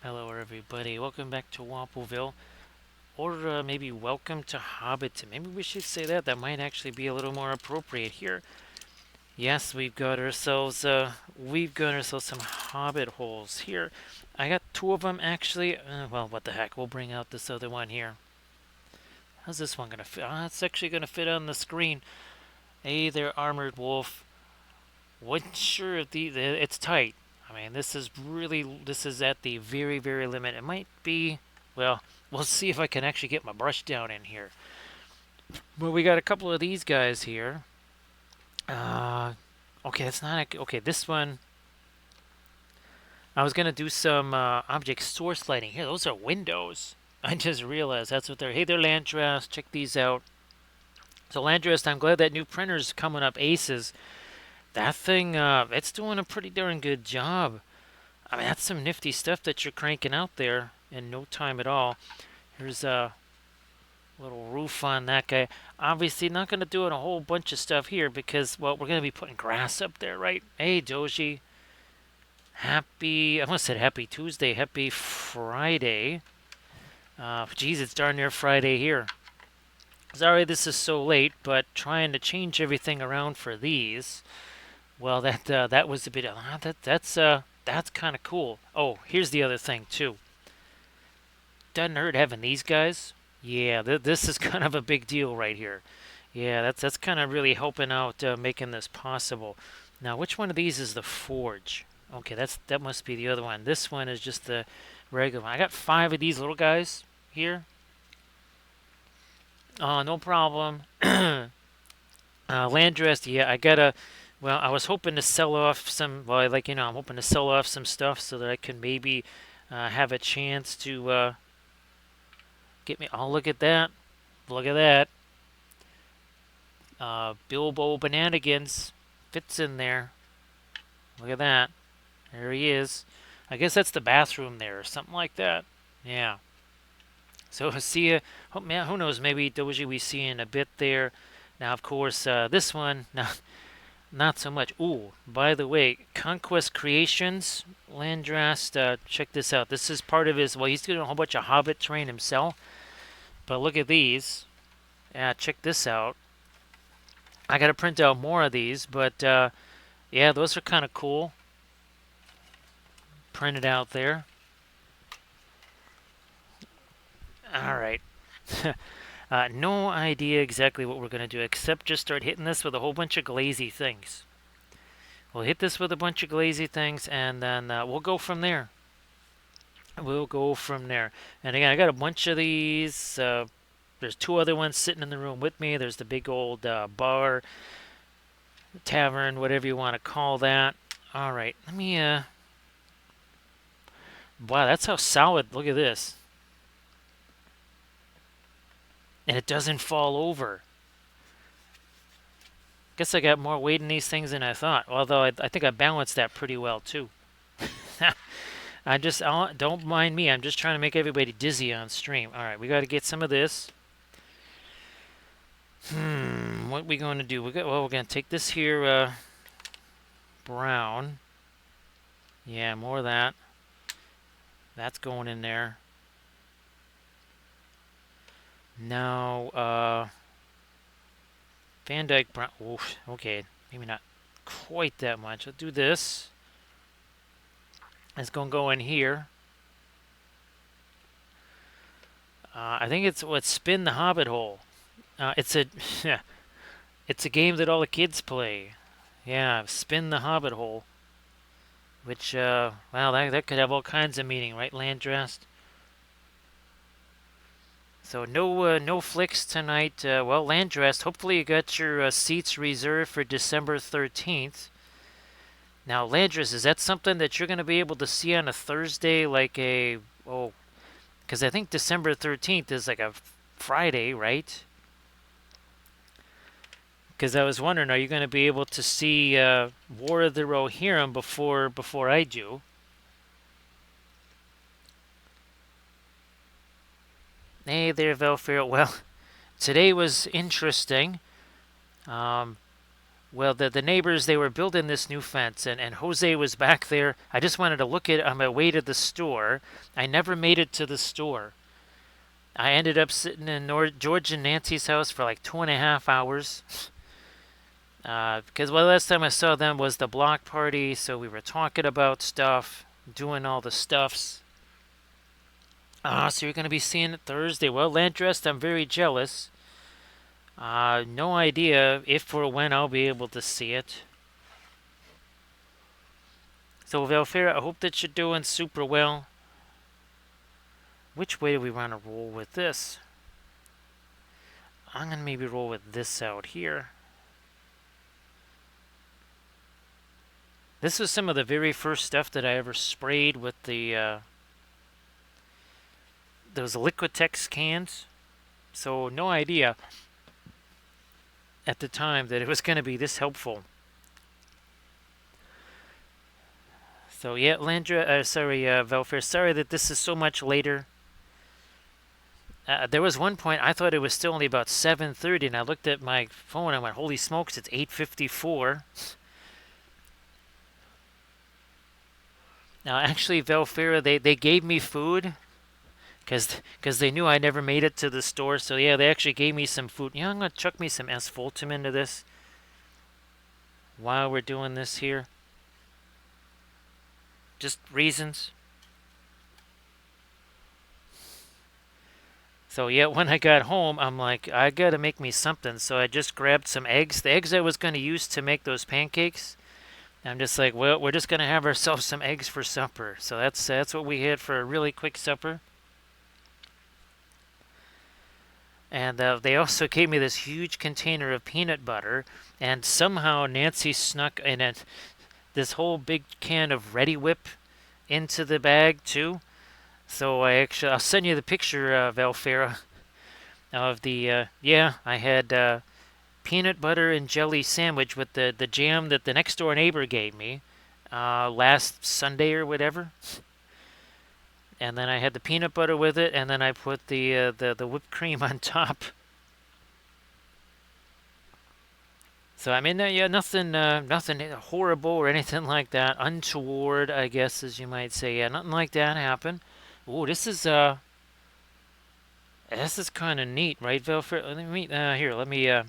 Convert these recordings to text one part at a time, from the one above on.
Hello, everybody. Welcome back to Wampleville, or maybe welcome to Hobbiton. Maybe we should say that. That might actually be a little more appropriate here. Yes, we've got ourselves some Hobbit holes here. I got two of them actually. Well, what the heck? We'll bring out this other one here. How's this one gonna fit? It's actually gonna fit on the screen. Hey there, Armored Wolf. Wasn't sure if it's tight. I mean, this is at the very, very limit. It might be, well, we'll see if I can actually get my brush down in here. But we got a couple of these guys here. Uh, okay, it's not, okay, this one, I was going to do some object source lighting. Here, those are windows. I just realized that's what they're, hey, they're Landras, check these out. So Landras, I'm glad that new printer's coming up, Aces. That thing, it's doing a pretty darn good job. I mean, that's some nifty stuff that you're cranking out there in no time at all. Here's a little roof on that guy. Obviously, not going to do a whole bunch of stuff here because, well, we're going to be putting grass up there, right? Hey, Doji. I almost said happy Tuesday. Happy Friday. Geez, it's darn near Friday here. Sorry this is so late, but trying to change everything around for these. Well, that was a bit. That's kind of cool. Oh, here's the other thing too. Doesn't hurt having these guys. Yeah, this is kind of a big deal right here. Yeah, that's kind of really helping out making this possible. Now, which one of these is the forge? Okay, that must be the other one. This one is just the regular one. I got 5 of these little guys here. Oh, no problem. Landrest, yeah, I gotta. Well, I was hoping to sell off some. Well, I'm hoping to sell off some stuff so that I can maybe have a chance to get me. Oh, look at that! Look at that! Bilbo Bananigans fits in there. Look at that! There he is. I guess that's the bathroom there, or something like that. Yeah. So see ya. Oh, man, who knows? Maybe Doji we see in a bit there. Now, of course, this one. Now, not so much. Ooh, by the way, Conquest Creations, Landrast, check this out. This is part of his, well, he's doing a whole bunch of Hobbit terrain himself. But look at these. Yeah, check this out. I got to print out more of these, but yeah, those are kind of cool. Printed out there. All right. No idea exactly what we're going to do, except just start hitting this with a whole bunch of glazy things. We'll hit this with a bunch of glazy things, and then we'll go from there. We'll go from there. And again, I got a bunch of these. There's 2 other ones sitting in the room with me. There's the big old bar, tavern, whatever you want to call that. All right, let me. Wow, that's how solid. Look at this. And it doesn't fall over. Guess I got more weight in these things than I thought. Although I think I balanced that pretty well too. Don't mind me. I'm just trying to make everybody dizzy on stream. All right, we got to get some of this. What we going to do? We're going to take this here brown. Yeah, more of that. That's going in there. Now, Van Dyke brown. Oof, okay, maybe not quite that much. I'll do this. It's going to go in here. I think it's what Spin the Hobbit Hole. It's a it's a game that all the kids play. Yeah, Spin the Hobbit Hole. Which well, that could have all kinds of meaning, right, Landrast? So no flicks tonight. Well, Landrast, hopefully you got your seats reserved for December 13th. Now, Landras, is that something that you're going to be able to see on a Thursday, because I think December 13th is like a Friday, right? Because I was wondering, are you going to be able to see War of the Rohirrim before I do? Hey there, Velfair. Well, today was interesting. Um, Well, the neighbors, they were building this new fence, and Jose was back there. I just wanted to look at it on my way to the store. I never made it to the store. I ended up sitting in George and Nancy's house for like 2.5 hours. Because well, the last time I saw them was the block party, so we were talking about stuff, doing all the stuffs. So you're going to be seeing it Thursday. Well, Landrest, I'm very jealous. No idea if or when I'll be able to see it. So, Velfera, I hope that you're doing super well. Which way do we want to roll with this? I'm going to maybe roll with this out here. This was some of the very first stuff that I ever sprayed with the those Liquitex cans. So no idea at the time that it was going to be this helpful. So yeah, Velfair, sorry that this is so much later. There was one point I thought it was still only about 7:30, and I looked at my phone and I went, "Holy smokes, it's 8:54." Now, actually, Velfera, they gave me food because they knew I never made it to the store. So yeah, they actually gave me some food. Yeah, I'm gonna chuck me some asphaltum into this while we're doing this here. Just reasons. So yeah, when I got home, I'm like, I gotta make me something. So I just grabbed some eggs. The eggs I was gonna use to make those pancakes. I'm just like, well, we're just gonna have ourselves some eggs for supper. So that's what we had for a really quick supper. And they also gave me this huge container of peanut butter, and somehow Nancy snuck in it this whole big can of Ready Whip into the bag too. So I'll send you the picture, Valfera, of the I had peanut butter and jelly sandwich with the jam that the next door neighbor gave me last Sunday or whatever. And then I had the peanut butter with it, and then I put the whipped cream on top. So I mean, yeah, nothing horrible or anything like that. Untoward, I guess, as you might say. Yeah, nothing like that happened. Oh, this is kind of neat, right, Velfred? Let me here. Let me. Oh,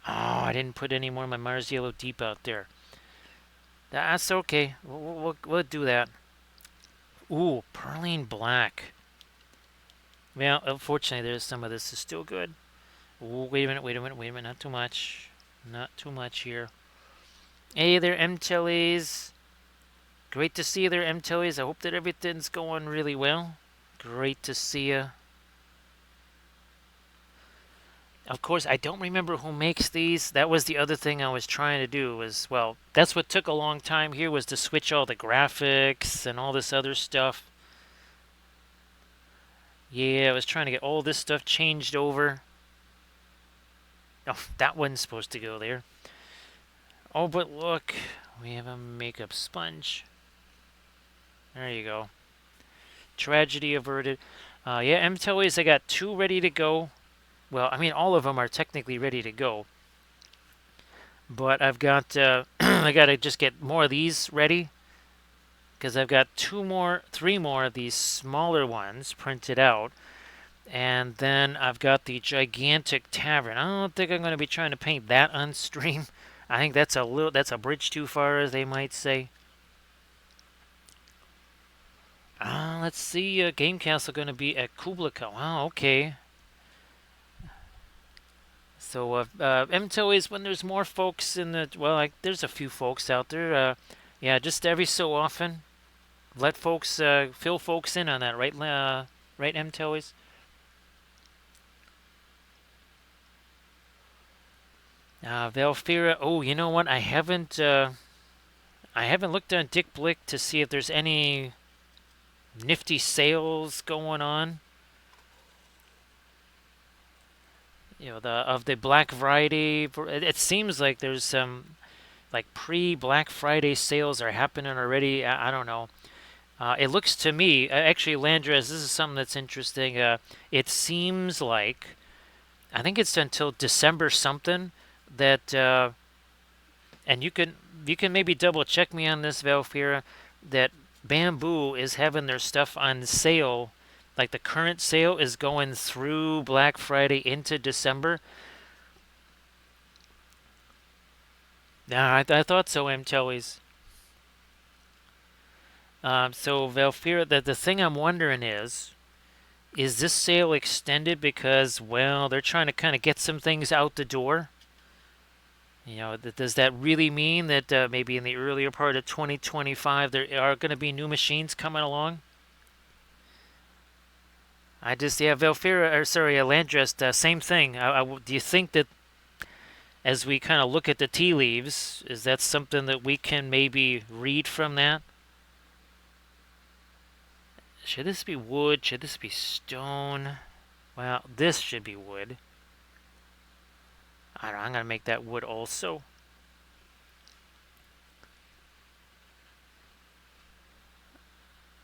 I didn't put any more of my Mars Yellow Deep out there. That's okay. We'll do that. Ooh, Perline Black. Well, unfortunately, there's some of this is still good. Ooh, wait a minute. Not too much. Not too much here. Hey there, M-Tellies. Great to see you there, M-Tellies. I hope that everything's going really well. Great to see you. Of course, I don't remember who makes these. That was the other thing I was trying to do well, that's what took a long time here was to switch all the graphics and all this other stuff. Yeah, I was trying to get all this stuff changed over. Oh, that wasn't supposed to go there. Oh, but look, we have a makeup sponge. There you go. Tragedy averted. Yeah, M-Tellies, I got 2 ready to go. Well, I mean, all of them are technically ready to go. But I've got, I got to just get more of these ready. Because I've got 3 more of these smaller ones printed out. And then I've got the gigantic tavern. I don't think I'm going to be trying to paint that on stream. I think that's a bridge too far, as they might say. Let's see. Game Castle going to be at Kublaka. Wow, okay. So, M-Toys, when there's more folks in the... Well, there's a few folks out there. Yeah, just every so often. Let folks, fill folks in on that, right, right, M-Toys? Valfira, oh, you know what? I haven't looked on Dick Blick to see if there's any nifty sales going on. You know, of the Black Friday. It seems like there's some like pre-Black Friday sales are happening already. I don't know. It looks to me, actually, Landres, this is something that's interesting. It seems like, I think it's until December something that And you can maybe double check me on this, Valfira, that Bamboo is having their stuff on sale. Like the current sale is going through Black Friday into December. Yeah, I thought so, M. Tellies. So Valfira, the thing I'm wondering is this sale extended because, well, they're trying to kind of get some things out the door? You know, does that really mean that maybe in the earlier part of 2025 there are going to be new machines coming along? I just, yeah, Valfira, or sorry, Landress, same thing. Do you think that as we kind of look at the tea leaves, is that something that we can maybe read from that? Should this be wood? Should this be stone? Well, this should be wood. I don't know, I'm going to make that wood also.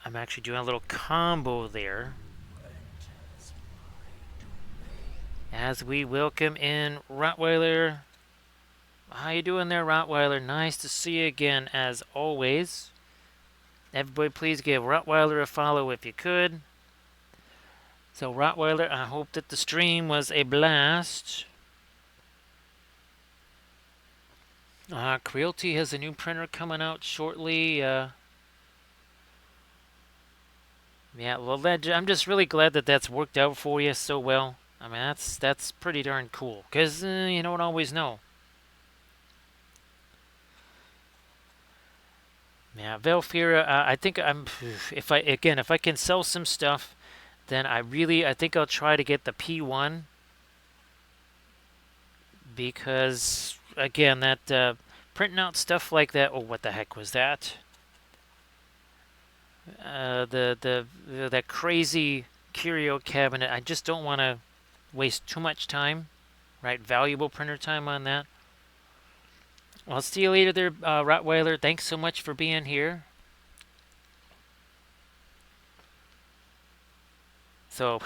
I'm actually doing a little combo there. As we welcome in Rottweiler. How you doing there, Rottweiler? Nice to see you again, as always. Everybody please give Rottweiler a follow if you could. So Rottweiler, I hope that the stream was a blast. Crealty has a new printer coming out shortly. Yeah, well, I'm just really glad that that's worked out for you so well. I mean, that's pretty darn cool. Cause you don't always know. Yeah, Valfira, I think if I can sell some stuff, then I think I'll try to get the P1 because again, that printing out stuff like that. Oh, what the heck was that? That crazy curio cabinet. I just don't want to waste too much time, right? Valuable printer time on that. Well, I'll see you later there, Rottweiler. Thanks so much for being here. So,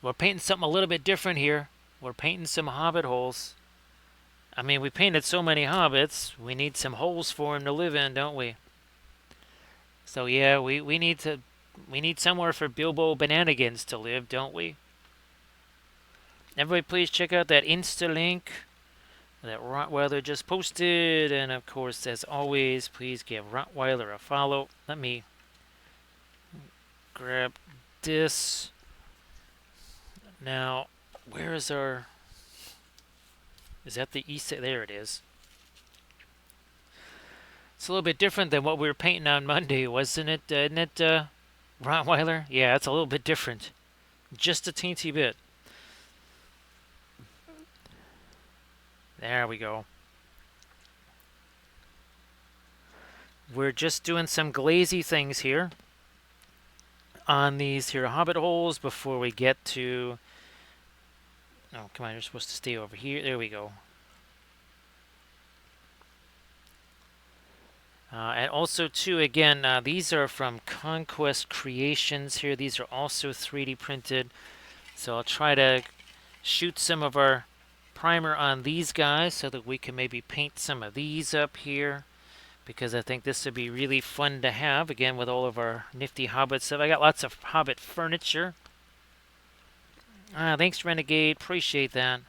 we're painting something a little bit different here. We're painting some hobbit holes. I mean, we painted so many hobbits, we need some holes for them to live in, don't we? So yeah, we need somewhere for Bilbo Bananigans to live, don't we? Everybody please check out that Insta link that Rottweiler just posted, and of course, as always, please give Rottweiler a follow. Let me grab this. Now, where is our... Is that the east? There it is. It's a little bit different than what we were painting on Monday, wasn't it? Isn't it, Rottweiler? Yeah, it's a little bit different. Just a teensy bit. There we go. We're just doing some glazy things here on these here hobbit holes before we get to... Oh, come on, you're supposed to stay over here. There we go. And also, too, again, these are from Conquest Creations here. These are also 3D printed. So I'll try to shoot some of our primer on these guys so that we can maybe paint some of these up here. Because I think this would be really fun to have, again, with all of our nifty Hobbit stuff. I got lots of Hobbit furniture. Thanks, Renegade. Appreciate that.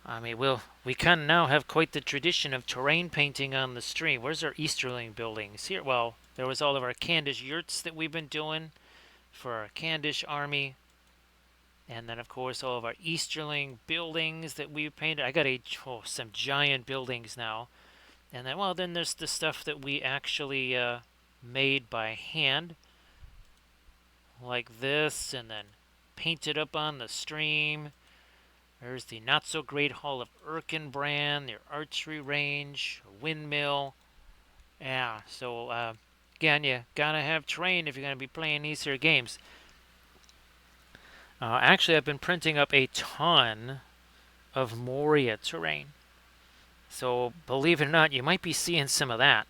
I mean, we kind of now have quite the tradition of terrain painting on the stream. Where's our Easterling buildings? Here, well, there was all of our Candish yurts that we've been doing for our Candish army. And then, of course, all of our Easterling buildings that we painted. I got some giant buildings now. And then, well, then there's the stuff that we actually made by hand. Like this, and then painted up on the stream. There's the not-so-great Hall of Erkenbrand, their archery range, windmill. Yeah, so, again, you gotta have terrain if you're gonna be playing these here games. Actually, I've been printing up a ton of Moria terrain. So, believe it or not, you might be seeing some of that.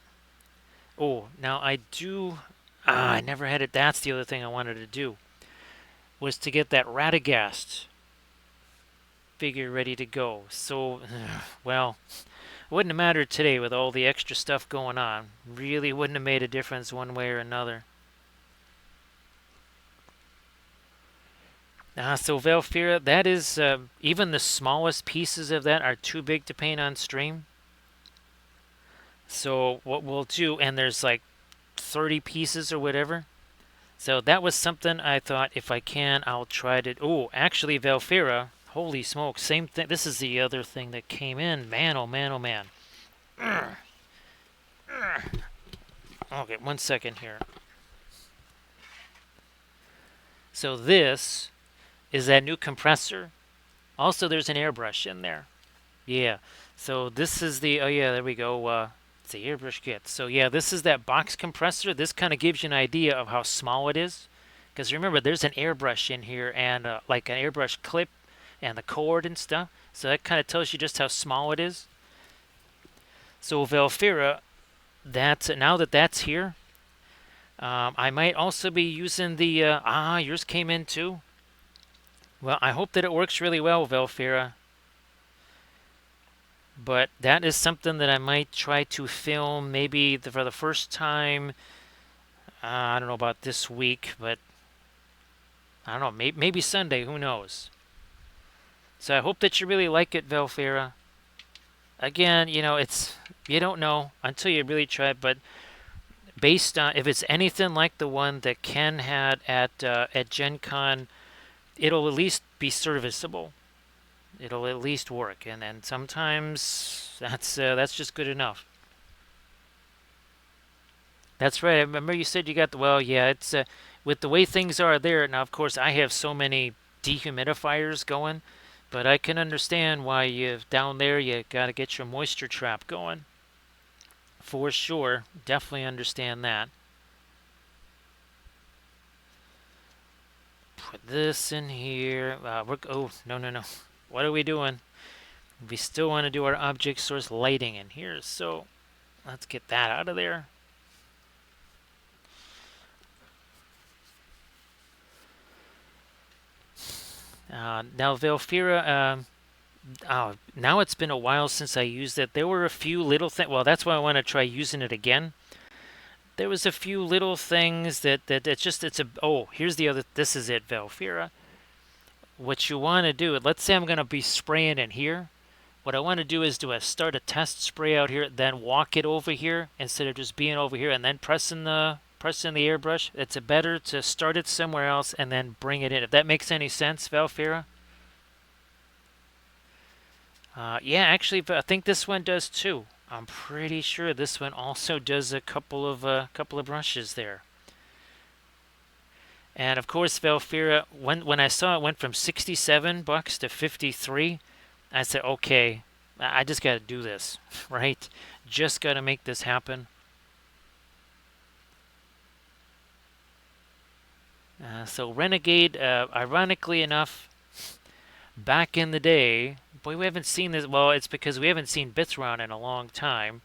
Oh, now I do... I never had it. That's the other thing I wanted to do. Was to get that Radagast figure ready to go. So, well, Wouldn't have mattered today with all the extra stuff going on. Really wouldn't have made a difference one way or another. So Valfira, that is, even the smallest pieces of that are too big to paint on stream. So what we'll do, and there's like 30 pieces or whatever. So that was something I thought if I can, I'll try to. Oh, actually, Valfira, holy smoke, same thing. This is the other thing that came in. Man, oh man, oh man. Okay, 1 second here. So this is that new compressor. Also, there's an airbrush in there. Yeah. So this is the. Oh yeah, there we go. It's the airbrush kit. So yeah, this is that box compressor. This kind of gives you an idea of how small it is. Because remember, there's an airbrush in here and like an airbrush clip and the cord and stuff. So that kind of tells you just how small it is. So Valfira, that's now that that's here. I might also be using the. Yours came in too. Well, I hope that it works really well, Valfira. But that is something that I might try to film maybe for the first time. I don't know about this week, but I don't know, maybe Sunday, who knows. So I hope that you really like it, Valfira. Again, it's you don't know until you really try it, but based on if it's anything like the one that Ken had at Gen Con, it'll at least be serviceable. It'll at least work, and then sometimes that's just good enough. That's right. I remember you said you got the well. Yeah, it's with the way things are there now. Of course, I have so many dehumidifiers going, but I can understand why you down there you got to get your moisture trap going for sure. Definitely understand that. Put this in here. Oh no no no. What are we doing? We still want to do our object source lighting in here, so let's get that out of there. Now Valfira, now it's been a while since I used it. There were a few little things. Well, that's why I want to try using it again. There was a few little things that it's just it's a. Oh, here's the other. This is it, Valfira. What you want to do? Let's say I'm going to be spraying in here. What I want to do is start a test spray out here, then walk it over here instead of just being over here and then pressing the airbrush. It's better to start it somewhere else and then bring it in. If that makes any sense, Valfira. Yeah, actually, I think this one does too. I'm pretty sure this one also does a couple of brushes there. And of course, Valfira, when I saw it went from $67 to 53, I said, okay, I just got to do this, right? Just got to make this happen. So Renegade, ironically enough, back in the day, boy, we haven't seen this. Well, it's because we haven't seen Bithron in a long time.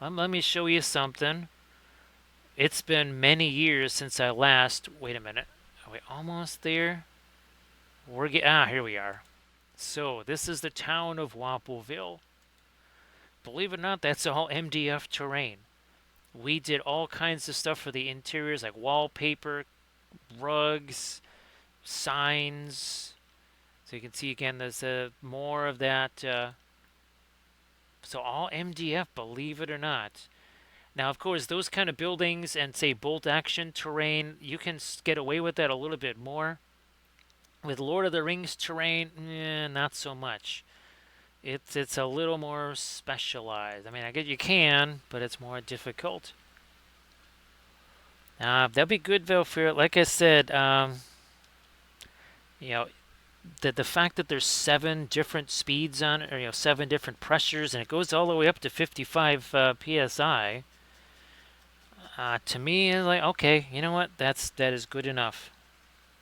Let me show you something. It's been many years since I last. Wait a minute. Are we almost there? Here we are. So this is the town of Wappleville. Believe it or not, that's all MDF terrain. We did all kinds of stuff for the interiors, like wallpaper, rugs, signs. So you can see again, there's more of that. So all MDF, believe it or not. Now, of course, those kind of buildings and say bolt action terrain, you can get away with that a little bit more. With Lord of the Rings terrain, not so much. It's a little more specialized. I mean, I guess you can, but it's more difficult. That'll be good, Valfir. Like I said, you know, the fact that there's 7 different speeds on it, or 7 different pressures, and it goes all the way up to 55 psi. To me, is like, okay, you know what? That is good enough.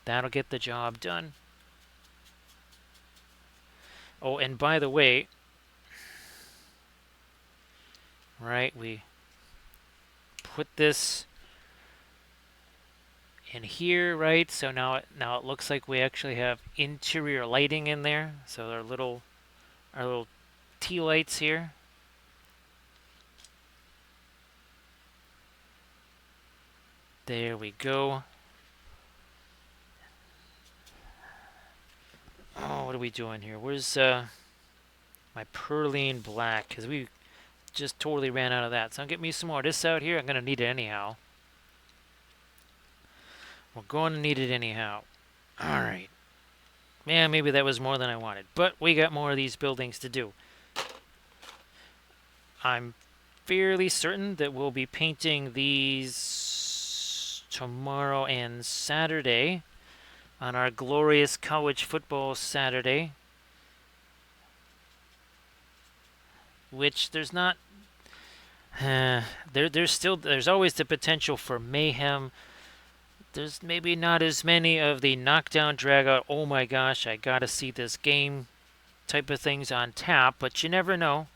That'll get the job done. Oh, and by the way, right, we put this in here, right? So now it looks like we actually have interior lighting in there. So our little tea lights here. There we go. Oh, what are we doing here? Where's my Perline Black? Because we just totally ran out of that. So I'll get me some more of this out here. I'm going to need it anyhow. We're going to need it anyhow. All right. Yeah, maybe that was more than I wanted. But we got more of these buildings to do. I'm fairly certain that we'll be painting these tomorrow and Saturday on our glorious college football Saturday. Which there's not... there's always the potential for mayhem. There's maybe not as many of the knockdown, drag out, oh my gosh, I gotta see this game type of things on tap, but you never know.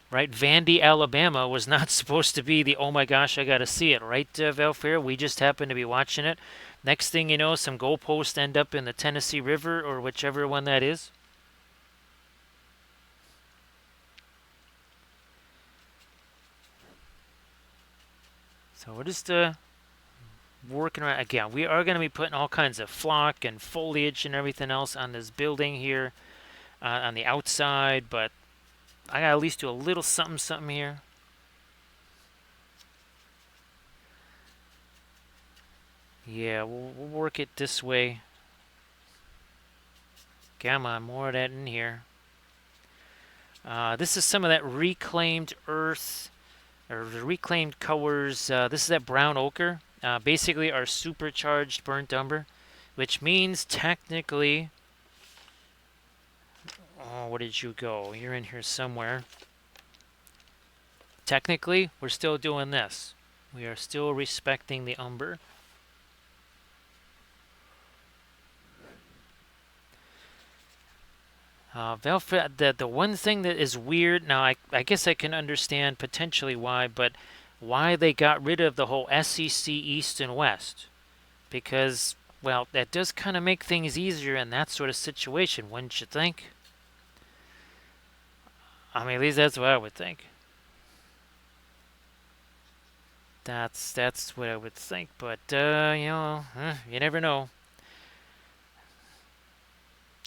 Right? Vandy, Alabama was not supposed to be the oh my gosh, I gotta see it, right, Valfair? We just happened to be watching it. Next thing you know, some goalposts end up in the Tennessee River or whichever one that is. So we're just working around. Again, we are going to be putting all kinds of flock and foliage and everything else on this building here on the outside, but I got to at least do a little something here. Yeah, we'll work it this way. Come on, more of that in here. This is some of that reclaimed earth, or the reclaimed colors. This is that brown ochre. Basically our supercharged burnt umber, which means technically... Oh, where did you go? You're in here somewhere. Technically, we're still doing this. We are still respecting the umber. The one thing that is weird, now I guess I can understand potentially why, but why they got rid of the whole SEC East and West. Because, well, that does kind of make things easier in that sort of situation, wouldn't you think? I mean, at least that's what I would think. That's what I would think, but, you never know.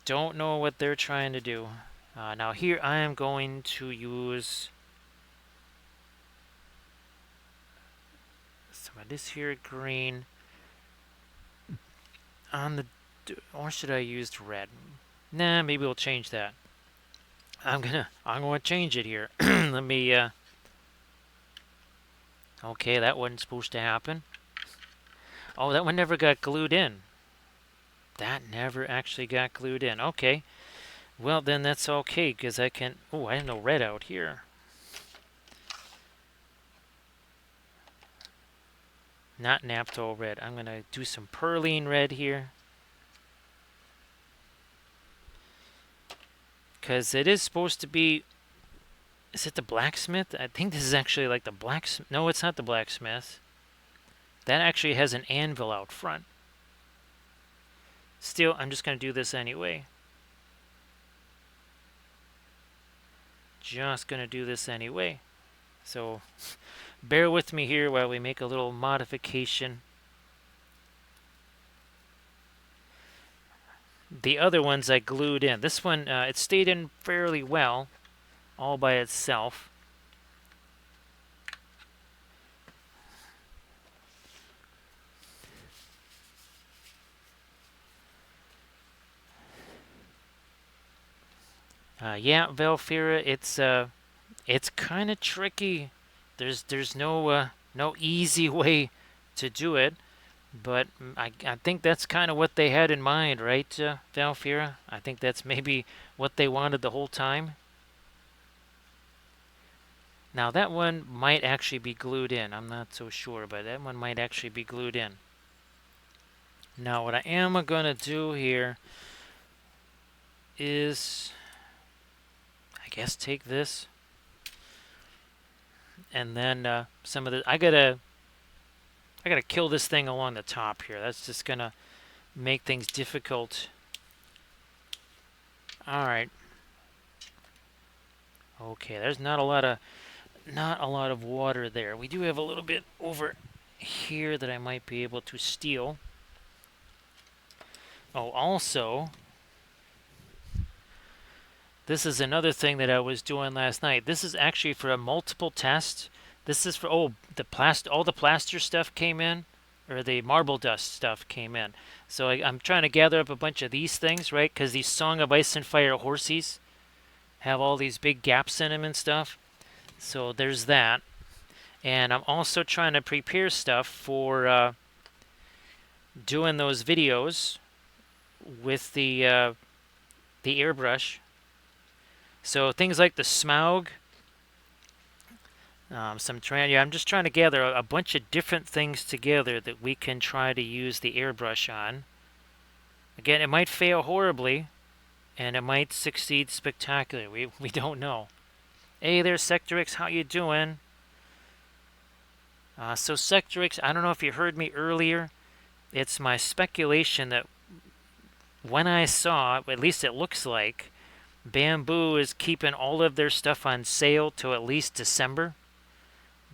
Don't know what they're trying to do. Now here I am going to use some of this here green on the, or should I use red? Nah, maybe we'll change that. I'm gonna change it here. Let me, okay, that wasn't supposed to happen. Oh, that one never got glued in. That never actually got glued in. Okay. Well, then that's okay, because I can... Oh, I have no red out here. Not Naphtol red. I'm going to do some Perline red here. Because it is supposed to be... Is it the blacksmith? I think this is actually like the blacksmith. No, it's not the blacksmith. That actually has an anvil out front. Still, I'm just going to do this anyway. Just going to do this anyway. So, bear with me here while we make a little modification. The other ones I glued in. This one, it stayed in fairly well, all by itself. Yeah, Valfira, it's kind of tricky. There's no easy way to do it, but I think that's kind of what they had in mind, right, Valfira? I think that's maybe what they wanted the whole time. Now that one might actually be glued in. I'm not so sure, but that one might actually be glued in. Now what I am gonna do here is, I guess, take this and then some of the... I gotta kill this thing along the top here. That's just gonna make things difficult. All right. Okay, there's not a lot of water there. We do have a little bit over here that I might be able to steal. Oh, also, this is another thing that I was doing last night. This is actually for a multiple test. This is for, oh, all the plaster stuff came in, or the marble dust stuff came in. So I'm trying to gather up a bunch of these things, right? Because these Song of Ice and Fire horsies have all these big gaps in them and stuff. So there's that. And I'm also trying to prepare stuff for doing those videos with the airbrush. So things like the Smaug, yeah, I'm just trying to gather a bunch of different things together that we can try to use the airbrush on. Again, it might fail horribly, and it might succeed spectacularly. We don't know. Hey there, Sectorix, how you doing? So Sectorix, I don't know if you heard me earlier. It's my speculation that when I saw, at least it looks like, Bamboo is keeping all of their stuff on sale till at least December.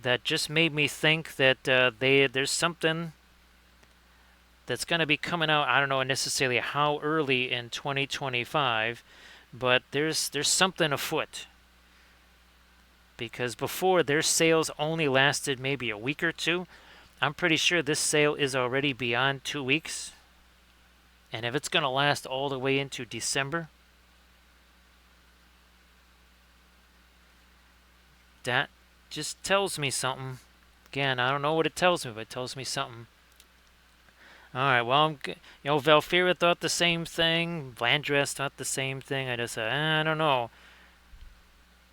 That just made me think that there's something that's going to be coming out. I don't know necessarily how early in 2025, but there's something afoot. Because before, their sales only lasted maybe a week or two. I'm pretty sure this sale is already beyond 2 weeks. And if it's going to last all the way into December, that just tells me something. Again, I don't know what it tells me, but it tells me something. Alright, well, Valfira thought the same thing. Vlandress thought the same thing. I just said, I don't know.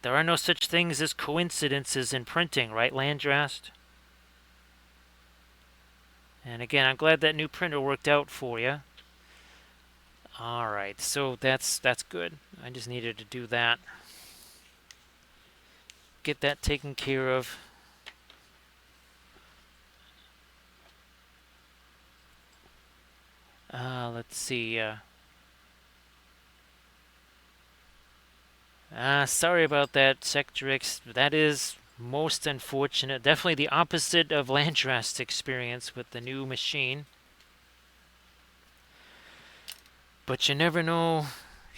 There are no such things as coincidences in printing, right, Landrast? And again, I'm glad that new printer worked out for you. Alright, so that's good. I just needed to do that. Get that taken care of. Let's see. Sorry about that, Sectorix. That is most unfortunate. Definitely the opposite of Landrast's experience with the new machine. But you never know.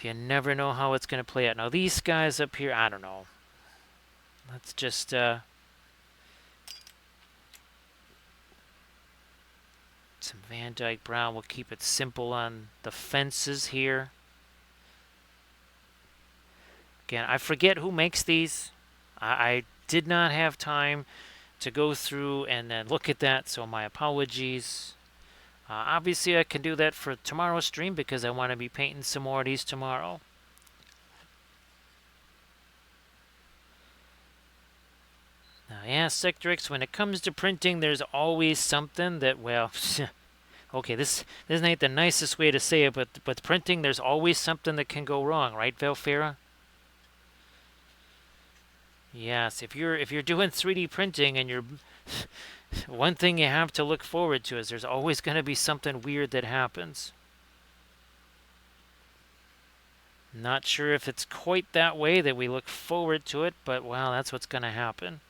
You never know how it's going to play out. Now, these guys up here, I don't know. Let's just, some Van Dyke Brown. We'll keep it simple on the fences here. Again, I forget who makes these. I did not have time to go through and then look at that, so my apologies. Obviously, I can do that for tomorrow's stream because I want to be painting some more of these tomorrow. Now, yeah, Sectorix, when it comes to printing, there's always something that, well, okay, this ain't the nicest way to say it, but with printing, there's always something that can go wrong, right, Valfira? Yes, if you're doing 3D printing and you're one thing you have to look forward to is there's always going to be something weird that happens. Not sure if it's quite that way that we look forward to it, but well, that's what's going to happen.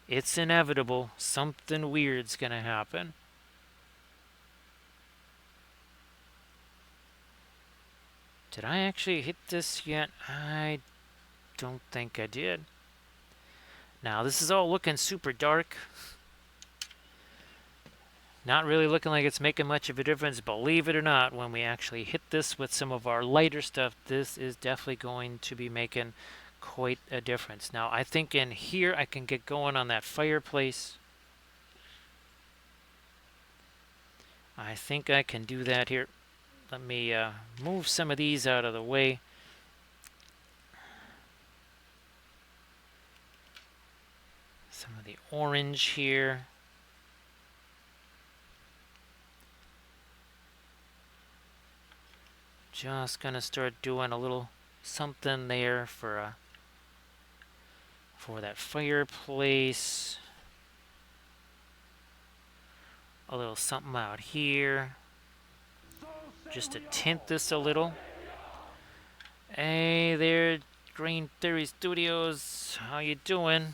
It's inevitable. Something weird's going to happen. Did I actually hit this yet? I don't think I did. Now, this is all looking super dark. Not really looking like it's making much of a difference, believe it or not. When we actually hit this with some of our lighter stuff, this is definitely going to be making quite a difference. Now, I think in here I can get going on that fireplace. I think I can do that here. Let me move some of these out of the way. Some of the orange here. Just gonna start doing a little something there for that fireplace. A little something out here. Just to tint this a little. Hey there, Green Theory Studios. How you doing?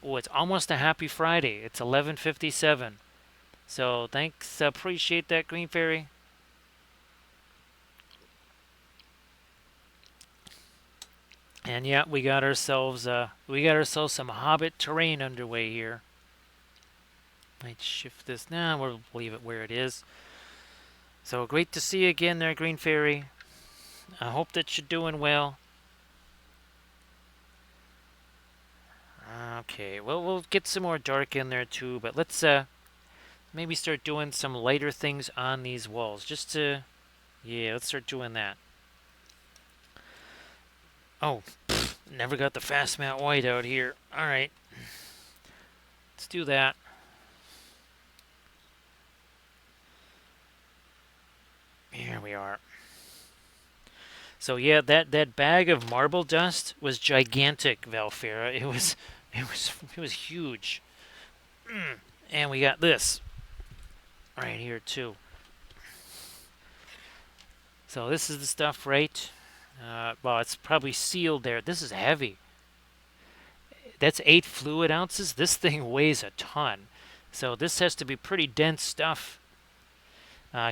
Oh, it's almost a happy Friday. It's 11:57. So thanks. Appreciate that, Green Fairy. And yeah, we got ourselves some Hobbit terrain underway here. Might shift this now. We'll leave it where it is. So great to see you again there, Green Fairy. I hope that you're doing well. Okay, well, we'll get some more dark in there too, but let's maybe start doing some lighter things on these walls. Yeah, let's start doing that. Oh, never got the fast matte white out here. All right, let's do that. Here we are. So yeah, that bag of marble dust was gigantic, Valfera. It was huge. And we got this right here too. So this is the stuff, right? Well, it's probably sealed there. This is heavy. That's 8 fluid ounces. This thing weighs a ton. So this has to be pretty dense stuff.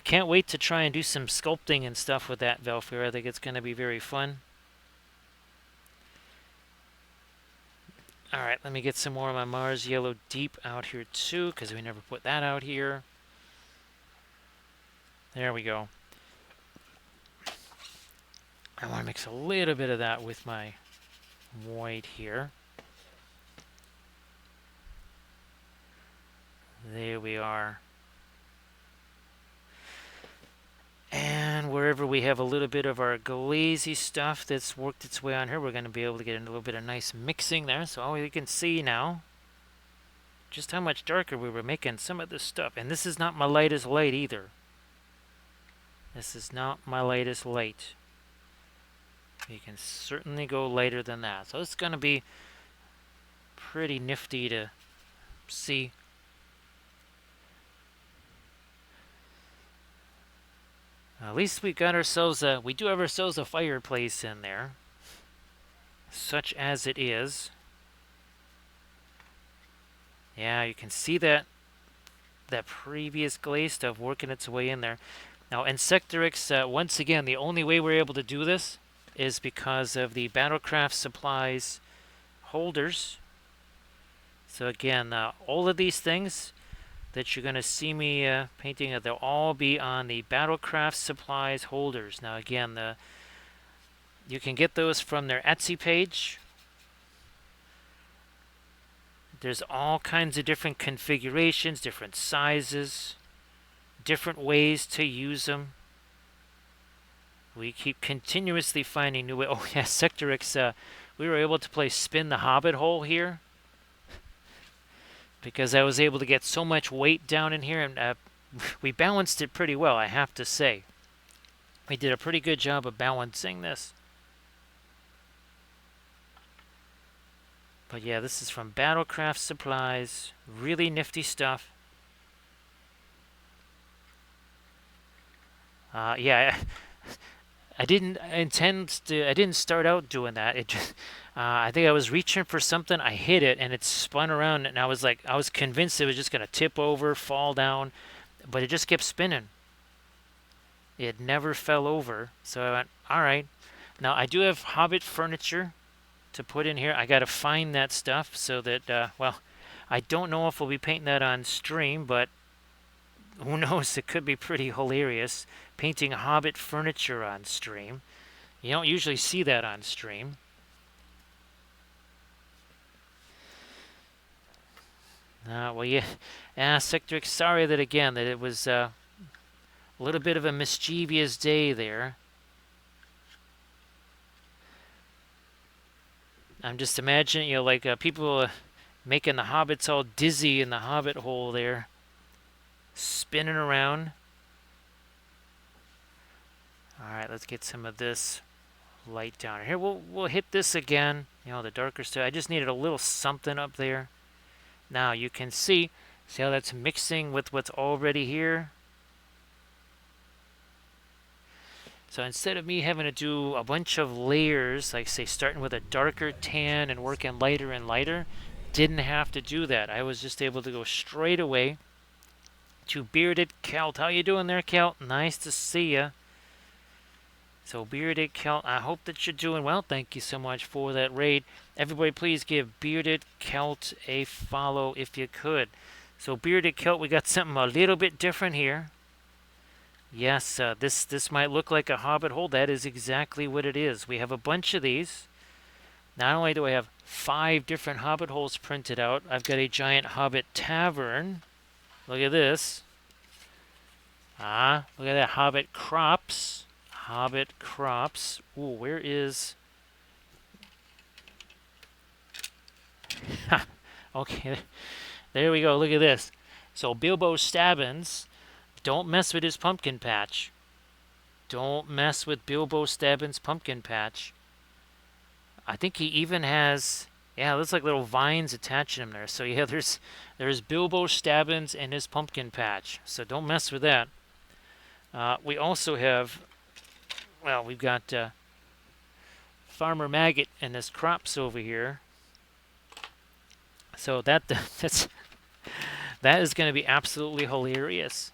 Can't wait to try and do some sculpting and stuff with that, Valfera. I think it's going to be very fun. Alright, let me get some more of my Mars Yellow Deep out here too, because we never put that out here. There we go. I want to mix a little bit of that with my white here. There we are. And wherever we have a little bit of our glazy stuff that's worked its way on here, we're going to be able to get a little bit of nice mixing there. So you can see now just how much darker we were making some of this stuff. And this is not my lightest light either. This is not my lightest light. You can certainly go lighter than that. So it's going to be pretty nifty to see. At least we got ourselves we do have ourselves a fireplace in there, such as it is. Yeah, you can see that previous glaze stuff working its way in there. Now, Insectorix, once again, the only way we're able to do this is because of the Battlecraft Supplies holders. So again, all of these things that you're going to see me painting, they'll all be on the Battlecraft Supplies holders. Now again, you can get those from their Etsy page. There's all kinds of different configurations, different sizes, different ways to use them. We keep continuously finding new ways. Oh yeah, Sectorix, we were able to play Spin the Hobbit hole here, because I was able to get so much weight down in here, and we balanced it pretty well, I have to say. We did a pretty good job of balancing this. But yeah, this is from Battlecraft Supplies. Really nifty stuff. Yeah, I didn't start out doing that. It just, I think I was reaching for something, I hit it, and it spun around, and I was convinced it was just going to tip over, fall down, but it just kept spinning. It never fell over, so I went, all right. Now, I do have Hobbit furniture to put in here. I got to find that stuff so that, well, I don't know if we'll be painting that on stream, but who knows, it could be pretty hilarious, painting Hobbit furniture on stream. You don't usually see that on stream. Well, yeah, Sectrix, sorry that it was a little bit of a mischievous day there. I'm just imagining, like people making the hobbits all dizzy in the hobbit hole there, spinning around. All right, let's get some of this light down here. We'll hit this again. The darker stuff. I just needed a little something up there. Now you can see how that's mixing with what's already here. So instead of me having to do a bunch of layers, like say starting with a darker tan and working lighter and lighter, didn't have to do that. I was just able to go straight away to Bearded Celt. How you doing there, Celt? Nice to see ya. So Bearded Celt, I hope that you're doing well. Thank you so much for that raid. Everybody please give Bearded Celt a follow if you could. So Bearded Celt, we got something a little bit different here. Yes, this might look like a Hobbit hole. That is exactly what it is. We have a bunch of these. Not only do I have 5 different Hobbit holes printed out, I've got a giant Hobbit tavern. Look at this. Look at that. Hobbit crops. Hobbit crops. Ooh, where is... Okay, there we go. Look at this. So Bilbo Stabbins, don't mess with his pumpkin patch. Don't mess with Bilbo Stabbins' pumpkin patch. I think he even has... Yeah, it looks like little vines attaching him there. So yeah, there's Bilbo Stabbins and his pumpkin patch. So don't mess with that. We also have... Well, we've got Farmer Maggot and his crops over here. So that is going to be absolutely hilarious.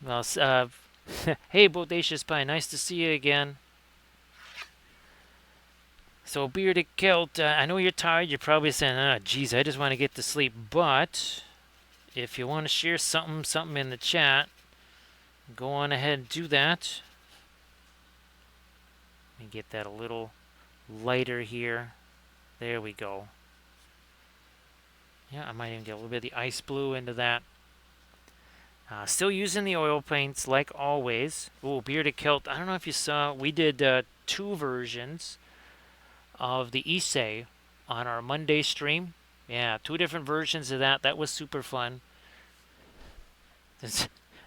Well, hey, Bodacious Pie, nice to see you again. So, Bearded Celt, I know you're tired. You're probably saying, geez, I just want to get to sleep. But if you want to share something in the chat, go on ahead and do that. Let me get that a little lighter here. There we go. Yeah, I might even get a little bit of the ice blue into that. Still using the oil paints like always. Ooh, Bearded Celt. I don't know if you saw, we did 2 versions of the Issei on our Monday stream. Yeah, 2 different versions of that. That was super fun.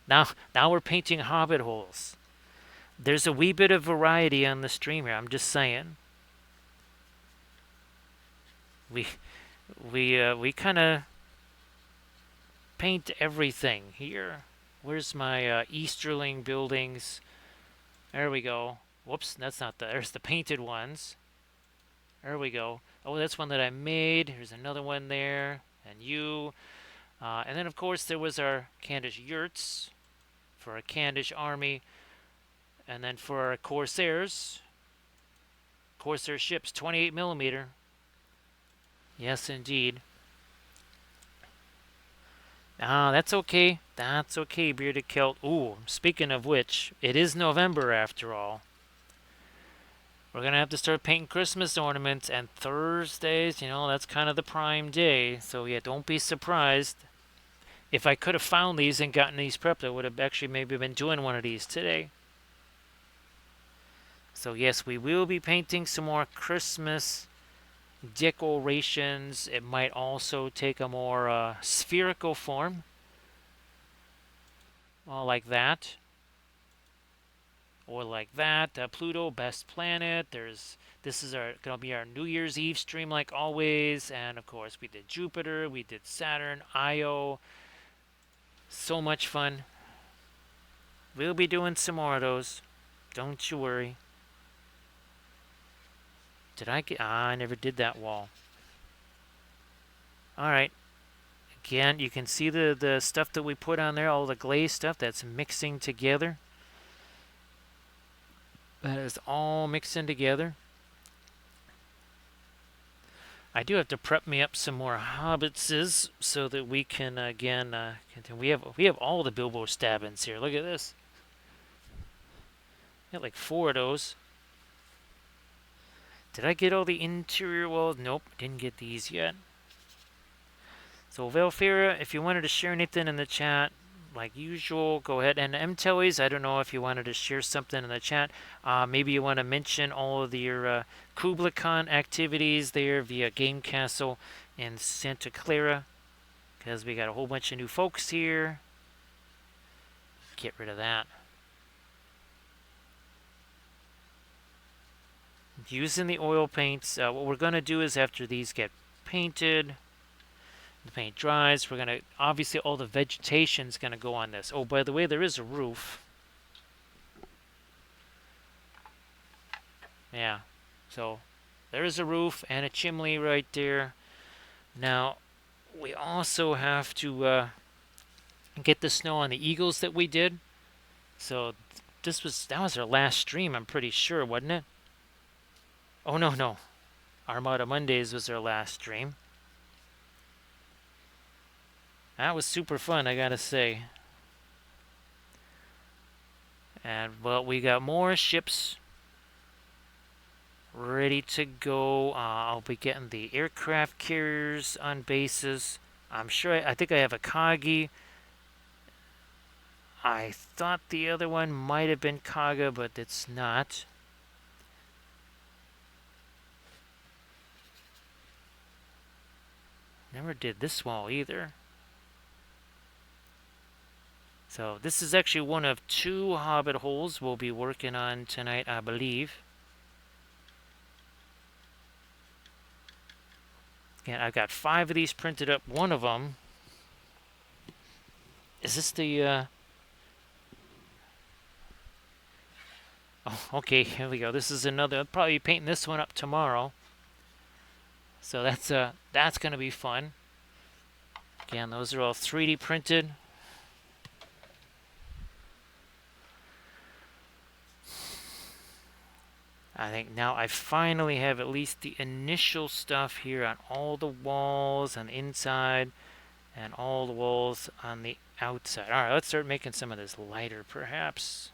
Now we're painting Hobbit holes. There's a wee bit of variety on the stream here. I'm just saying. We kind of paint everything here. Where's my Easterling buildings? There we go. Whoops, that's not there's the painted ones. There we go. Oh, that's one that I made. Here's another one there. And you. And then, of course, there was our Candish yurts for our Candish army. And then for our Corsairs. Corsair ships, 28 millimeter. Yes, indeed. That's okay. That's okay, Bearded Celt. Ooh, speaking of which, it is November after all. We're going to have to start painting Christmas ornaments, and Thursdays, that's kind of the prime day. So, yeah, don't be surprised. If I could have found these and gotten these prepped, I would have actually maybe been doing one of these today. So, yes, we will be painting some more Christmas decorations. It might also take a more spherical form. Well, like that. Or like that. Pluto, best planet. This is going to be our New Year's Eve stream like always. And of course, we did Jupiter, we did Saturn, Io. So much fun. We'll be doing some more of those. Don't you worry. Did I get... I never did that wall. Alright. Again, you can see the stuff that we put on there, all the glaze stuff that's mixing together. That is all mixing together. I do have to prep me up some more hobbitses so that we can again continue. We have all the Bilbo Stabbins here. Look at this. Got like 4 of those. Did I get all the interior walls? Nope, didn't get these yet. So Velfira, if you wanted to share anything in the chat, like usual, go ahead. And MTellies, I don't know if you wanted to share something in the chat. Maybe you want to mention all of your Kubla Khan activities there via Game Castle in Santa Clara. Because we got a whole bunch of new folks here. Get rid of that. Using the oil paints, what we're going to do is after these get painted, the paint dries, we're going to, obviously all the vegetation is going to go on this. Oh, by the way, there is a roof. Yeah. So there's a roof and a chimney right there. Now we also have to get the snow on the eagles that we did. So that was our last stream, I'm pretty sure, wasn't it? Oh no. Armada Mondays was our last stream. That was super fun, I gotta say. And well, we got more ships ready to go. I'll be getting the aircraft carriers on bases. I think I have a Kagi. I thought the other one might have been Kaga, but it's not. Never did this wall either. So this is actually one of 2 Hobbit holes we'll be working on tonight, I believe. And I've got 5 of these printed up. One of them is this the oh, okay, here we go. This is another. I'll probably be painting this one up tomorrow. So that's gonna be fun. Again, those are all 3D printed. I think now I finally have at least the initial stuff here on all the walls on the inside and all the walls on the outside. All right, let's start making some of this lighter, perhaps.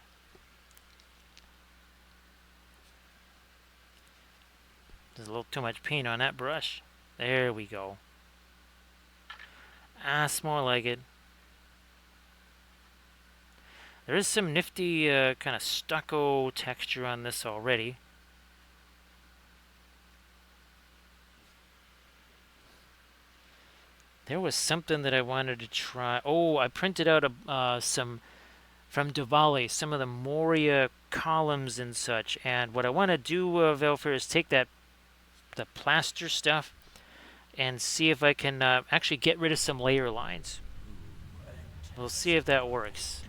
There's a little too much paint on that brush. There we go. That's more like it. There is some nifty kind of stucco texture on this already. There was something that I wanted to try. Oh, I printed out some from Diwali, some of the Moria columns and such. And what I want to do, Velfer, is take the plaster stuff and see if I can actually get rid of some layer lines. We'll see if that works.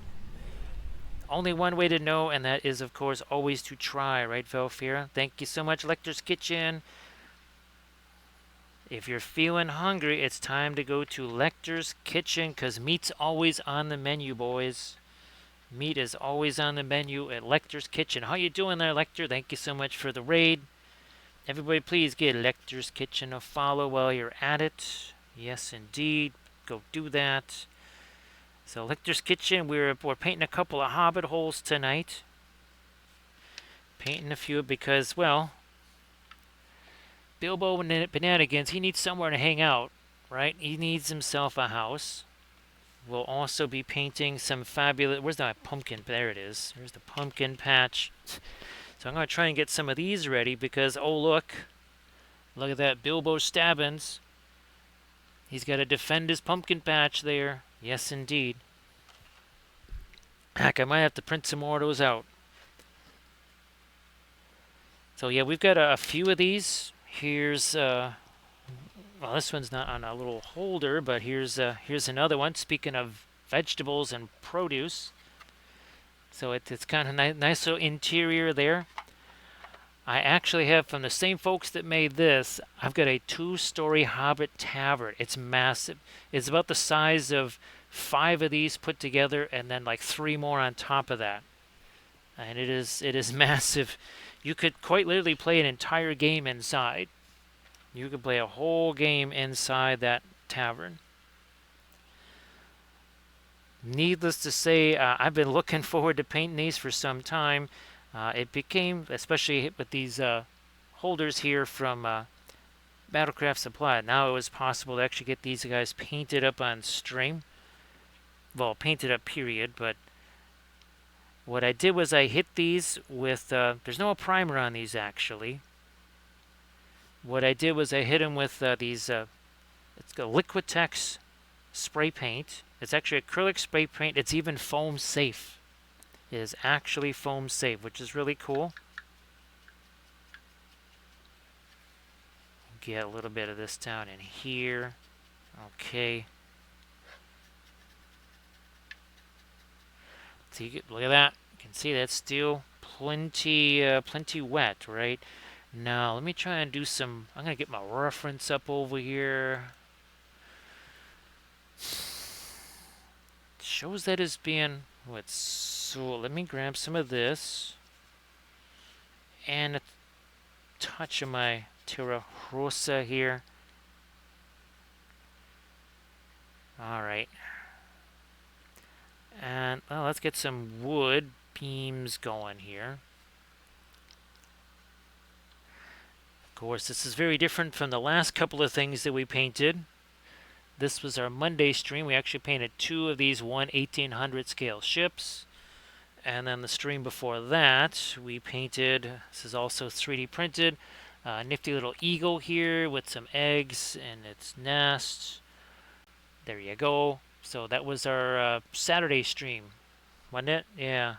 Only one way to know, and that is, of course, always to try, right, Velfira? Thank you so much, Lecter's Kitchen. If you're feeling hungry, it's time to go to Lecter's Kitchen, because meat's always on the menu, boys. Meat is always on the menu at Lecter's Kitchen. How you doing there, Lecter? Thank you so much for the raid. Everybody, please give Lecter's Kitchen a follow while you're at it. Yes, indeed. Go do that. So, Lecter's Kitchen, we're painting a couple of Hobbit holes tonight. Painting a few because, well, Bilbo and Bananigans, he needs somewhere to hang out, right? He needs himself a house. We'll also be painting some fabulous... Where's that pumpkin? There it is. There's the pumpkin patch. So I'm going to try and get some of these ready because, oh, look. Look at that Bilbo Stabbins. He's got to defend his pumpkin patch there. Yes, indeed. Heck, I might have to print some more of those out. So, yeah, we've got a few of these. Here's, well, this one's not on a little holder, but here's another one. Speaking of vegetables and produce. So it's kind of nice little interior there. I actually have, from the same folks that made this, I've got a 2-story Hobbit tavern. It's massive. It's about the size of 5 of these put together and then like 3 more on top of that. And it is massive. You could quite literally play an entire game inside. You could play a whole game inside that tavern. Needless to say, I've been looking forward to painting these for some time. It became, especially with these holders here from Battlecraft Supply, now it was possible to actually get these guys painted up on stream. Well, painted up period, but what I did was I hit these with, there's no primer on these actually. What I did was I hit them with these, it's got Liquitex spray paint. It's actually acrylic spray paint. It's even foam safe. It is actually foam safe, which is really cool. Get a little bit of this down in here. Okay. So look at that. You can see that steel plenty wet, right? Now, let me try and do some. I'm gonna get my reference up over here. Shows that it's being what? So let me grab some of this and a touch of my Terra Rosa here. All right, and well, let's get some wood beams going here. Of course, this is very different from the last couple of things that we painted. This was our Monday stream. We actually painted 2 of these 1/1800 scale ships. And then the stream before that, we painted, this is also 3D printed, a nifty little eagle here with some eggs in its nest. There you go. So that was our Saturday stream, wasn't it? Yeah.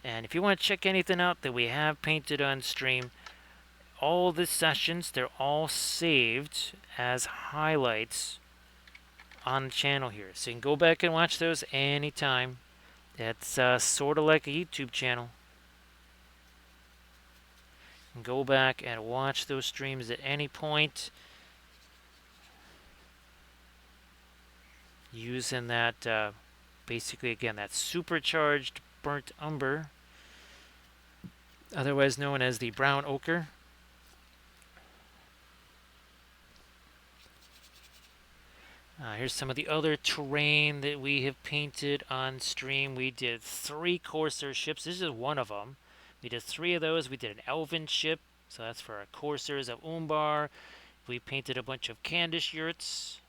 And if you want to check anything out that we have painted on stream, all the sessions, they're all saved as highlights on the channel here. So you can go back and watch those anytime. It's sort of like a YouTube channel. You can go back and watch those streams at any point using that, basically, again, that supercharged burnt umber, otherwise known as the brown ochre. Here's some of the other terrain that we have painted on stream. We did 3 Corsair ships. This is one of them. We did 3 of those. We did an elven ship, so that's for our Corsairs of Umbar. We painted a bunch of Candish yurts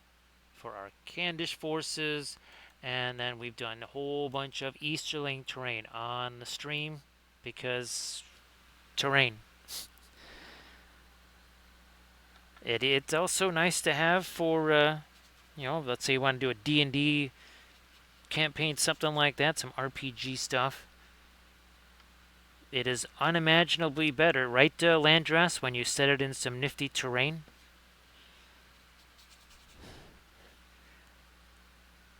for our Candish forces. And then we've done a whole bunch of Easterling terrain on the stream because terrain. It's also nice to have for let's say you want to do a D&D campaign, something like that, some RPG stuff. It is unimaginably better, right, Landras, when you set it in some nifty terrain?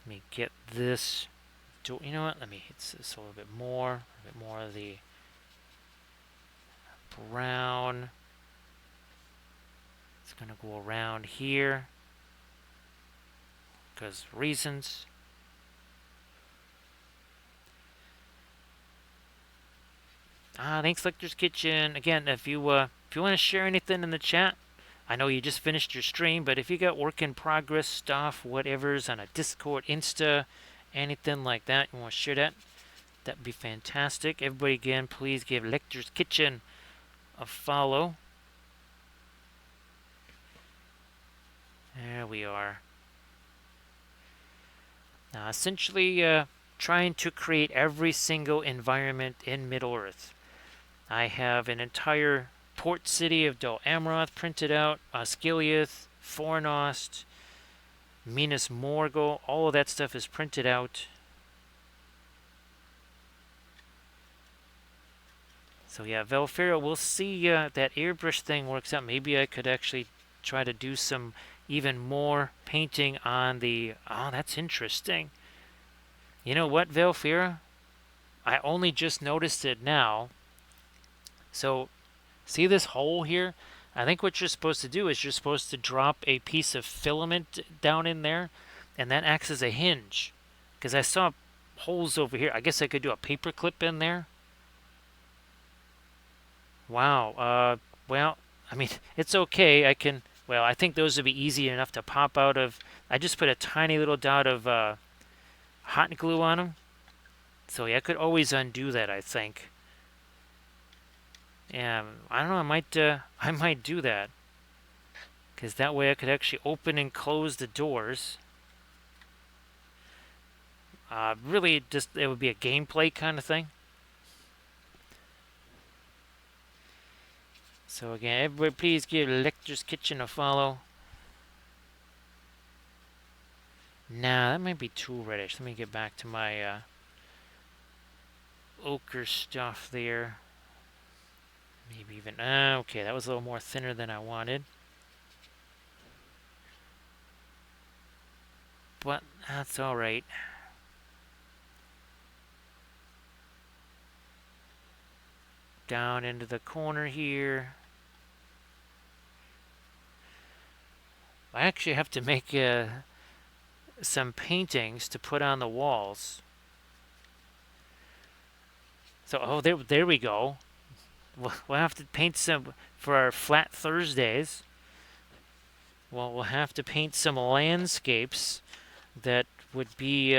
Let me get this. You know what? Let me hit this a little bit more of the brown. It's going to go around here because reasons. Thanks, Lecter's Kitchen. Again, if you want to share anything in the chat, I know you just finished your stream, but if you got work in progress stuff, whatever's on a Discord, Insta, anything like that, you want to share that'd be fantastic. Everybody, again, please give Lecter's Kitchen a follow. There we are. Now, essentially, trying to create every single environment in Middle-earth. I have an entire port city of Dol Amroth printed out, Osgiliath, Fornost, Minas Morgul, all of that stuff is printed out. So yeah, Velfero, we'll see that airbrush thing works out. Maybe I could actually try to do some even more painting on the... Oh, that's interesting. You know what, Velfera? I only just noticed it now. So, see this hole here? I think what you're supposed to do is you're supposed to drop a piece of filament down in there, and that acts as a hinge. Because I saw holes over here. I guess I could do a paper clip in there. Wow. Well, I mean, it's okay. I think those would be easy enough to pop out of. I just put a tiny little dot of hot glue on them. So yeah, I could always undo that, I think. Yeah, I don't know, I might do that. Because that way I could actually open and close the doors. Really, just it would be a gameplay kind of thing. So again, everybody please give Lecter's Kitchen a follow. Nah, that might be too reddish. Let me get back to my ochre stuff there. Maybe even... okay, that was a little more thinner than I wanted. But that's alright. down into the corner here. I actually have to make some paintings to put on the walls. So, oh, there we go. We'll have to paint some for our flat Thursdays. Well, we'll have to paint some landscapes that would be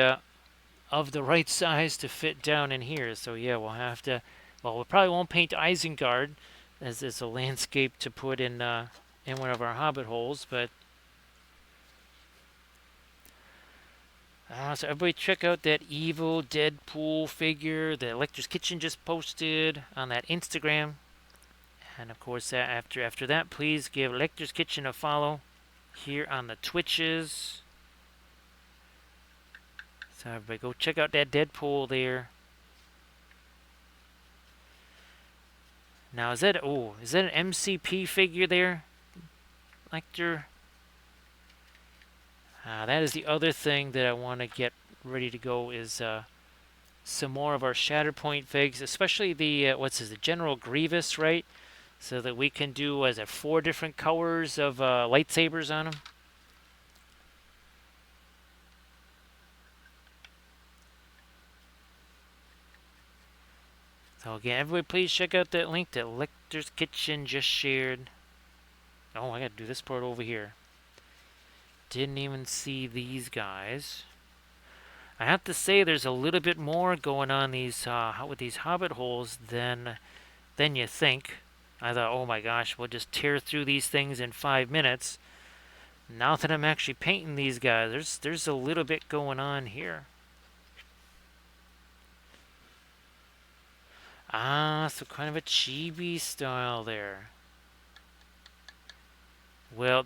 of the right size to fit down in here. So yeah, we'll have to. Well, we probably won't paint Isengard as a landscape to put in one of our Hobbit holes, but. So everybody check out that evil Deadpool figure that Elector's Kitchen just posted on that Instagram. And of course, after that, please give Elector's Kitchen a follow here on the Twitches. So everybody go check out that Deadpool there. Now is that an MCP figure there, Lecter? That is the other thing that I want to get ready to go is some more of our Shatterpoint figs, especially the the General Grievous, right? So that we can do 4 different colors of lightsabers on them. So again, everybody please check out that link that Lecter's Kitchen just shared. Oh, I gotta do this part over here. Didn't even see these guys. I have to say there's a little bit more going on with these Hobbit holes than you think. I thought, oh my gosh, we'll just tear through these things in 5 minutes. Now that I'm actually painting these guys, there's a little bit going on here. So kind of a chibi style there. Well,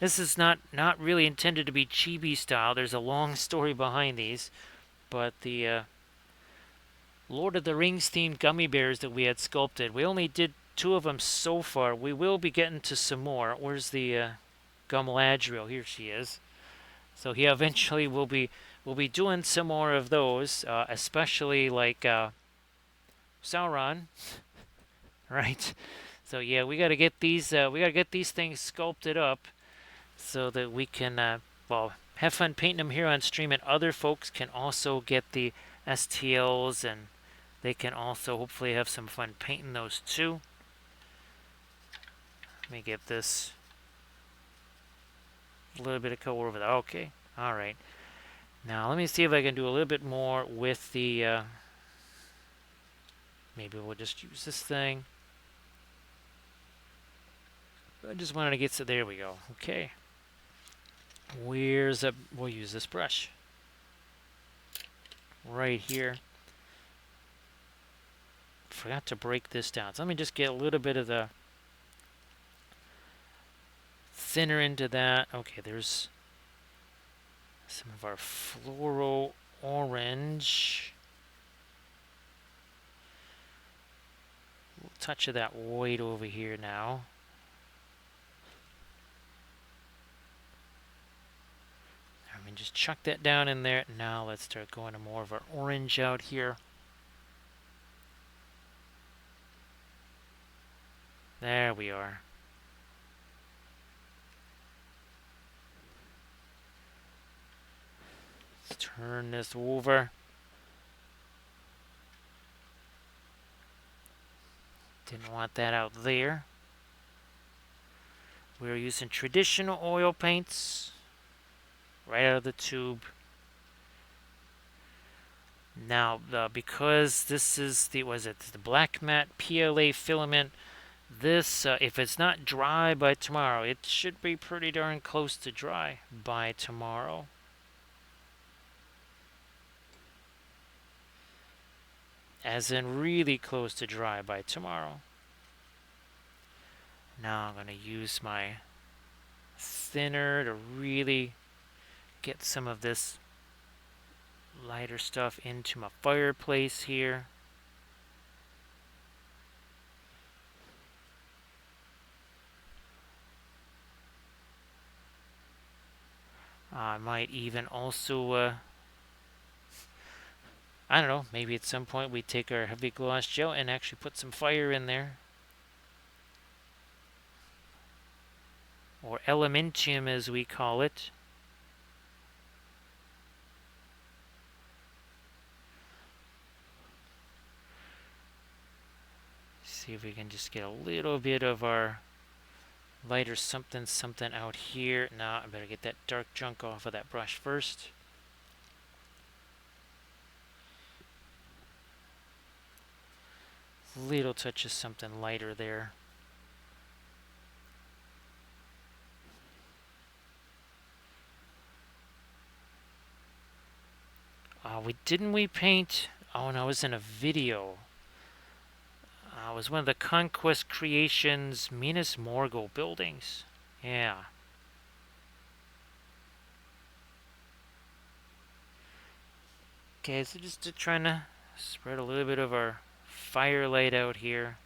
this is not really intended to be chibi style. There's a long story behind these, but the Lord of the Rings themed gummy bears that we had sculpted, we only did 2 of them so far. We will be getting to some more. Where's the Galadriel? Here she is. So yeah, eventually we'll be doing some more of those, especially like Sauron, right? So yeah, we got to get these things sculpted up so that we can have fun painting them here on stream, and other folks can also get the STLs, and they can also hopefully have some fun painting those too. Let me get this a little bit of color over there. Okay, all right. Now let me see if I can do a little bit more with the. Maybe we'll just use this thing. I just wanted to get to. There we go. Okay. We'll use this brush right here. Forgot to break this down. So let me just get a little bit of the thinner into that. Okay, there's some of our floral orange. A little touch of that white over here now. I mean, just chuck that down in there. Now let's start going to more of our orange out here. There we are. Let's turn this over. Didn't want that out there. We're using traditional oil paints right out of the tube. Now, because this is the black matte PLA filament, this if it's not dry by tomorrow, it should be pretty darn close to dry by tomorrow. As in really close to dry by tomorrow. Now I'm going to use my thinner to really get some of this lighter stuff into my fireplace here. I might even also I don't know, maybe at some point we take our heavy gloss gel and actually put some fire in there. Or elementium as we call it. See if we can just get a little bit of our lighter something out here. Now I better get that dark junk off of that brush first. Little touch of something lighter there. We paint? Oh no, it was in a video. It was one of the Conquest Creations Minas Morgul buildings. Yeah. Okay, so just trying to spread a little bit of our firelight out here.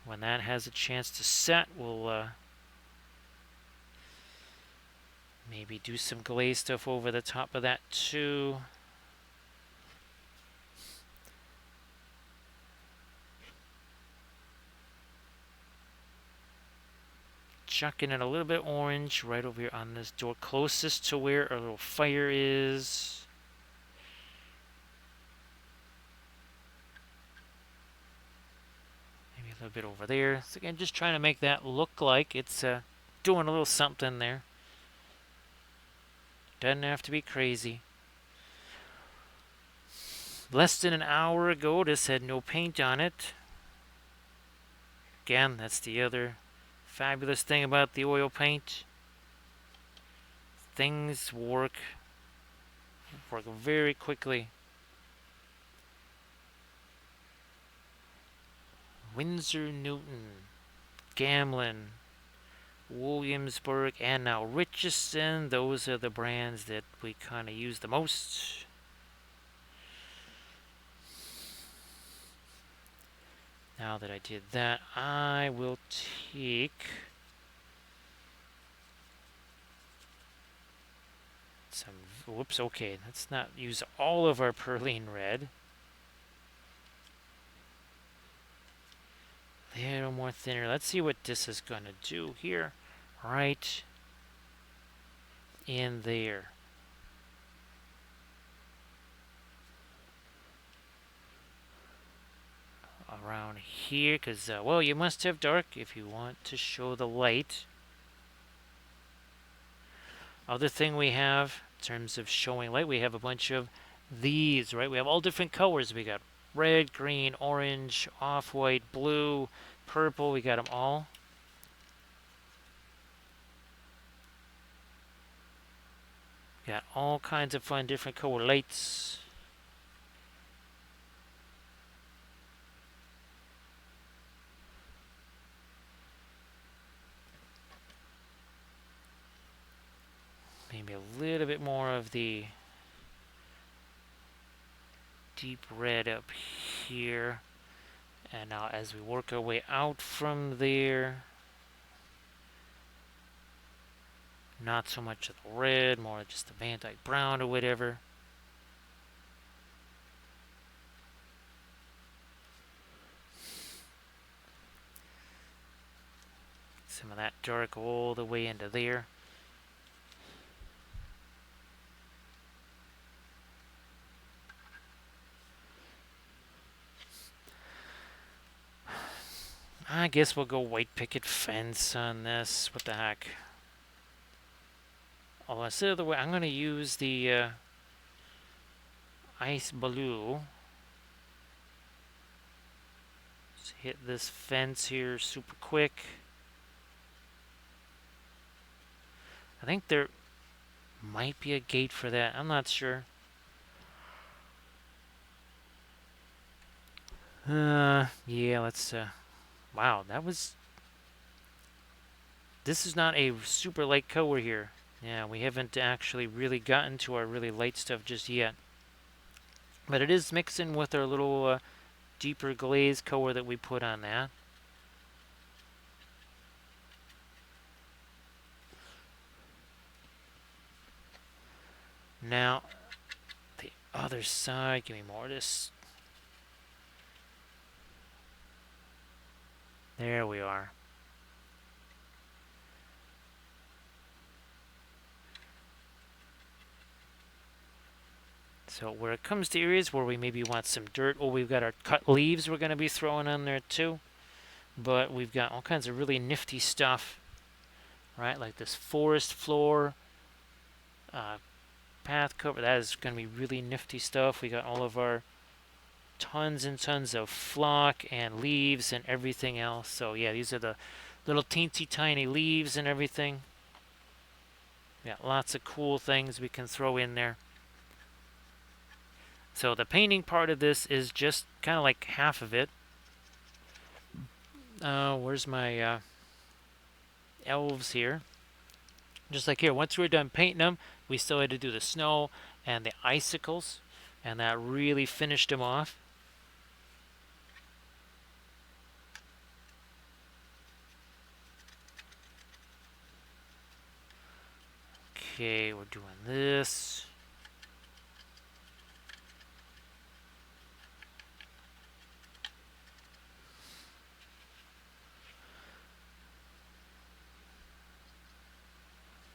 When that has a chance to set, we'll maybe do some glaze stuff over the top of that too. Chucking in a little bit orange right over here on this door, closest to where our little fire is. Maybe a little bit over there. So again, just trying to make that look like it's doing a little something there. Doesn't have to be crazy. Less than an hour ago, this had no paint on it. Again, that's the other fabulous thing about the oil paint. Things work very quickly. Windsor, Newton, Gamlin, Williamsburg, and now Richardson. Those are the brands that we kind of use the most. Now that I did that, I will take some, whoops, okay, let's not use all of our Perlene red. A little more thinner. Let's see what this is going to do here. Right in there. Around here, because, well, you must have dark if you want to show the light. Other thing we have, in terms of showing light, we have a bunch of these, right? We have all different colors. We got red, green, orange, off-white, blue, purple. We got them all. Got all kinds of fun different color lights. Maybe a little bit more of the deep red up here. And now as we work our way out from there, not so much of the red, more just the Van Dyke brown or whatever. Some of that dark all the way into there. I guess we'll go white picket fence on this. What the heck? Oh, instead of the way, I'm going to use the ice blue. Let's hit this fence here super quick. I think there might be a gate for that. I'm not sure. Yeah, let's, wow, that was, this is not a super light color here. Yeah, we haven't actually really gotten to our really light stuff just yet. But it is mixing with our little deeper glaze color that we put on that. Now, Other side. Give me more of this. There we are. So where it comes to areas where we maybe want some dirt, oh, we've got our cut leaves we're going to be throwing on there too. But we've got all kinds of really nifty stuff, right? Like this forest floor, uh, path cover. That is going to be really nifty stuff. We got all of our tons and tons of flock and leaves and everything else. So yeah, these are the little teensy tiny leaves and everything. Yeah, lots of cool things we can throw in there. So the painting part of this is just kind of like half of it. Where's my elves here? Just like here, once we were done painting them, we still had to do the snow and the icicles, and that really finished them off. Okay, we're doing this.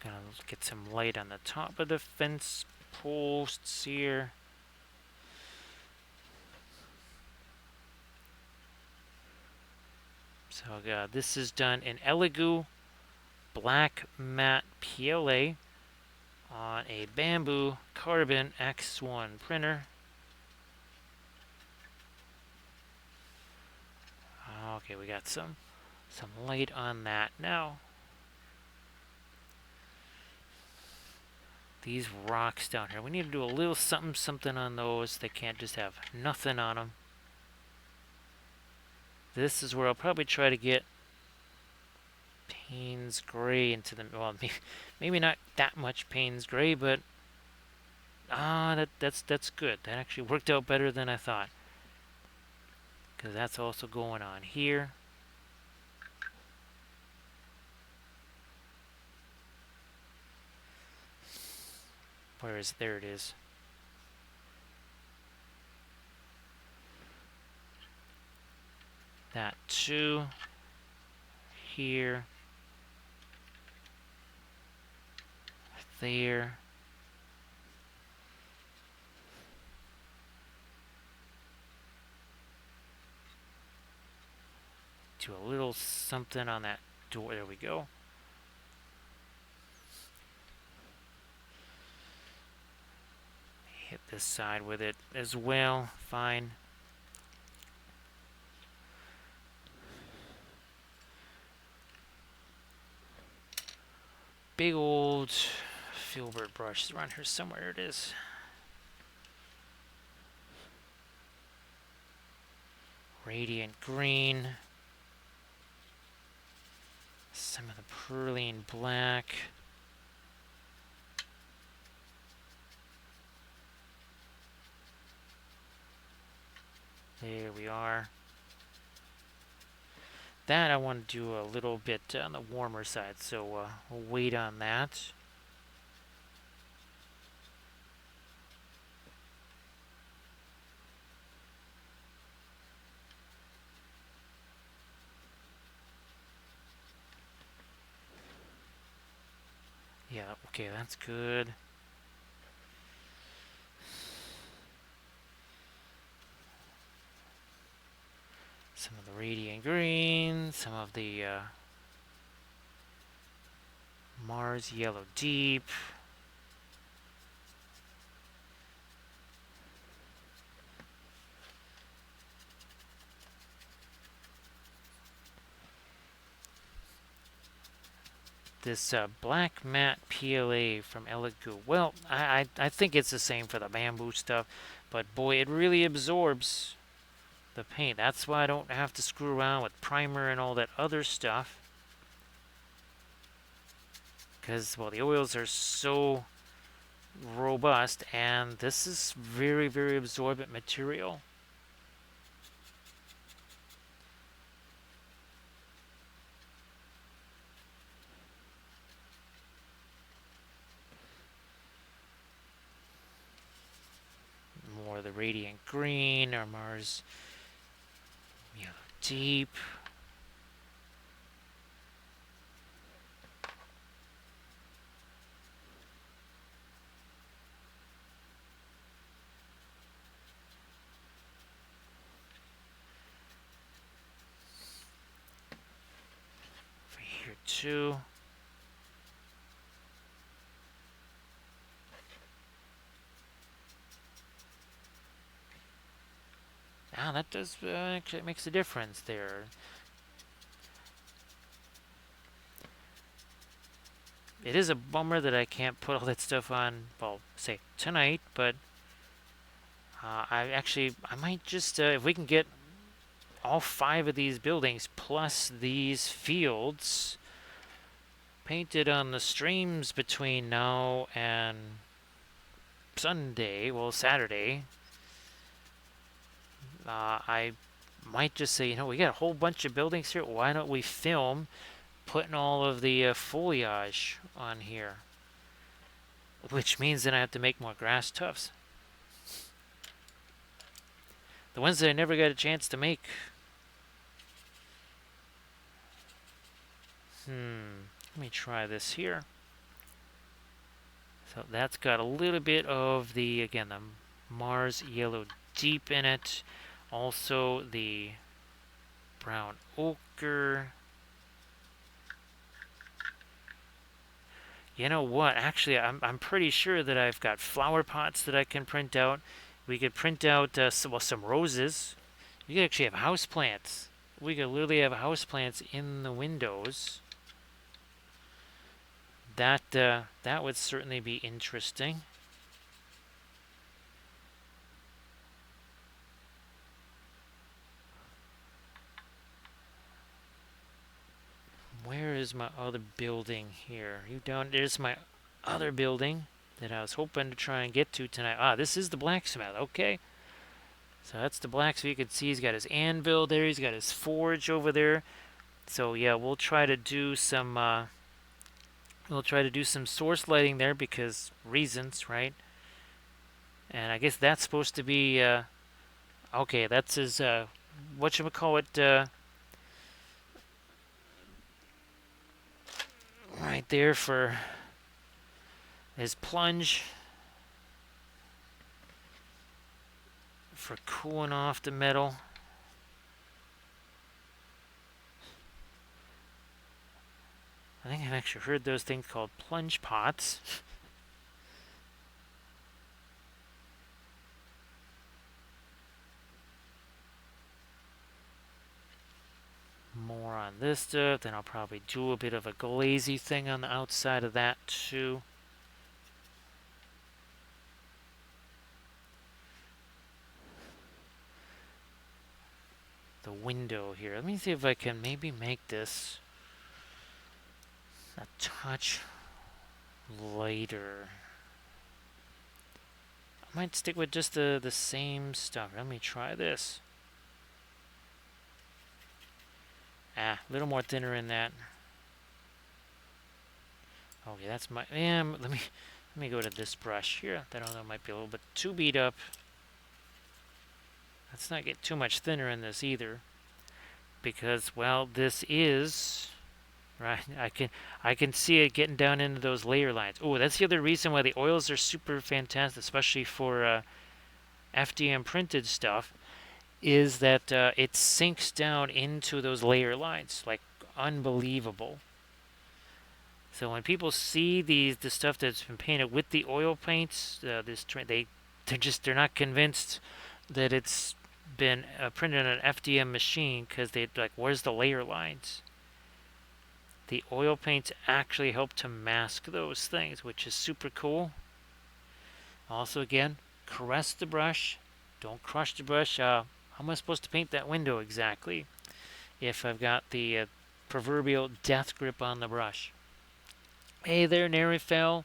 Gonna get some light on the top of the fence posts here. So this is done in Elegoo black matte PLA on a bamboo carbon X1 printer. Okay, we got some light on that now. These rocks down here, we need to do a little something on those. They can't just have nothing on them. This is where I'll probably try to get Payne's Gray into them. Well, maybe not that much Payne's Gray, but that's good. That actually worked out better than I thought. Because that's also going on here. Where is there it is. That too. Here. There. Do a little something on that door. There we go. Hit this side with it as well. Fine. Big old filbert brush is around here somewhere. It is. Radiant green. Some of the perline black. There we are. That I want to do a little bit on the warmer side, so we'll wait on that. Yeah, okay, that's good. Some of the radiant green, some of the Mars yellow deep. This black matte PLA from Elegoo. Well, I think it's the same for the bamboo stuff, but boy, it really absorbs the paint. That's why I don't have to screw around with primer and all that other stuff. Because, well, the oils are so robust, and this is very, very absorbent material. the radiant green, or Mars yellow deep. For here too. Ah, that does actually makes a difference there. It is a bummer that I can't put all that stuff on, well, say tonight, but I might just, if we can get all 5 of these buildings plus these fields painted on the streams between now and Sunday, well, Saturday, I might just say, we got a whole bunch of buildings here. Why don't we film putting all of the foliage on here? Which means then I have to make more grass tufts. The ones that I never got a chance to make. Let me try this here. So that's got a little bit of the, again, the Mars yellow deep in it. Also the brown ochre. You know what? Actually, I'm pretty sure that I've got flower pots that I can print out. We could print out some roses. You could actually have house plants. We could literally have house plants in the windows. That would certainly be interesting. Where is my other building here? There's my other building that I was hoping to try and get to tonight. Ah, this is the blacksmith. Okay. So that's the blacksmith. You can see he's got his anvil there. He's got his forge over there. So yeah, we'll try to do some source lighting there because reasons, right? And I guess that's supposed to be okay, that's his whatchamacallit, right there for his plunge for cooling off the metal. I think I've actually heard those things called plunge pots. More on this stuff, then I'll probably do a bit of a glazy thing on the outside of that too. The window here. Let me see if I can maybe make this a touch lighter. I might stick with just the same stuff. Let me try this. A little more thinner in that. Okay, that's my. Let me go to this brush here. That I know might be a little bit too beat up. Let's not get too much thinner in this either, because well, this is right. I can see it getting down into those layer lines. Oh, that's the other reason why the oils are super fantastic, especially for FDM printed stuff, is that it sinks down into those layer lines like unbelievable. So when people see the stuff that's been painted with the oil paints, they're not convinced that it's been printed on an FDM machine because they're like, where's the layer lines? The oil paints actually help to mask those things, which is super cool. Also, again, caress the brush. Don't crush the brush. How am I supposed to paint that window exactly if I've got the proverbial death grip on the brush? Hey there, Nerifel.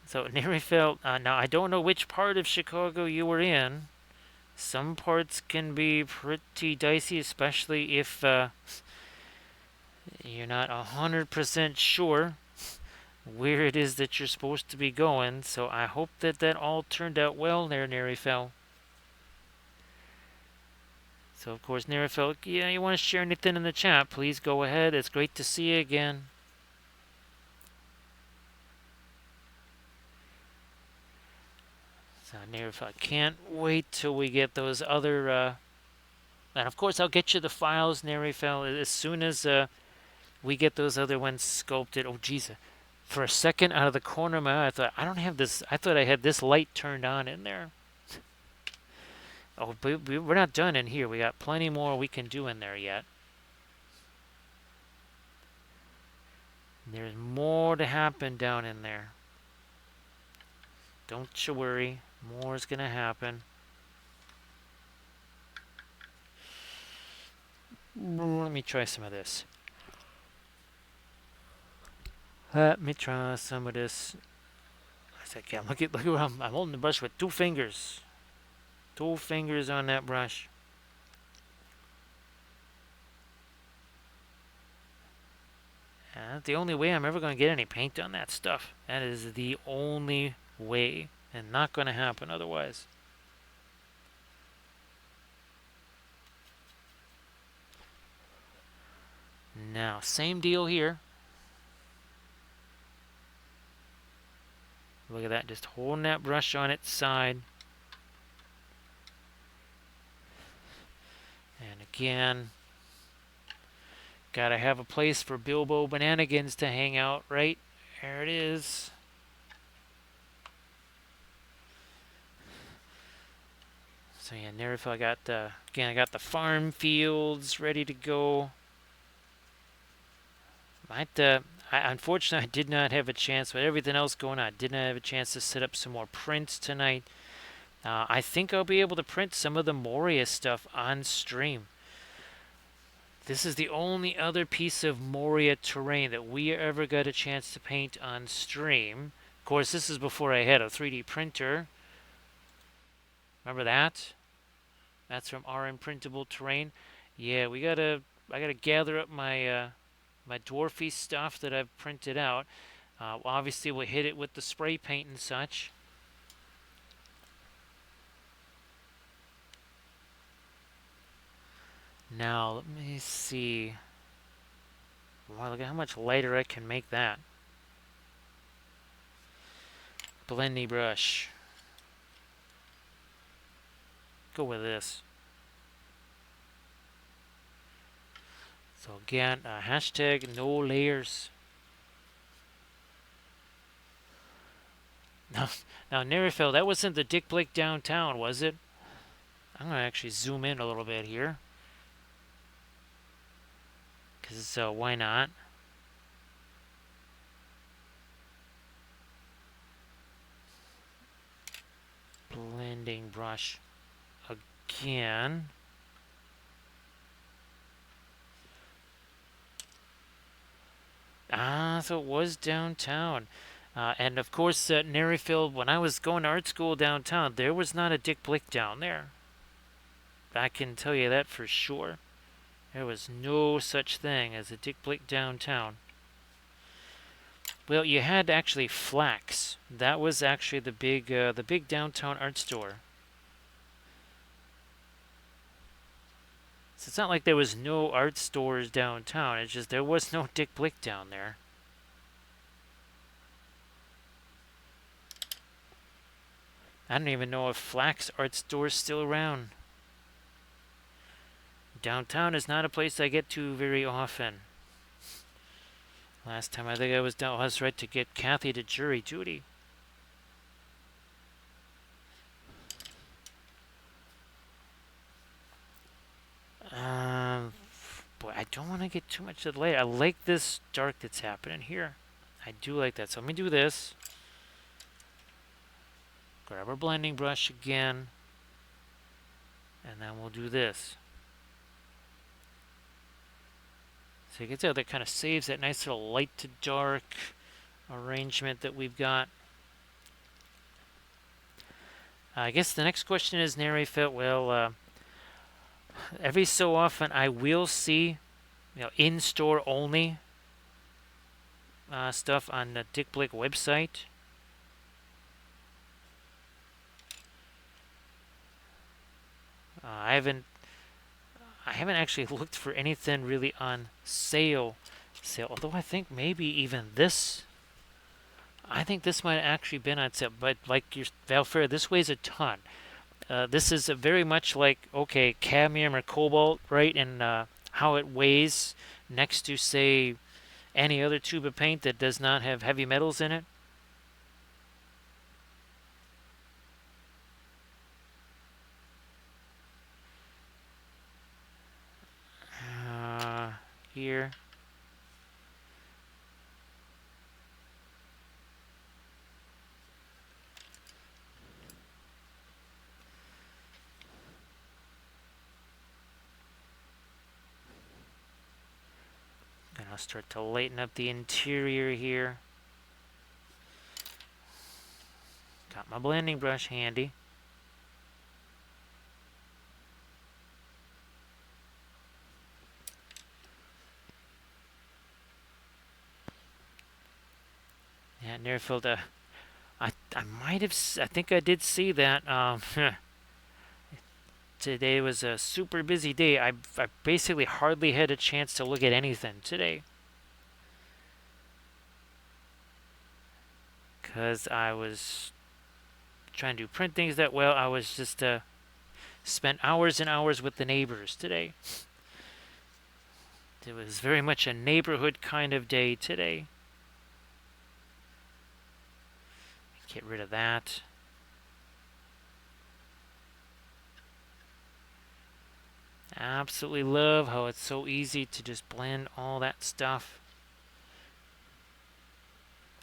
So, Nerifel, now I don't know which part of Chicago you were in. Some parts can be pretty dicey, especially if you're not 100% sure where it is that you're supposed to be going. So I hope that that all turned out well there, Nerifel. So of course, Nerifel, yeah, you want to share anything in the chat, please go ahead. It's great to see you again. So Nerifel, can't wait till we get those other, and of course I'll get you the files, Nerifel, as soon as we get those other ones sculpted. Oh, jeez. For a second, out of the corner of my eye, I thought, I don't have this. I thought I had this light turned on in there. Oh, but we're not done in here. We got plenty more we can do in there yet. There's more to happen down in there. Don't you worry. More is going to happen. Let me try some of this. Let me try some of this. I said, yeah, look at where I'm holding the brush with 2 fingers. 2 fingers on that brush. And that's the only way I'm ever going to get any paint on that stuff. That is the only way. And not going to happen otherwise. Now, same deal here. Look at that, just holding that brush on its side. And again, gotta have a place for Bilbo Bananigans to hang out, right? There it is. So yeah, Nerifel, I got the farm fields ready to go. Unfortunately, I did not have a chance with everything else going on. I did not have a chance to set up some more prints tonight. I think I'll be able to print some of the Moria stuff on stream. This is the only other piece of Moria terrain that we ever got a chance to paint on stream. Of course, this is before I had a 3D printer. Remember that? That's from our Imprintable Terrain. Yeah, I gotta gather up my my dwarfy stuff that I've printed out. Obviously, we'll hit it with the spray paint and such. Now, let me see. Wow, look at how much lighter I can make that. Blendy brush. Go with this. So again, hashtag no layers. Now, Nerifel, that wasn't the Dick Blake downtown, was it? I'm going to actually zoom in a little bit here. Because why not? Blending brush again. So it was downtown. And of course, Nerifil, when I was going to art school downtown, there was not a Dick Blick down there. I can tell you that for sure. There was no such thing as a Dick Blick downtown. Well, you had actually Flax. That was actually the big downtown art store. So it's not like there was no art stores downtown. It's just there was no Dick Blick down there. I don't even know if Flax art store is still around. Downtown is not a place I get to very often. Last time I think I was down, I was right to get Kathy to jury duty. Boy, I don't want to get too much of the light. I like this dark that's happening here. I do like that. So let me do this. Grab our blending brush again. And then we'll do this. So you can tell that kind of saves that nice little light to dark arrangement that we've got. I guess the next question is, Nerifit, well, every so often I will see, in-store only stuff on the Dick Blick website. I haven't actually looked for anything really on sale. Although I think maybe even this. I think this might have actually been on sale. But like your Valfair, this weighs a ton. This is very much like, okay, cadmium or cobalt, right? And how it weighs next to, say, any other tube of paint that does not have heavy metals in it. Uh, Here. And I'll start to lighten up the interior here. Got my blending brush handy. Yeah, near filled a. I might have. I think I did see that. Today was a super busy day. I basically hardly had a chance to look at anything today. Because I was trying to print things that well. I was just spent hours and hours with the neighbors today. It was very much a neighborhood kind of day today. Get rid of that. Absolutely love how it's so easy to just blend all that stuff.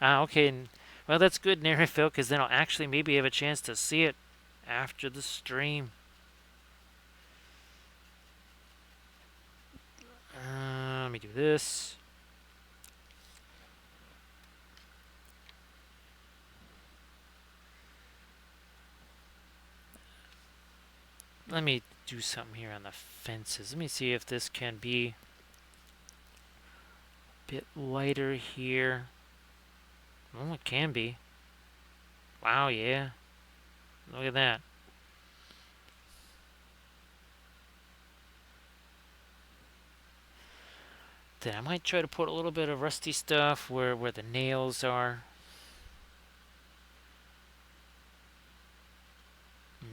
Okay. Well, that's good, Phil, because then I'll actually maybe have a chance to see it after the stream. Let me do this. Let me do something here on the fences. Let me see if this can be a bit lighter here. Oh, it can be. Wow, yeah. Look at that. Then I might try to put a little bit of rusty stuff where the nails are.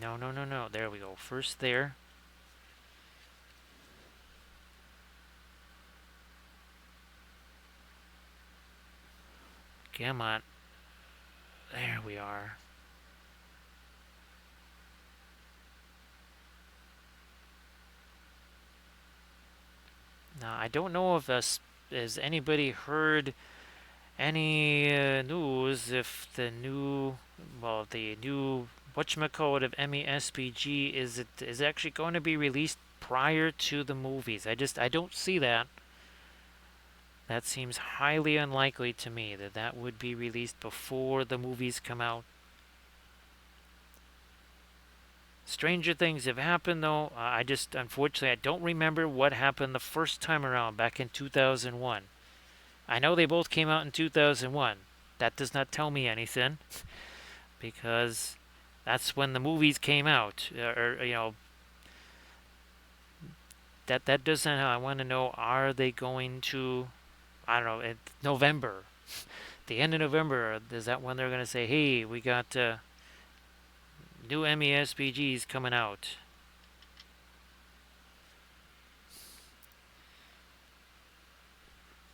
No, no, no, no. There we go. First there. Come on. There we are. Now, I don't know if has anybody heard any news if the new whatchamacallit of MESPG is actually going to be released prior to the movies. I don't see that. That seems highly unlikely to me that would be released before the movies come out. Stranger things have happened, though. Unfortunately, I don't remember what happened the first time around back in 2001. I know they both came out in 2001. That does not tell me anything because that's when the movies came out. That doesn't. I want to know, are they going to? I don't know. November, the end of November. Is that when they're going to say, "Hey, we got new MESPGs coming out"?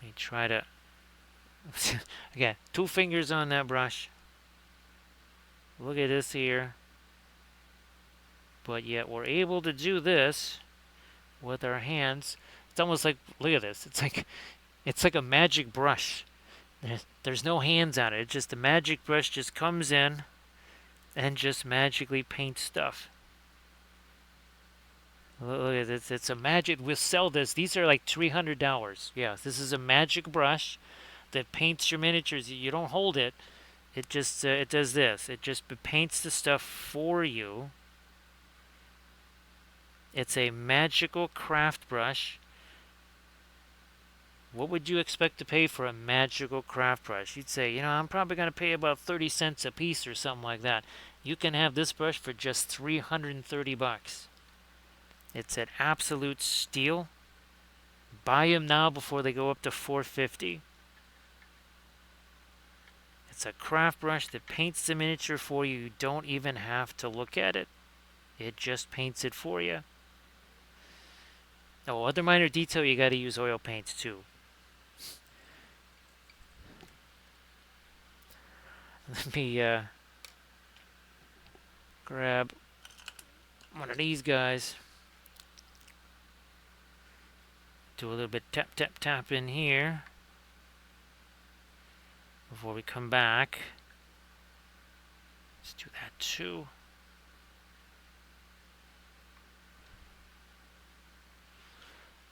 Let me try to. Again, two fingers on that brush. Look at this here. But yet we're able to do this with our hands. It's almost like, look at this. It's like a magic brush. There's no hands on it. It's just the magic brush just comes in and just magically paints stuff. Look at this. It's a magic. We'll sell this. These are like $300. Yeah, this is a magic brush that paints your miniatures. You don't hold it. It just it does this. It just paints the stuff for you. It's a magical craft brush. What would you expect to pay for a magical craft brush? You'd say, I'm probably going to pay about 30 cents a piece or something like that. You can have this brush for just 330 bucks. It's an absolute steal. Buy them now before they go up to 450. It's a craft brush that paints the miniature for you. You don't even have to look at it. It just paints it for you. Oh, other minor detail, you got to use oil paints too. Let me grab one of these guys. Do a little bit tap, tap, tap in here before we come back. Let's do that too.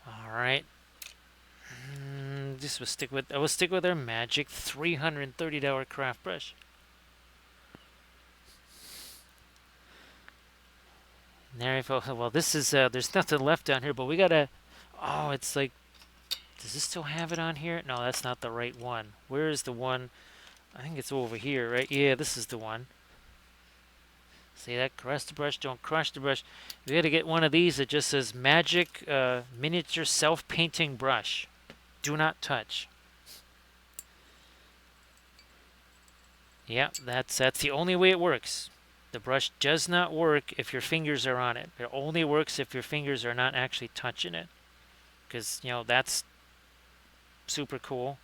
All right. This will stick with. I will stick with our magic $330 craft brush. And there I go. Well, this is. There's nothing left down here, but we gotta. Oh, it's like. Does this still have it on here? No, that's not the right one. Where is the one? I think it's over here, right? Yeah, this is the one. See that? Crush the brush, don't crush the brush. We got to get one of these that just says Magic Miniature Self-Painting Brush. Do not touch. Yeah, that's the only way it works. The brush does not work if your fingers are on it. It only works if your fingers are not actually touching it. Because, that's super cool.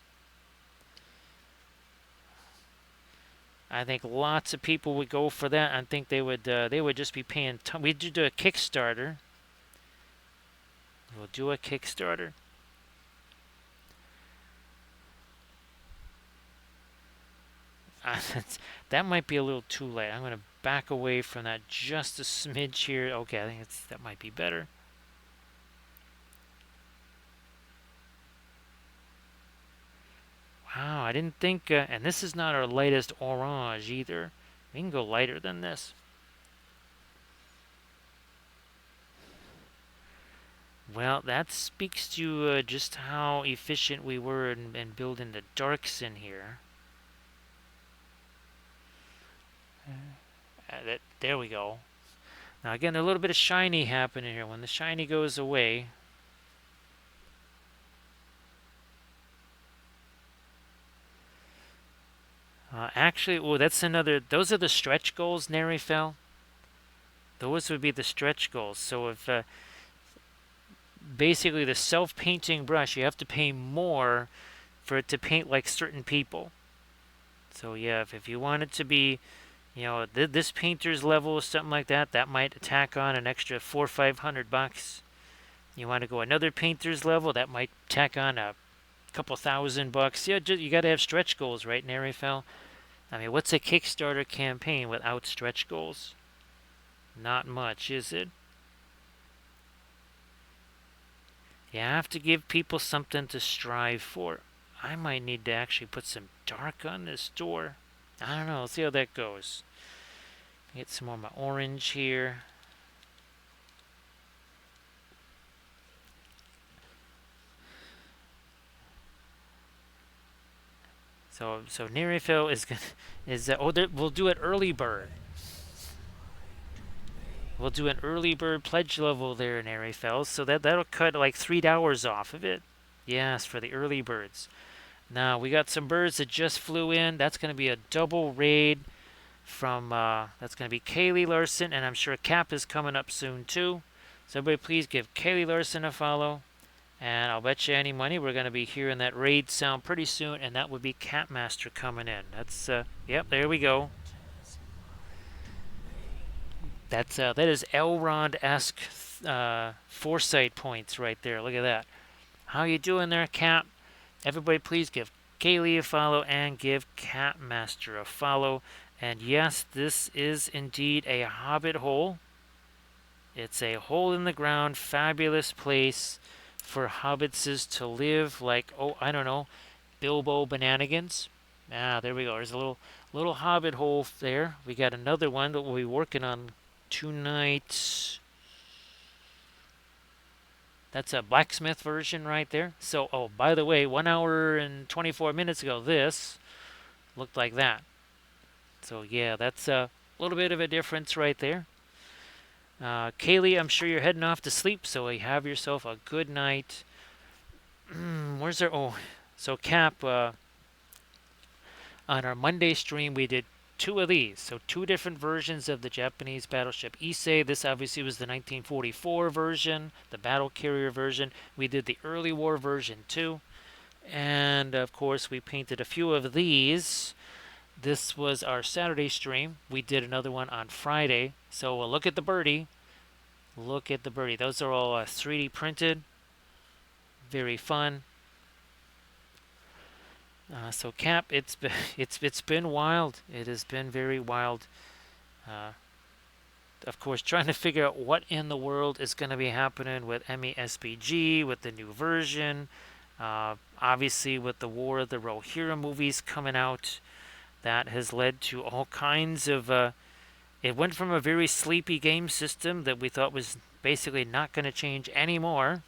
I think lots of people would go for that. I think they would just be paying. We'd do a Kickstarter. We'll do a Kickstarter. That might be a little too late. I'm going to back away from that just a smidge here. Okay, I think that might be better. Wow, I didn't think, and this is not our lightest orange either. We can go lighter than this. Well, that speaks to just how efficient we were in building the darks in here. There we go. Now again, a little bit of shiny happening here. When the shiny goes away, actually, oh, that's another. Those are the stretch goals, Neri fell. Those would be the stretch goals. So if basically the self-painting brush, you have to pay more for it to paint like certain people. So yeah, if you want it to be, this painter's level or something like that, that might tack on an extra $400 or $500. You want to go another painter's level, that might tack on a couple $1,000. Yeah, you got to have stretch goals, right, Nerifel? I mean, what's a Kickstarter campaign without stretch goals? Not much, is it? You have to give people something to strive for. I might need to actually put some dark on this door. I don't know. Let's see how that goes. Get some more of my orange here. So Nerifel we'll do it early bird. We'll do an early bird pledge level there in Nerifel, so that'll cut like $3 off of it. Yes, for the early birds. Now we got some birds that just flew in. That's going to be a double raid from that's going to be Kaylee Larson, and I'm sure Cap is coming up soon too. So everybody, please give Kaylee Larson a follow. And I'll bet you any money we're going to be hearing that raid sound pretty soon, and that would be Catmaster coming in. That's, yep, there we go. That is Elrond-esque foresight points right there. Look at that. How you doing there, Cap? Everybody please give Kaylee a follow and give Catmaster a follow. And yes, this is indeed a Hobbit hole. It's a hole in the ground, fabulous place for hobbitses to live, like, oh, I don't know, Bilbo Bananigans. Ah, there we go. There's a little hobbit hole there. We got another one that we'll be working on tonight. That's a blacksmith version right there. So, oh, by the way, 1 hour and 24 minutes ago, this looked like that. So, yeah, that's a little bit of a difference right there. Kaylee, I'm sure you're heading off to sleep, so you have yourself a good night. Where's there? Oh, so Cap, on our Monday stream, we did two of these. So, two different versions of the Japanese battleship Issei. This obviously was the 1944 version, the battle carrier version. We did the early war version too. And of course, we painted a few of these. This was our Saturday stream. We did another one on Friday. So, look at the birdie. Look at the birdie. Those are all 3D printed. Very fun. So Cap, it's been wild. It has been very wild. Uh, of course, trying to figure out what in the world is going to be happening with MESBG, with the new version. Obviously, with the War of the Rohirrim movies coming out, that has led to all kinds of. It went from a very sleepy game system that we thought was basically not going to change anymore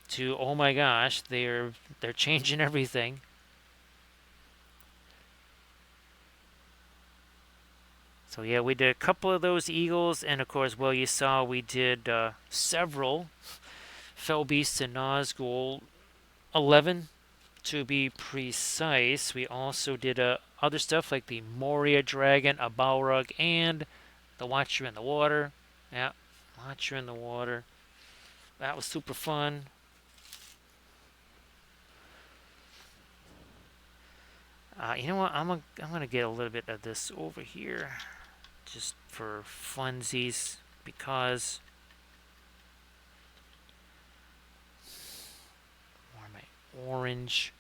to, oh my gosh, they're changing everything. So yeah, we did a couple of those eagles, and of course, well, you saw we did several Fell Beasts and Nazgul, 11 to be precise. We also did other stuff like the Moria Dragon, a Balrog, and the Watcher in the Water. Yeah, Watcher in the Water. That was super fun. You know what? I'm gonna get a little bit of this over here, just for funsies, because more my orange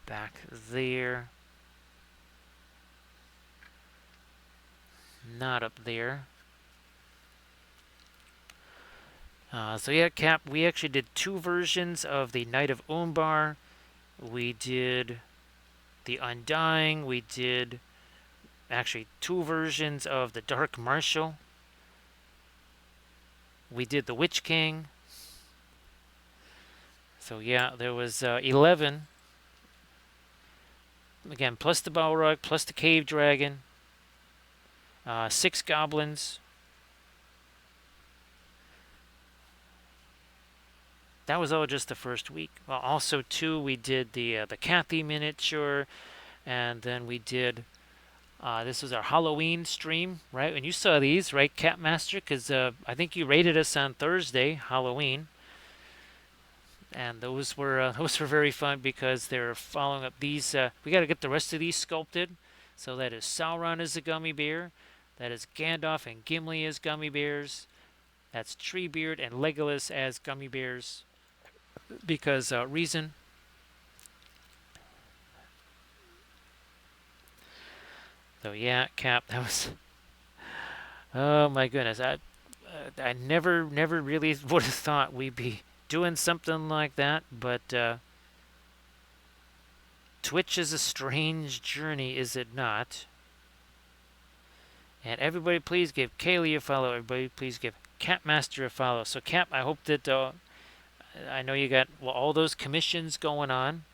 back there, not up there. So yeah, Cap, we actually did two versions of the Knight of Umbar. We did the Undying. We did actually two versions of the Dark Marshal. We did the Witch King. So yeah, there was 11. Again, plus the Balrog, plus the Cave Dragon, 6 goblins. That was all just the first week. Well, also too, we did the Kathy miniature, and then we did. This was our Halloween stream, right? And you saw these, right, Catmaster? Because I think you rated us on Thursday, Halloween, and those were those were very fun because they're following up these. We got to get the rest of these sculpted. So that is Sauron as a gummy bear, that is Gandalf and Gimli as gummy bears, that's Treebeard and Legolas as gummy bears. Because reason. So yeah, Cap, that was. Oh my goodness, I never really would have thought we'd be doing something like that, but Twitch is a strange journey, is it not? And everybody, please give Kaylee a follow. Everybody, please give Capmaster a follow. So Cap, I hope that I know you got all those commissions going on.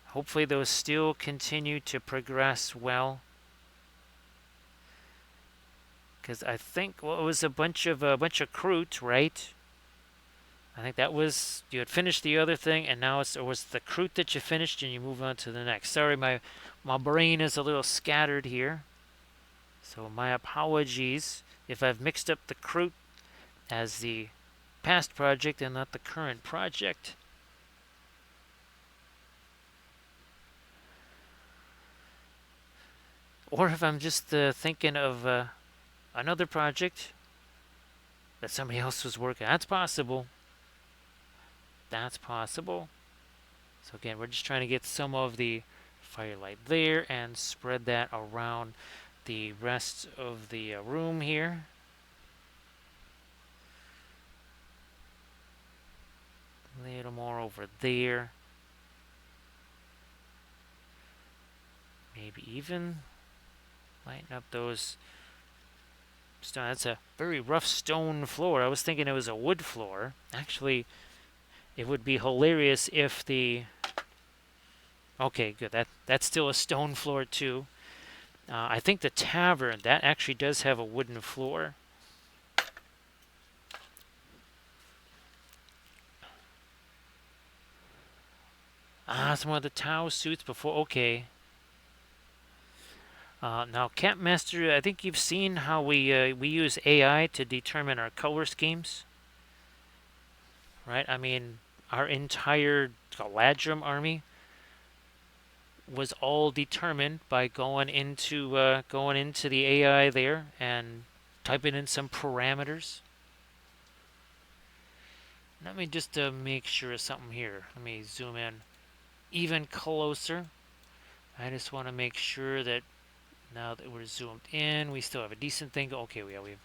Hopefully those still continue to progress well. Because I think it was a bunch of Kroot, right? I think that was you had finished the other thing, and now it was the Kroot that you finished, and you move on to the next. Sorry, my brain is a little scattered here, so my apologies if I've mixed up the Kroot as the past project and not the current project. Or if I'm just thinking of another project that somebody else was working. That's possible. That's possible. So again, we're just trying to get some of the firelight there and spread that around the rest of the room here. A little more over there. Maybe even lighten up those stone. That's a very rough stone floor. I was thinking it was a wood floor. Actually, it would be hilarious if the... Okay, good. That's still a stone floor too. I think the tavern, that actually does have a wooden floor. It's one of the Tau suits before. Okay. Now, Campmaster, I think you've seen how we use AI to determine our color schemes, right? I mean, our entire Galadrim army was all determined by going into the AI there and typing in some parameters. Let me just make sure of something here. Let me zoom in even closer. I just want to make sure that now that we're zoomed in, we still have a decent thing. Okay, we've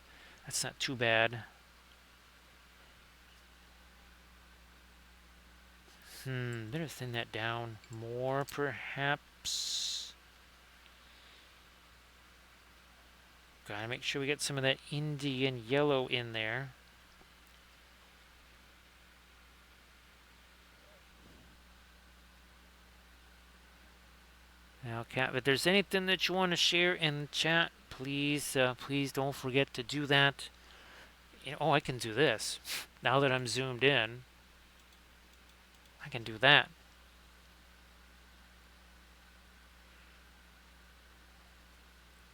that's not too bad. Better thin that down more, perhaps. Gotta make sure we get some of that Indian yellow in there. Now, Kat, if there's anything that you want to share in the chat, please don't forget to do that. Oh, I can do this. Now that I'm zoomed in, I can do that.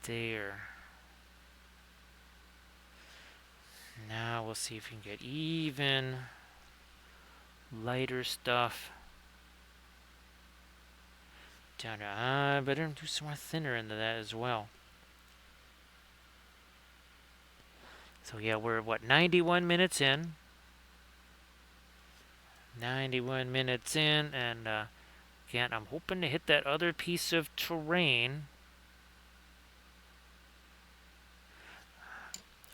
There. Now we'll see if we can get even lighter stuff. Down to, better do some more thinner into that as well. So yeah, we're what, 91 minutes in. 91 minutes in, and again, I'm hoping to hit that other piece of terrain.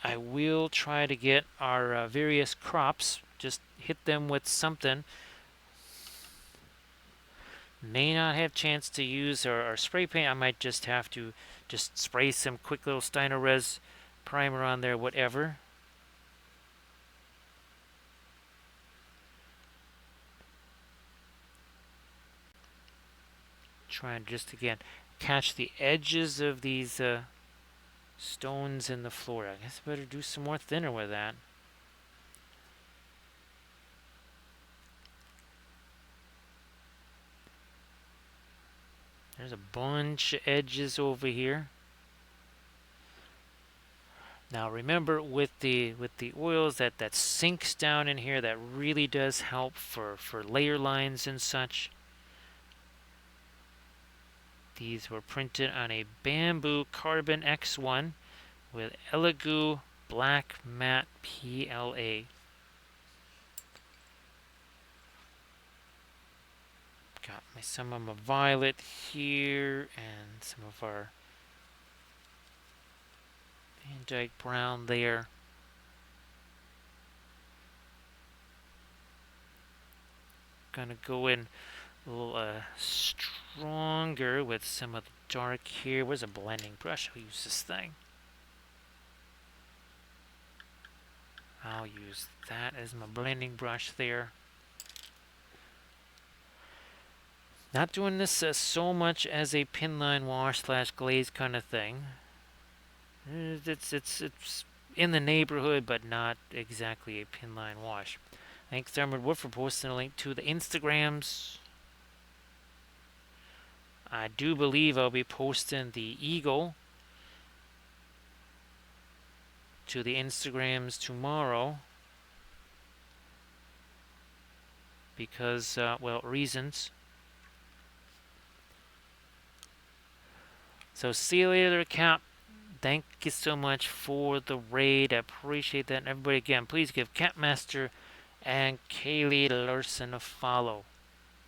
I will try to get our various crops, just hit them with something. May not have chance to use our spray paint. I might just have to just spray some quick little Steiner Res primer on there, whatever. Trying just again catch the edges of these stones in the floor. I guess I better do some more thinner with that. There's a bunch of edges over here. Now remember, with the oils that sinks down in here, that really does help for layer lines and such. These were printed on a bamboo carbon X1 with Elegoo Black Matte PLA. Got some of my violet here and some of our Van Dyke brown there. Gonna go in a little stronger with some of the dark here. Where's a blending brush? I'll use this thing. I'll use that as my blending brush there. Not doing this so much as a pinline wash / glaze kind of thing. It's in the neighborhood, but not exactly a pinline wash. Thanks, Armored Wolf, for posting a link to the Instagrams. I do believe I'll be posting the Eagle to the Instagrams tomorrow. Because, well, reasons. So see you later, Cap. Thank you so much for the raid. I appreciate that. And everybody, again, please give Capmaster and Kaylee Larson a follow.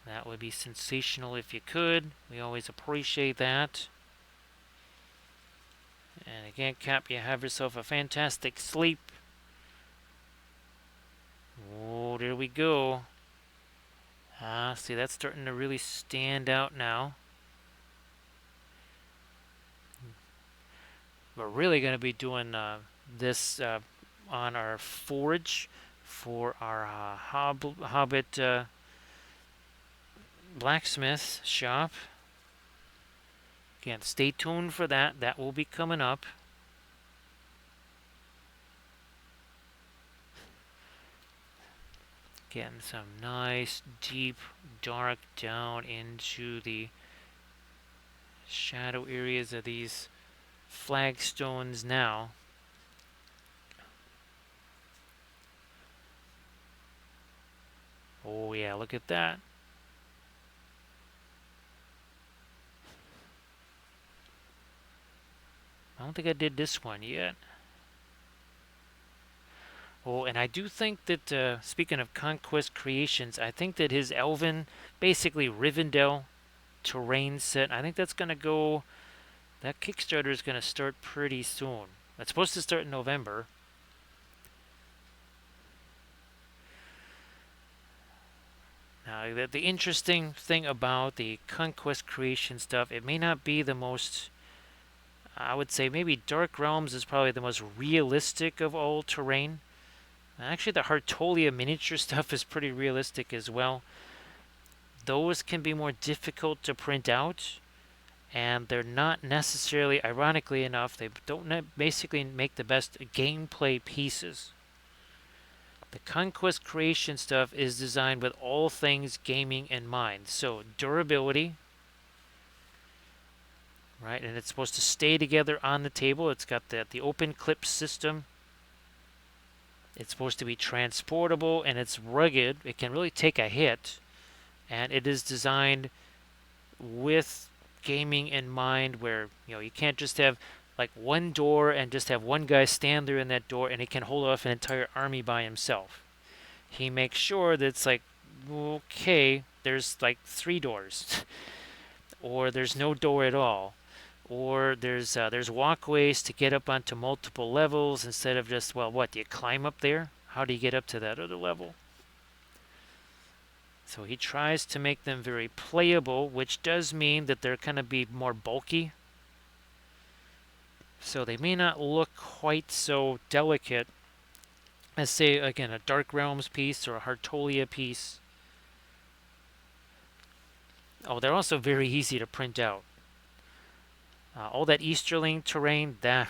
That would be sensational if you could. We always appreciate that. And again, Cap, you have yourself a fantastic sleep. Oh, there we go. See, that's starting to really stand out now. We're really going to be doing this on our forge for our Hobbit blacksmith shop. Again, stay tuned for that. That will be coming up. Getting some nice, deep, dark down into the shadow areas of these flagstones now. Oh yeah, look at that. I don't think I did this one yet. Oh, and I do think that, speaking of Conquest Creations, I think that his Elven, basically Rivendell terrain set, I think that's going to go, that Kickstarter is going to start pretty soon. It's supposed to start in November. Now, the interesting thing about the Conquest Creation stuff, it may not be the most, I would say maybe Dark Realms is probably the most realistic of all terrain. Actually, the Hartolia miniature stuff is pretty realistic as well. Those can be more difficult to print out, and they're not necessarily, ironically enough, they don't basically make the best gameplay pieces. The Conquest Creation stuff is designed with all things gaming in mind. So durability, right? And it's supposed to stay together on the table. It's got the open clip system. It's supposed to be transportable, and it's rugged. It can really take a hit, and it is designed with gaming in mind, where you can't just have like one door and just have one guy stand there in that door and he can hold off an entire army by himself. He makes sure that it's like, okay, there's like 3 doors, or there's no door at all, or there's walkways to get up onto multiple levels instead of just, well, what, do you climb up there? How do you get up to that other level? So he tries to make them very playable, which does mean that they're going to be more bulky. So they may not look quite so delicate as, say, again, a Dark Realms piece or a Hartolia piece. Oh, they're also very easy to print out. All that Easterling terrain, that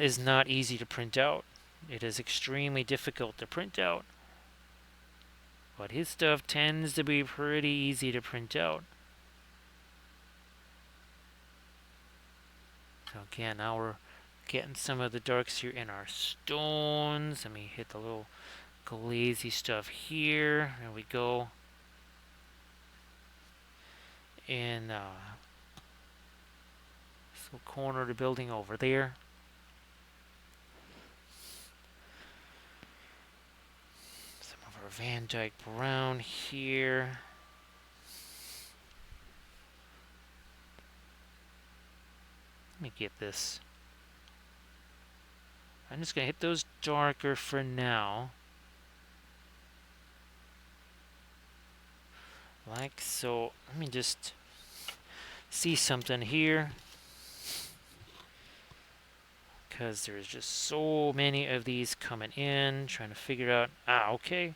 is not easy to print out. It is extremely difficult to print out. But his stuff tends to be pretty easy to print out. So again, now we're getting some of the darks here in our stones. Let me hit the little glazy stuff here. There we go. In this little corner of the building over there. Some of our Van Dyke brown here. Let me get this. I'm just going to hit those darker for now. Like so. Let me just see something here, because there's just so many of these coming in. Trying to figure out, okay.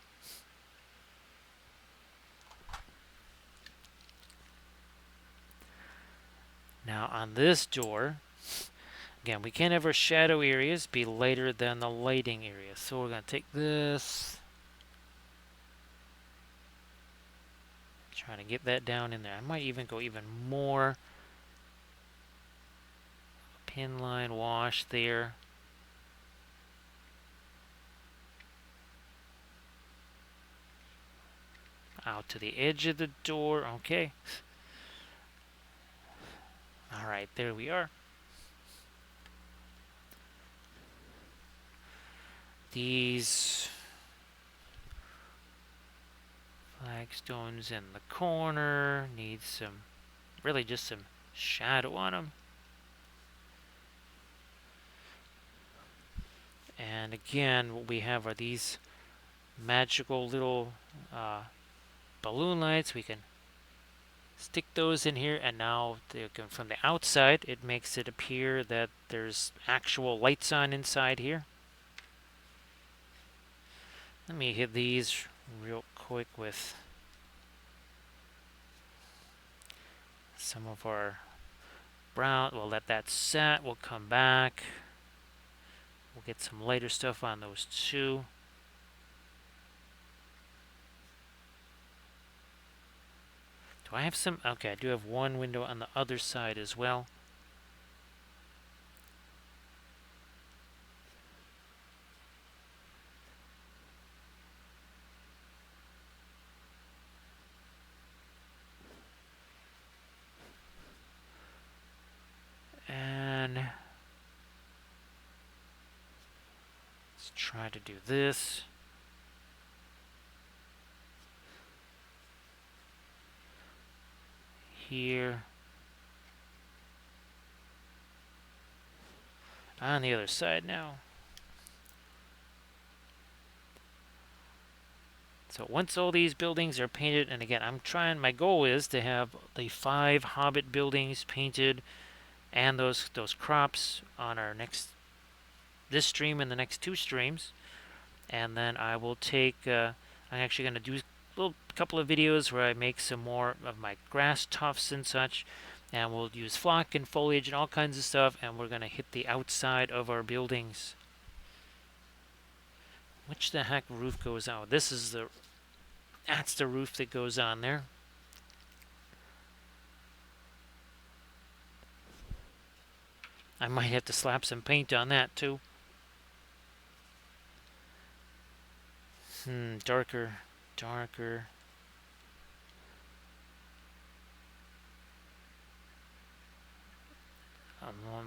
Now on this door, again, we can't have our shadow areas be lighter than the lighting area. So we're going to take this, trying to get that down in there. I might even go even more. Pin line wash there. Out to the edge of the door. Okay. All right, there we are. These flagstones in the corner need some, really just some shadow on them. And again, what we have are these magical little balloon lights. We can Stick those in here, and now from the outside, it makes it appear that there's actual lights on inside here. Let me hit these real quick with some of our brown. We'll let that set. We'll come back. We'll get some lighter stuff on those two. Do I have some? Okay, I do have one window on the other side as well. And let's try to do this. Here. On the other side now. So once all these buildings are painted, and again, my goal is to have the 5 Hobbit buildings painted and those crops on our this stream and the next 2 streams. And then I will take, I'm actually going to do couple of videos where I make some more of my grass tufts and such, and we'll use flock and foliage and all kinds of stuff, and we're going to hit the outside of our buildings. Which the heck roof goes on? That's the roof that goes on there. I might have to slap some paint on that too. Darker.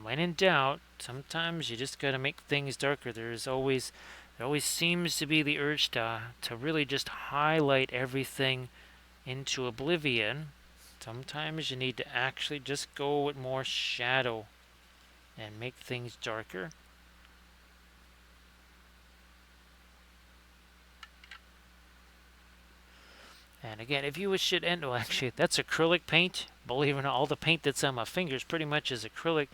When in doubt, sometimes you just gotta make things darker. There always seems to be the urge to really just highlight everything into oblivion. Sometimes you need to actually just go with more shadow and make things darker. And again, if you should end, well, actually, that's acrylic paint. Believe it or not, all the paint that's on my fingers pretty much is acrylic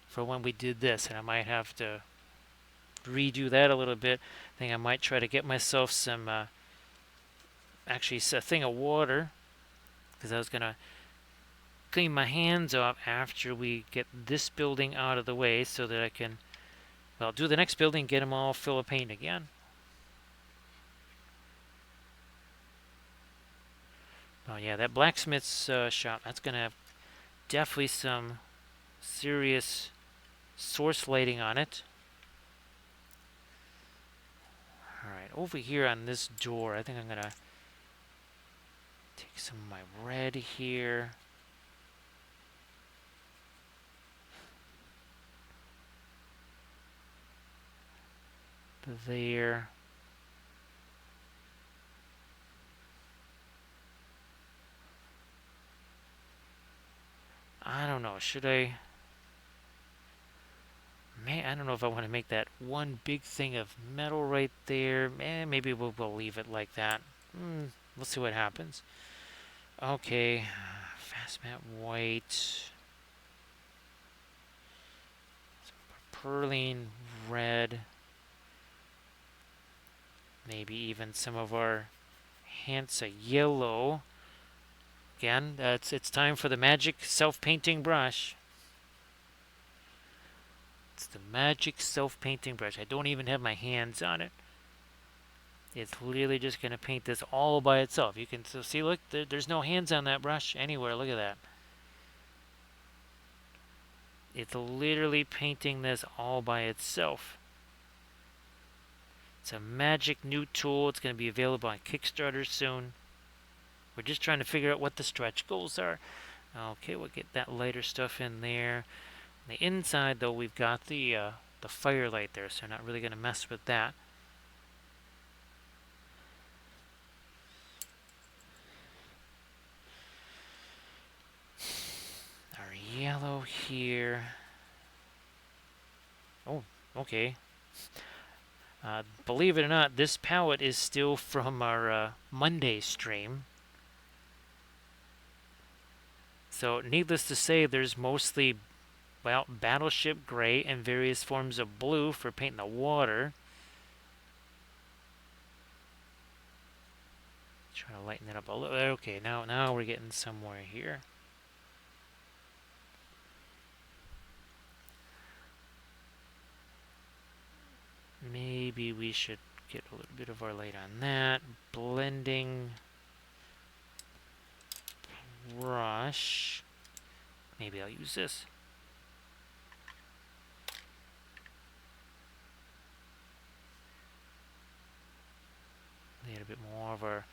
for when we did this, and I might have to redo that a little bit. I think I might try to get myself some, actually, a thing of water, because I was going to clean my hands off after we get this building out of the way so that I can, well, do the next building, get them all full of paint again. Oh yeah, that blacksmith's shop, that's going to have definitely some serious source lighting on it. Alright, over here on this door, I think I'm going to take some of my red here. There. I don't know, should I... I don't know if I want to make that one big thing of metal right there. Maybe we'll leave it like that. We'll see what happens. Okay, fast matte white. Perline red. Maybe even some of our hints of yellow. Again, it's time for the magic self-painting brush. It's the magic self-painting brush. I don't even have my hands on it. It's literally just going to paint this all by itself. You can see, look, there's no hands on that brush anywhere. Look at that. It's literally painting this all by itself. It's a magic new tool. It's going to be available on Kickstarter soon. We're just trying to figure out what the stretch goals are. Okay, we'll get that lighter stuff in there. On the inside, though, we've got the firelight there, so we're not really going to mess with that. Our yellow here. Oh, okay. Believe it or not, this palette is still from our Monday stream. So needless to say, there's mostly, well, battleship gray and various forms of blue for painting the water. Try to lighten it up a little. Okay, now we're getting somewhere here. Maybe we should get a little bit of our light on that. Blending brush. Maybe I'll use this. A little bit more of our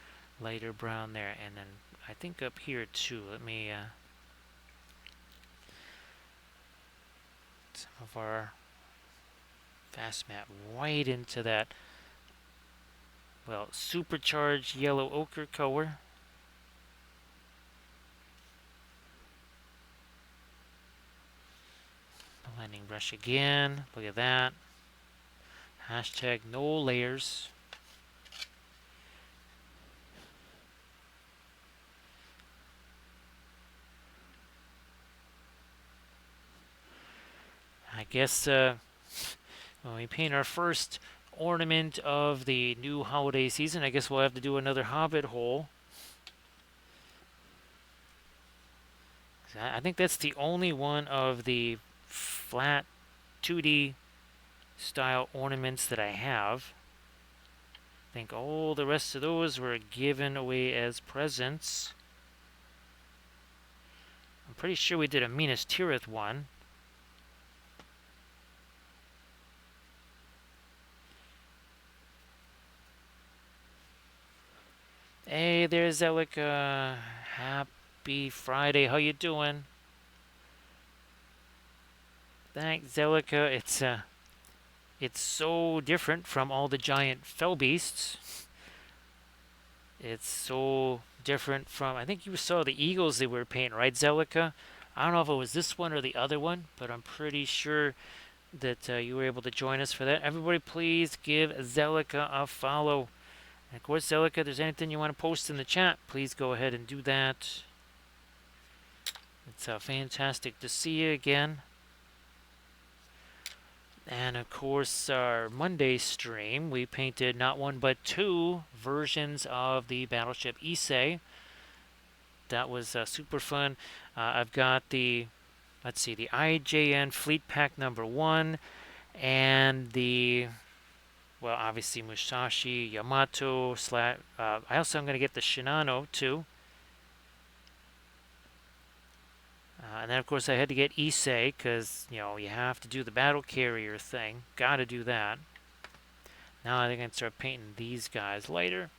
lighter brown there, and then I think up here too. Let me some of our fast matte white into that, well, supercharged yellow ochre color. Blending brush again. Look at that. Hashtag no layers. I guess when we paint our first ornament of the new holiday season, I guess we'll have to do another Hobbit hole. I think that's the only one of the flat 2D style ornaments that I have. I think all the rest of those were given away as presents. I'm pretty sure we did a Minas Tirith one. Hey, there's Zelika. Happy Friday. How you doing? Thanks, Zelika. It's so different from all the giant fell beasts. It's so different from. I think you saw the eagles they were painting, right, Zelika? I don't know if it was this one or the other one, but I'm pretty sure that you were able to join us for that. Everybody, please give Zelika a follow. And of course, Zelika, if there's anything you want to post in the chat, please go ahead and do that. It's fantastic to see you again. And of course, our Monday stream, we painted not one but two versions of the battleship Issei. That was super fun. I've got the, let's see, the IJN Fleet Pack number 1 and the, well, obviously Musashi, Yamato, I also am going to get the Shinano too. And then, of course, I had to get Issei because, you know, you have to do the battle carrier thing. Got to do that. Now I think I can start painting these guys later.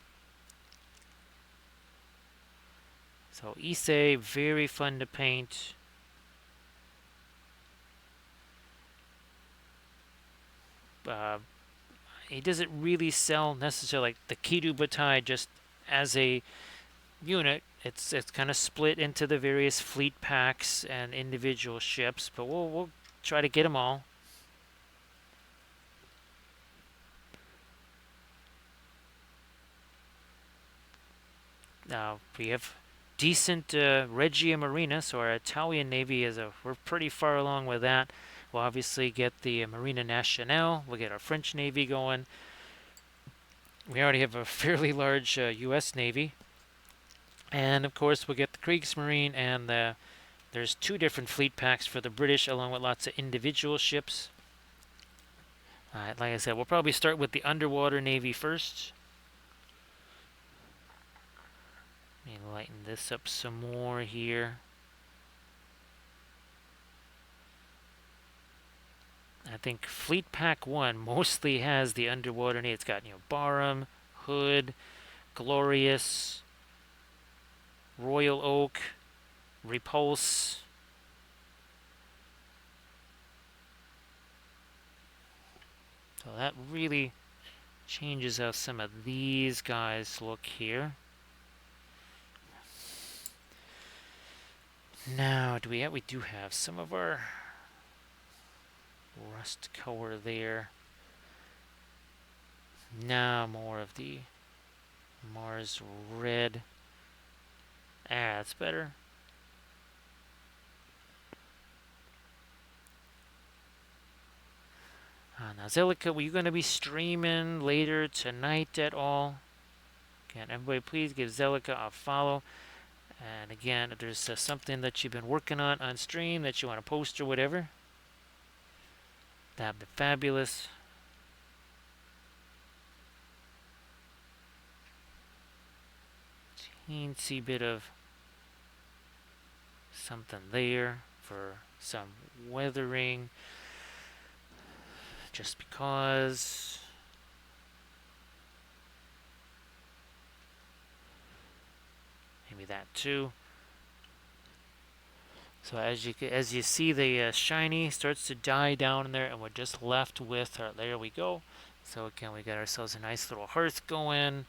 So Issei, very fun to paint. He doesn't really sell necessarily like the Kidu Butai just as a unit. It's kind of split into the various fleet packs and individual ships, but we'll try to get them all. Now we have decent Regia Marina, so our Italian Navy we're pretty far along with that. We'll obviously get the Marina Nationale. We'll get our French Navy going. We already have a fairly large U.S. Navy. And of course, we'll get the Kriegsmarine, and there's 2 different fleet packs for the British, along with lots of individual ships. Like I said, we'll probably start with the underwater Navy first. Let me lighten this up some more here. I think Fleet Pack 1 mostly has the underwater Navy. It's got, Barham, Hood, Glorious, Royal Oak, Repulse. So that really changes how some of these guys look here. Now, we do have some of our rust color there. Now more of the Mars red. That's better. Now, Zillica, were you going to be streaming later tonight at all? Can everybody please give Zillica a follow? And again, if there's something that you've been working on stream that you want to post or whatever, that'd be fabulous. Teensy bit of something there for some weathering, just because. Maybe that too. So as you see, the shiny starts to die down in there, and we're just left with our. There we go. So again, we got ourselves a nice little hearth going.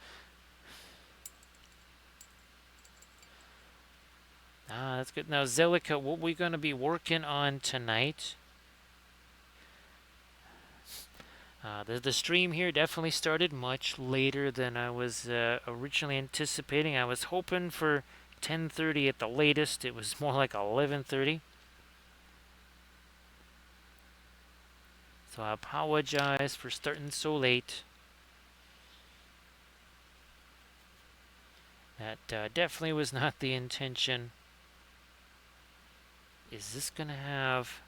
Ah, that's good. Now, Zillica, what we're going to be working on tonight. The stream here definitely started much later than I was originally anticipating. I was hoping for 10:30 at the latest. It was more like 11:30. So I apologize for starting so late. That definitely was not the intention. Is this going to have...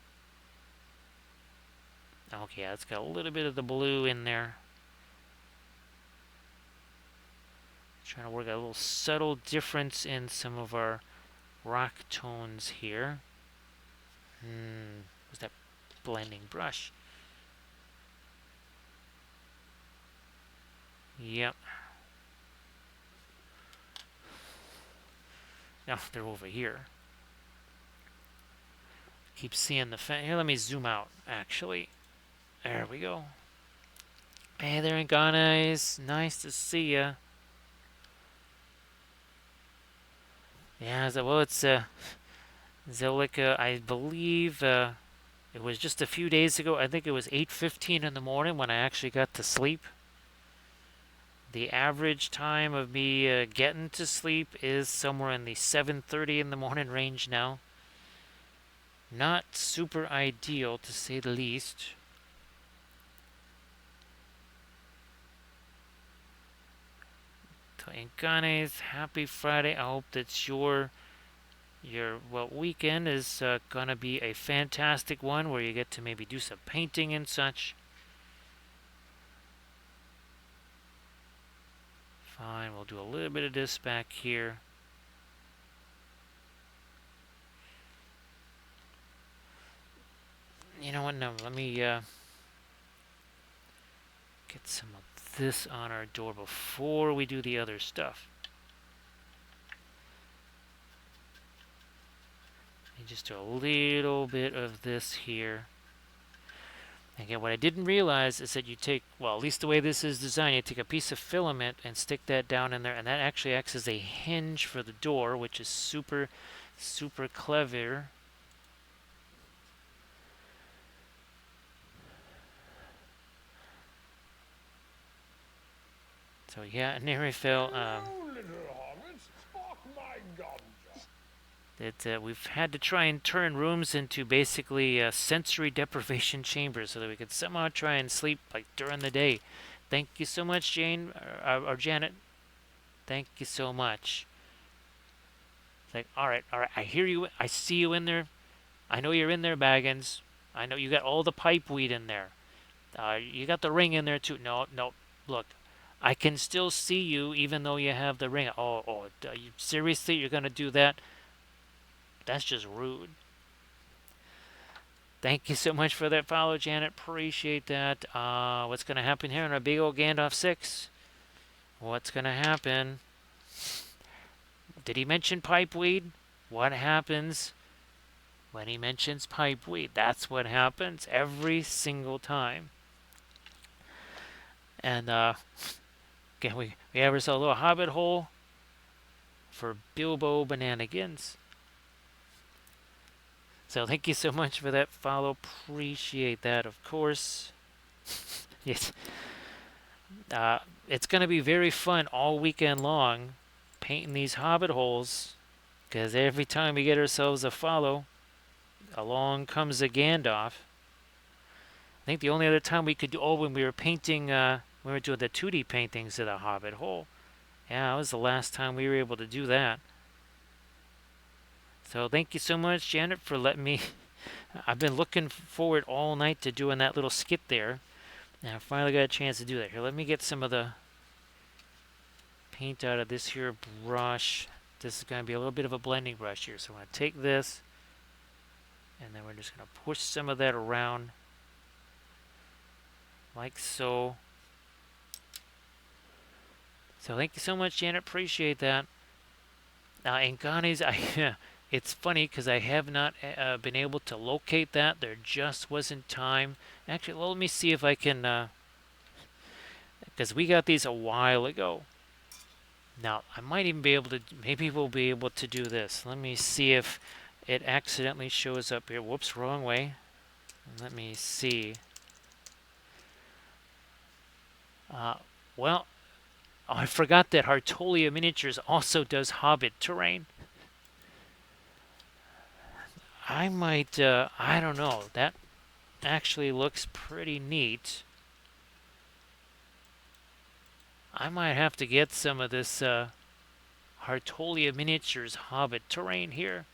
Okay, yeah, it's got a little bit of the blue in there. Trying to work a little subtle difference in some of our rock tones here. Was that blending brush? Yep. Now they're over here. Keep seeing the fan. Here, let me zoom out, actually. There we go. Hey there, guys. Nice to see ya. Yeah, well, it's Zillica, I believe it was just a few days ago. I think it was 8:15 in the morning when I actually got to sleep. The average time of me getting to sleep is somewhere in the 7:30 in the morning range now. Not super ideal, to say the least. And guys, happy Friday. I hope that your weekend is gonna be a fantastic one where you get to maybe do some painting and such. Fine, we'll do a little bit of this back here. You know what? No, let me get some of this on our door before we do the other stuff. And just do a little bit of this here. Again, what I didn't realize is that you take, well, at least the way this is designed, you take a piece of filament and stick that down in there, and that actually acts as a hinge for the door, which is super, super clever. So yeah, Nerifel, that we've had to try and turn rooms into basically sensory deprivation chambers so that we could somehow try and sleep like during the day. Thank you so much, Jane, or Janet. Thank you so much. It's like, all right, I hear you. I see you in there. I know you're in there, Baggins. I know you got all the pipe weed in there. You got the ring in there too. No, look. I can still see you even though you have the ring. Seriously, you're going to do that? That's just rude. Thank you so much for that follow, Janet. Appreciate that. What's going to happen here in our big old Gandalf 6? What's going to happen? Did he mention pipeweed? What happens when he mentions pipeweed? That's what happens every single time. And again, we have ourselves a little Hobbit hole for Bilbo Bananigans. So thank you so much for that follow. Appreciate that, of course. Yes. It's going to be very fun all weekend long painting these Hobbit holes, because every time we get ourselves a follow, along comes a Gandalf. I think the only other time we could do, oh, when we were painting, when we were doing the 2D paintings of the Hobbit hole. Yeah, that was the last time we were able to do that. So thank you so much, Janet, for letting me. I've been looking forward all night to doing that little skit there. And I finally got a chance to do that. Here, let me get some of the paint out of this here brush. This is going to be a little bit of a blending brush here. So I'm going to take this, and then we're just going to push some of that around, like so. So thank you so much, Janet. Appreciate that. Now, Nganis, it's funny because I have not been able to locate that. There just wasn't time. Actually, let me see if I can, because we got these a while ago. Now, I might even be able to, maybe we'll be able to do this. Let me see if it accidentally shows up here. Whoops, wrong way. Let me see. Well, oh, I forgot that Hartolia Miniatures also does Hobbit terrain. I might, I don't know. That actually looks pretty neat. I might have to get some of this Hartolia Miniatures Hobbit terrain here.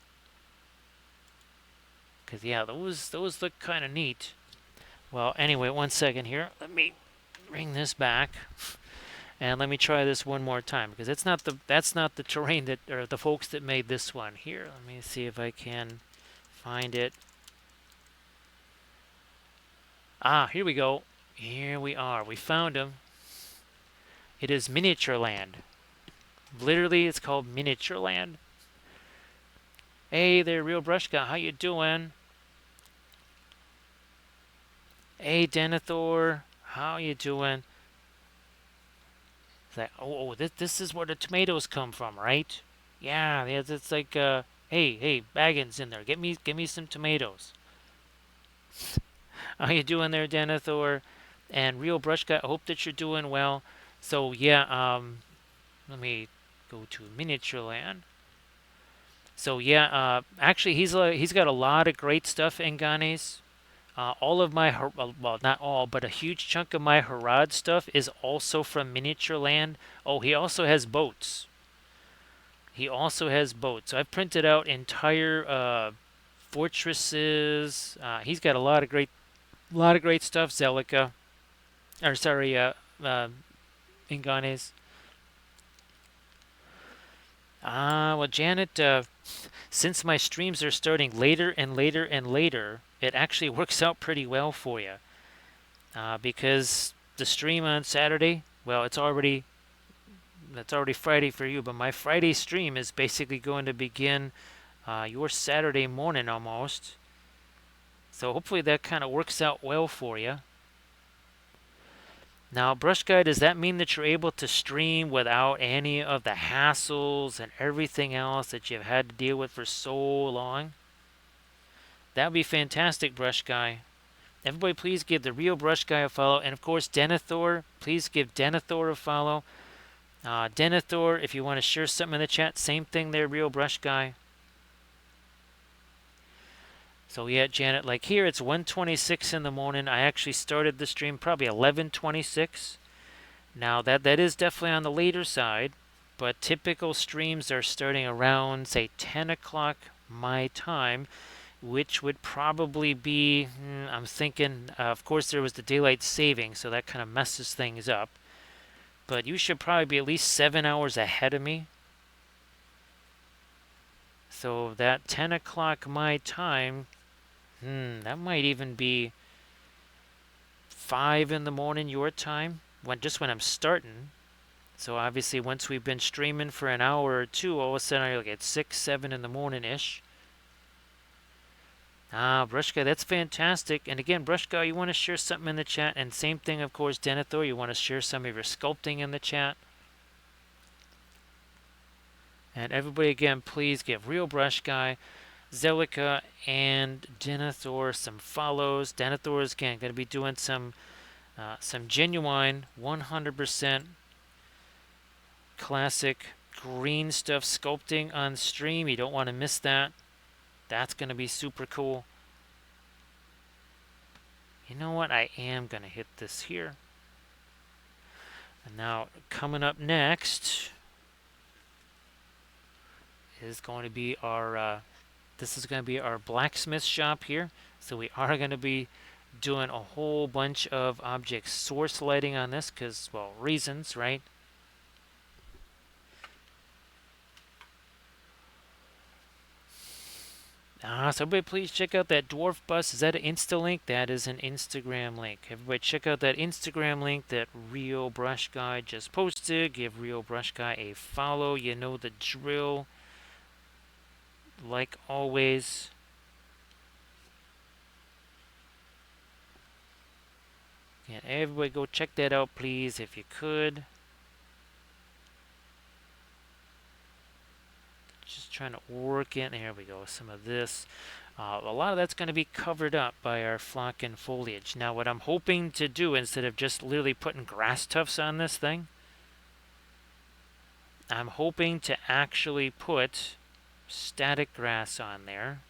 Because, yeah, those look kind of neat. Well, anyway, 1 second here. Let me bring this back. And let me try this one more time. Because that's not the terrain that, or the folks that made this one. Here, let me see if I can find it. Ah, here we go. Here we are. We found him. It is Miniature Land. Literally, it's called Miniature Land. Hey there, Real Brush Guy. How you doing? Hey, Denethor. How you doing? It's like, oh, this is where the tomatoes come from, right? Yeah, it's like, hey, Baggins in there. Get me some tomatoes. How you doing there, Denethor? And Real Brush Guy, I hope that you're doing well. So yeah, let me go to Miniature Land. So yeah, actually he's got a lot of great stuff in Ganes. All of my, well, not all, but a huge chunk of my Harad stuff is also from Miniature Land. Oh, he also has boats. He also has boats. So I've printed out entire fortresses. He's got a lot of great stuff. Zelica, or sorry, Inganes. Well, Janet, since my streams are starting later and later and later, it actually works out pretty well for you. Because the stream on Saturday, well, that's already Friday for you, but my Friday stream is basically going to begin your Saturday morning almost. So hopefully that kind of works out well for you. Now, Brush Guy, does that mean that you're able to stream without any of the hassles and everything else that you've had to deal with for so long? That would be fantastic, Brush Guy. Everybody, please give the Real Brush Guy a follow. And, of course, Denethor, please give Denethor a follow. Denethor, if you want to share something in the chat, same thing there, Real Brush Guy. So yeah, Janet, like here it's 1:26 in the morning. I actually started the stream probably 11:26. Now that is definitely on the later side, but typical streams are starting around say 10 o'clock my time, which would probably be, I'm thinking, of course there was the daylight saving, so that kind of messes things up. But you should probably be at least 7 hours ahead of me. So that 10 o'clock my time, that might even be 5 in the morning your time, just when I'm starting. So obviously once we've been streaming for an hour or two, all of a sudden I look at 6, 7 in the morning-ish. Brush Guy, that's fantastic. And again, Brush Guy, you want to share something in the chat. And same thing, of course, Denethor, you want to share some of your sculpting in the chat. And everybody, again, please give Real Brush Guy, Zelica, and Denethor some follows. Denethor is, again, going to be doing some genuine 100% classic green stuff sculpting on stream. You don't want to miss that. That's going to be super cool. You know what? I am going to hit this here. And now coming up next is going to be our, this is going to be our blacksmith shop here. So we are going to be doing a whole bunch of object source lighting on this because, well, reasons, right? So everybody please check out that dwarf bus. Is that an Insta link? That is an Instagram link. Everybody check out that Instagram link that Rio Brush Guy just posted. Give Rio Brush Guy a follow. You know the drill. Like always. And everybody go check that out, please, if you could. Just trying to work in. There we go. Some of this. A lot of that's going to be covered up by our flock and foliage. Now, what I'm hoping to do, instead of just literally putting grass tufts on this thing, I'm hoping to actually put static grass on there.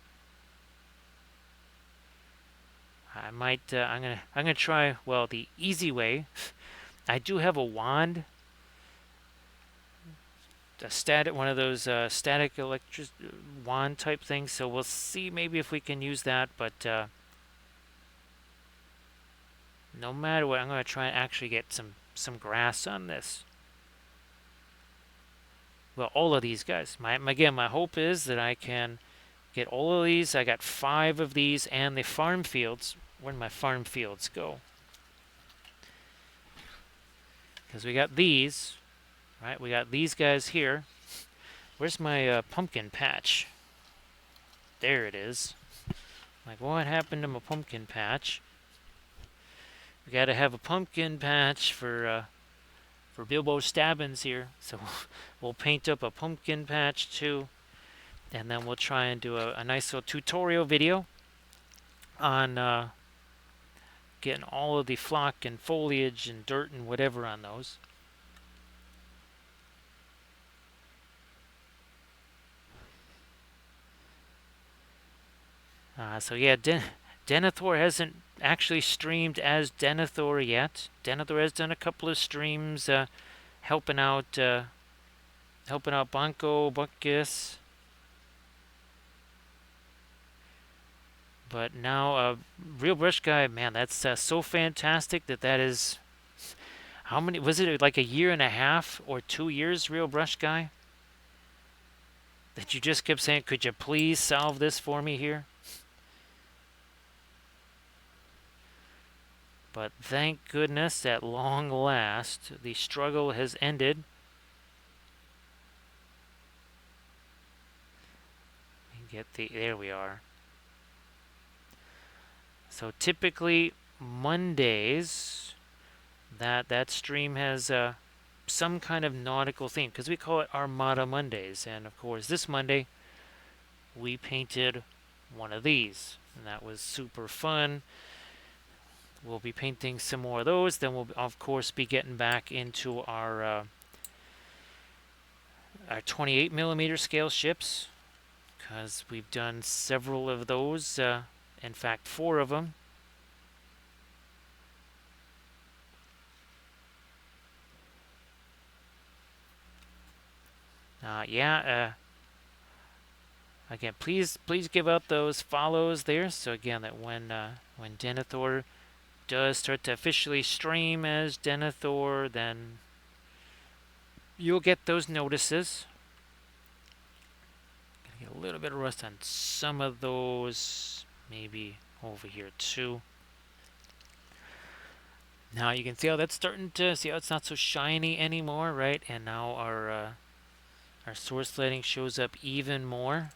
I might. I'm gonna try. Well, the easy way. I do have a wand. One of those static electric wand type things. So we'll see maybe if we can use that. But no matter what, I'm going to try and actually get some grass on this. Well, all of these guys. Again, my hope is that I can get all of these. I got 5 of these and the farm fields. Where did my farm fields go? Because we got these. Right, we got these guys here. Where's my pumpkin patch? There it is. Like, what happened to my pumpkin patch? We got to have a pumpkin patch for Bilbo Stabbins here. So we'll paint up a pumpkin patch too. And then we'll try and do a nice little tutorial video on getting all of the flock and foliage and dirt and whatever on those. So yeah, Denethor hasn't actually streamed as Denethor yet. Denethor has done a couple of streams helping out Banco Buckus. But now, Real Brush Guy, man, that's so fantastic that is. How many was it? Like a year and a half or 2 years, Real Brush Guy? That you just kept saying, could you please solve this for me here? But thank goodness, at long last, the struggle has ended. There we are. So typically Mondays, that stream has some kind of nautical theme because we call it Armada Mondays. And of course, this Monday we painted one of these, and that was super fun. We'll be painting some more of those. Then we'll, of course, be getting back into our 28 millimeter scale ships because we've done several of those. In fact, 4 of them. Again, please give out those follows there. So again, that when Denethor does start to officially stream as Denethor, then you'll get those notices. Gonna get a little bit of rust on some of those, maybe over here too. Now you can see how that's starting to see how it's not so shiny anymore, right? And now our source lighting shows up even more.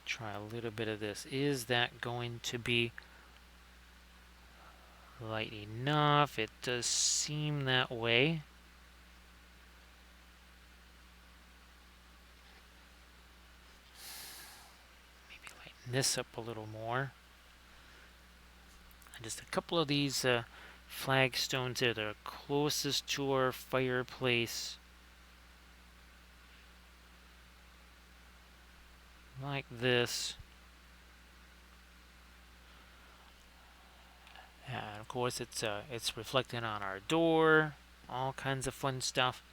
Try a little bit of this. Is that going to be light enough? It does seem that way. Maybe lighten this up a little more. And just a couple of these flagstones there that are closest to our fireplace. like this. And of course, it's reflecting on our door. All kinds of fun stuff.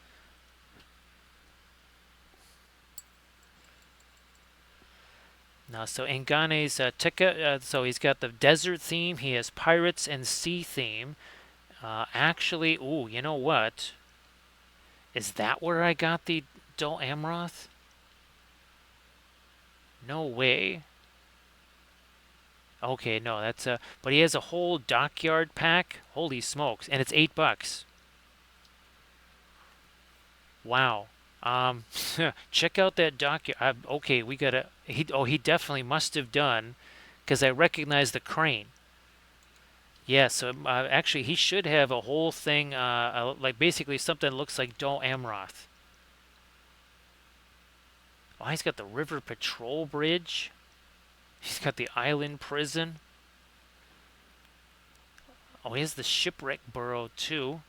Now, so Ngane's so he's got the desert theme. He has pirates and sea theme. Actually, ooh, you know what? Is that where I got the Dol Amroth? No way. Okay, no, that's but he has a whole dockyard pack. Holy smokes, and it's $8. Wow. Um, check out that dockyard. Okay, we gotta. He definitely must have done, because I recognize the crane. Yeah, so actually he should have a whole thing, like basically something that looks like Dol Amroth. Oh, he's got the River Patrol Bridge. He's got the Island Prison. Oh, he has the Shipwreck Burrow too.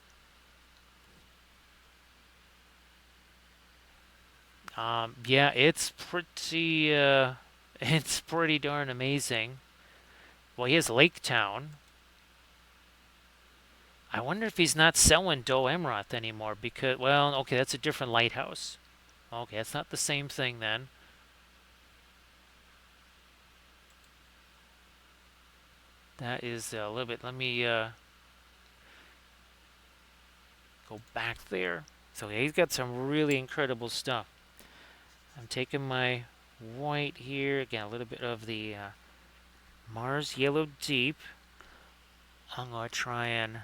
Yeah, it's pretty, it's pretty darn amazing. Well, he has Lake Town. I wonder if he's not selling Dol Amroth anymore because, well, okay, that's a different lighthouse. Okay, that's not the same thing then. That is a little bit. Let me go back there. So yeah, he's got some really incredible stuff. I'm taking my white here. Again, a little bit of the Mars Yellow Deep. I'm going to try and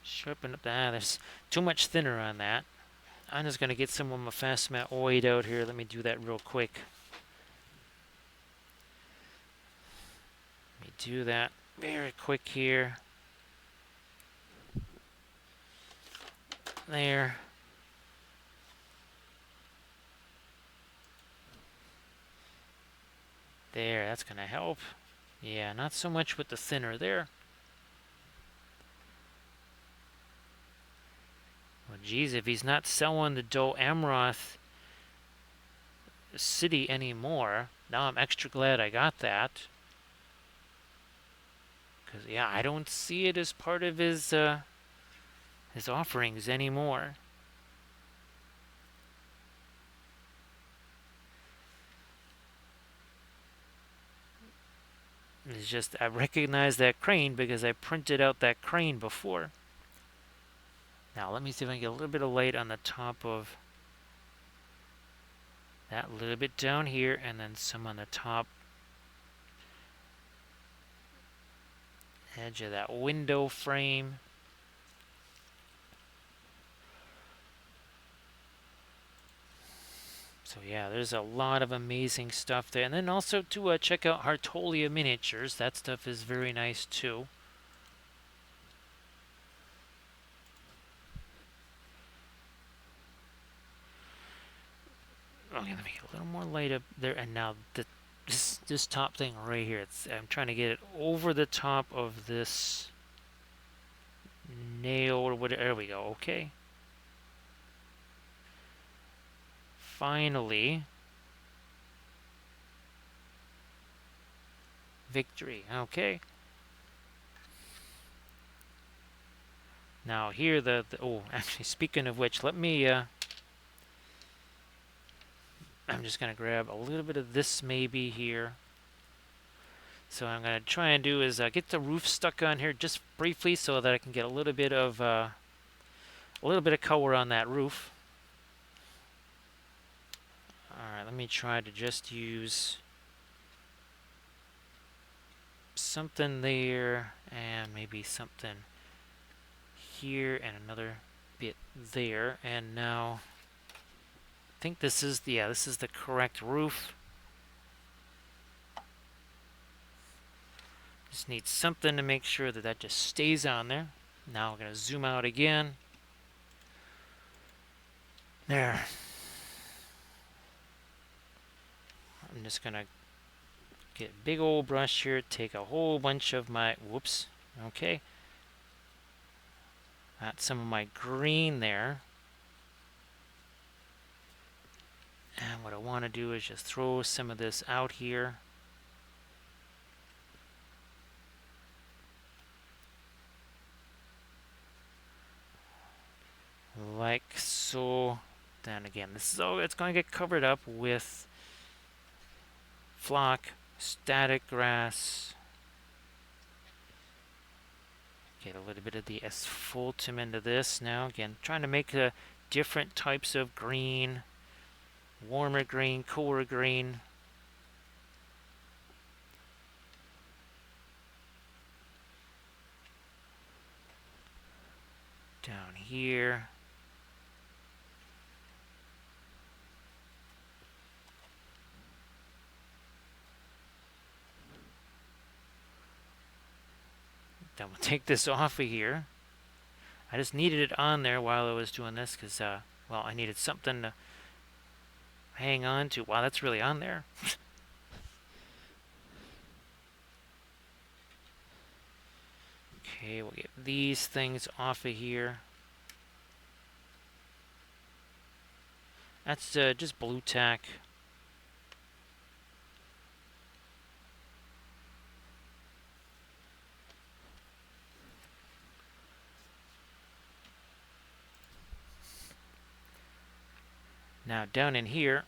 sharpen up that. There's too much thinner on that. I'm just going to get some of my fast matte white out here. Let me do that real quick. Let me do that very quick here. There. There, that's going to help. Yeah, not so much with the thinner there. Well, geez, if he's not selling the Dol Amroth city anymore, now I'm extra glad I got that. Because, yeah, I don't see it as part of his offerings anymore. It's just, I recognize that crane because I printed out that crane before. Now, let me see if I can get a little bit of light on the top of that, little bit down here, and then some on the top edge of that window frame. So yeah, there's a lot of amazing stuff there. And then also to check out Hartolia Miniatures. That stuff is very nice too. Okay, let me get a little more light up there. And now this top thing right here. I'm trying to get it over the top of this nail or whatever. There we go. Okay. Finally. Victory. Okay. Now here oh, actually speaking of which, let me I'm just going to grab a little bit of this maybe here. So what I'm going to try and do is get the roof stuck on here just briefly so that I can get a little bit of color on that roof. Alright, let me try to just use something there and maybe something here and another bit there. And now I think this is the correct roof. Just need something to make sure that that just stays on there. Now we're going to zoom out again. There. I'm just going to get a big old brush here, take a whole bunch of my, whoops, okay. Got some of my green there. And what I want to do is just throw some of this out here. Like so. Then again, this is all, it's going to get covered up with flock, static grass. Get a little bit of the asphaltum into this now. Again, trying to make different types of green. Warmer green, cooler green. Down here. Then we'll take this off of here. I just needed it on there while I was doing this because, well, I needed something to hang on to. Wow, that's really on there. Okay, we'll get these things off of here. That's just blue tack. Now down in here,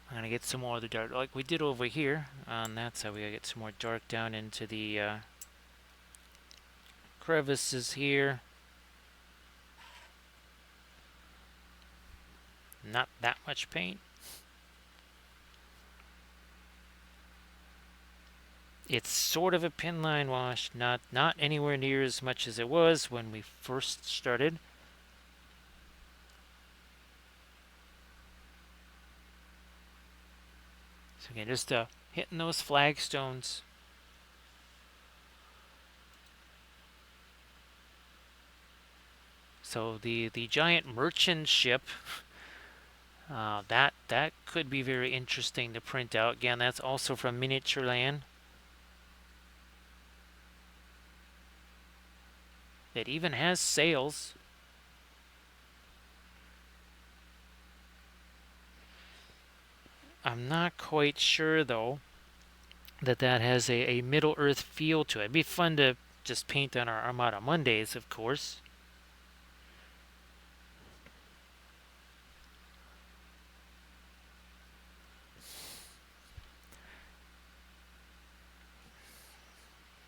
I'm gonna get some more of the dark, like we did over here on that side. We gotta get some more dark down into the crevices here. Not that much paint. It's sort of a pin line wash, not anywhere near as much as it was when we first started. So again, just hitting those flagstones. So the giant merchant ship, that could be very interesting to print out. Again, that's also from Miniatureland. It even has sails. I'm not quite sure though that has a Middle Earth feel to it. It'd be fun to just paint on our Armada Mondays, of course.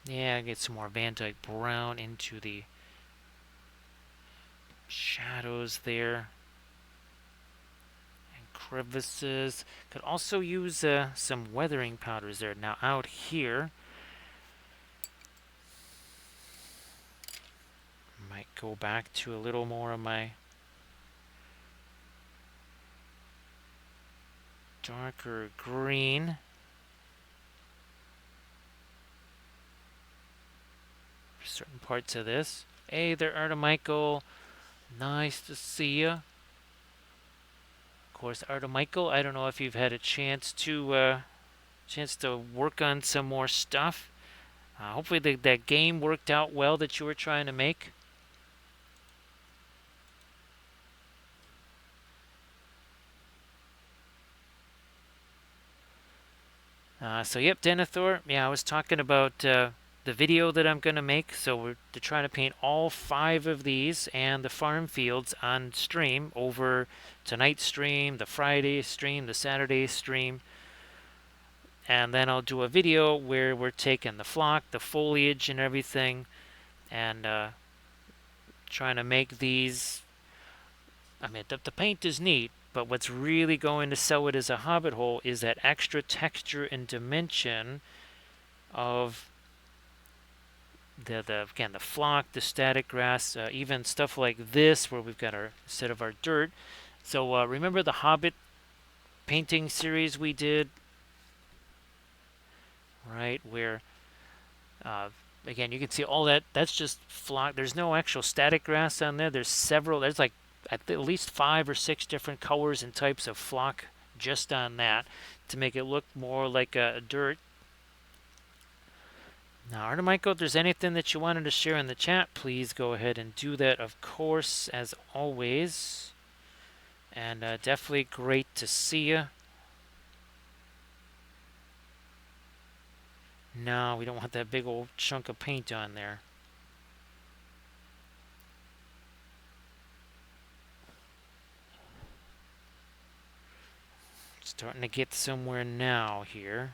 Yeah, get some more Van Dyke Brown into the shadows there. And crevices. Could also use some weathering powders there. Now out here, might go back to a little more of my darker green. For certain parts of this. Hey there, Artemichael. Nice to see you. Of course, Artemichael, I don't know if you've had a chance to work on some more stuff. Hopefully that game worked out well that you were trying to make. So yep, Denethor. Yeah, I was talking about the video that I'm going to make. So we're trying to paint all 5 of these and the farm fields on stream over tonight's stream, the Friday stream, the Saturday stream. And then I'll do a video where we're taking the flock, the foliage and everything, and trying to make these. I mean, the paint is neat, but what's really going to sell it as a Hobbit hole is that extra texture and dimension of again the flock, the static grass, even stuff like this where we've got our instead of our dirt. So remember the Hobbit painting series we did, right? Where again you can see all that. That's just flock. There's no actual static grass on there. There's several. There's like at least 5 or 6 different colors and types of flock just on that to make it look more like a dirt. Now, Artemichael, if there's anything that you wanted to share in the chat, please go ahead and do that, of course, as always. And definitely great to see you. No, we don't want that big old chunk of paint on there. Starting to get somewhere now here.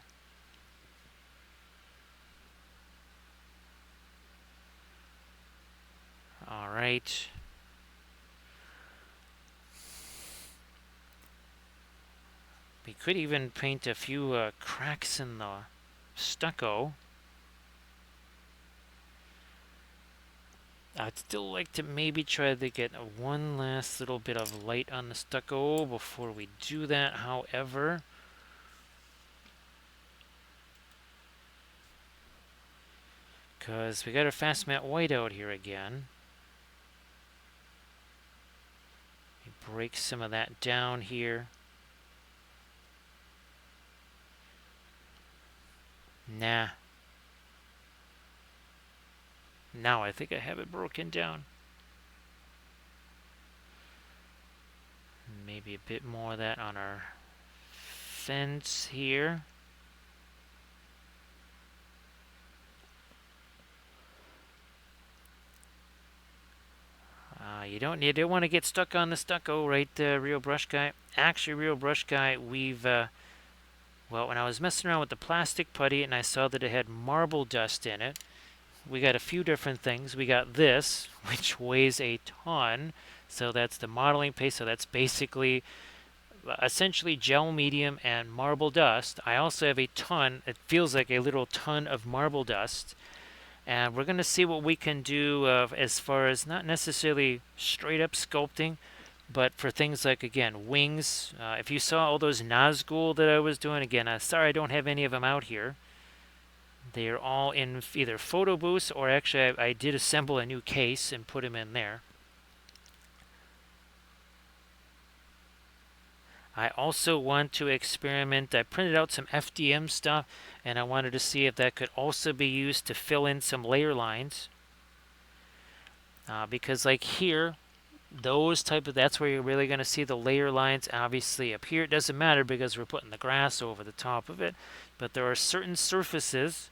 All right. We could even paint a few cracks in the stucco. I'd still like to maybe try to get one last little bit of light on the stucco before we do that, however. Because we got a fast matte white out here again. Break some of that down here. Nah. Now I think I have it broken down. Maybe a bit more of that on our fence here. You don't want to get stuck on the stucco, right, Real Brush Guy? Actually, Real Brush Guy, we've well, when I was messing around with the plastic putty and I saw that it had marble dust in it, we got a few different things. We got this, which weighs a ton. So that's the modeling paste. So that's basically essentially gel medium and marble dust. I also have a ton, it feels like a little ton of marble dust. And we're going to see what we can do as far as not necessarily straight up sculpting, but for things like, again, wings. If you saw all those Nazgul that I was doing, again, sorry I don't have any of them out here. They are all in either photo booths or actually I did assemble a new case and put them in there. I also want to experiment. I printed out some FDM stuff and I wanted to see if that could also be used to fill in some layer lines. Because like here, that's where you're really going to see the layer lines. Obviously up here it doesn't matter because we're putting the grass over the top of it. But there are certain surfaces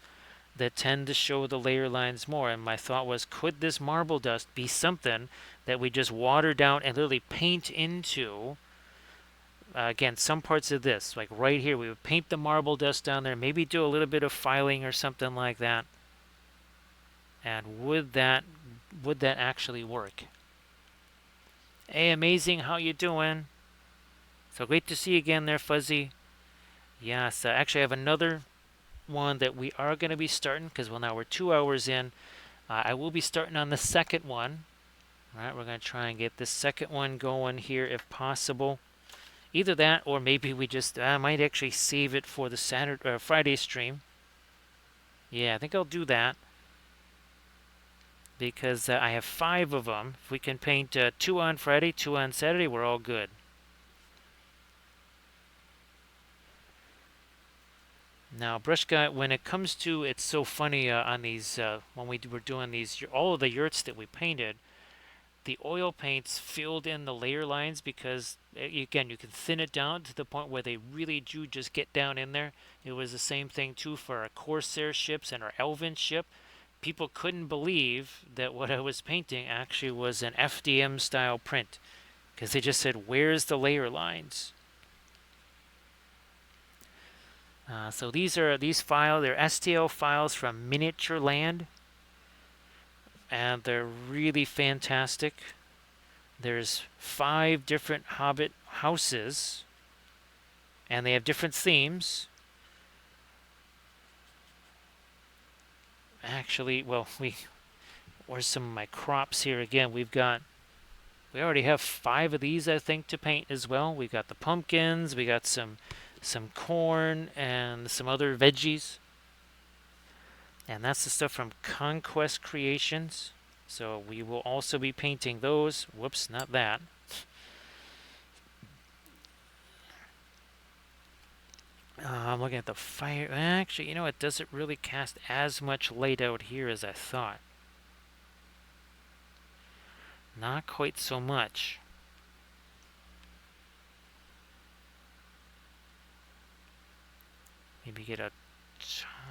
that tend to show the layer lines more. And my thought was, could this marble dust be something that we just water down and literally paint into? Again, some parts of this, like right here, we would paint the marble dust down there, maybe do a little bit of filing or something like that. And would that actually work? Hey, amazing, how you doing? So great to see you again there, Fuzzy. Yes, actually I have another one that we are going to be starting because, well, now we're 2 hours in. I will be starting on the second one. All right, we're going to try and get this second one going here if possible. Either that or maybe we just might actually save it for the Friday stream. Yeah, I think I'll do that because I have 5 of them. If we can paint 2 on Friday, 2 on Saturday, we're all good. Now, Brush Guy, when it comes to, it's so funny on these, when we were doing these, all of the yurts that we painted, the oil paints filled in the layer lines because, again, you can thin it down to the point where they really do just get down in there. It was the same thing, too, for our Corsair ships and our Elven ship. People couldn't believe that what I was painting actually was an FDM-style print because they just said, where's the layer lines? So these files, they're STL files from Miniature Land, and they're really fantastic. There's 5 different Hobbit houses, and they have different themes. Actually, well, where's some of my crops here again? We already have 5 of these, I think, to paint as well. We've got the pumpkins, we got some corn and some other veggies. And that's the stuff from Conquest Creations. So we will also be painting those. Whoops, not that. I'm looking at the fire. Actually, you know, it doesn't really cast as much light out here as I thought. Not quite so much. Maybe get a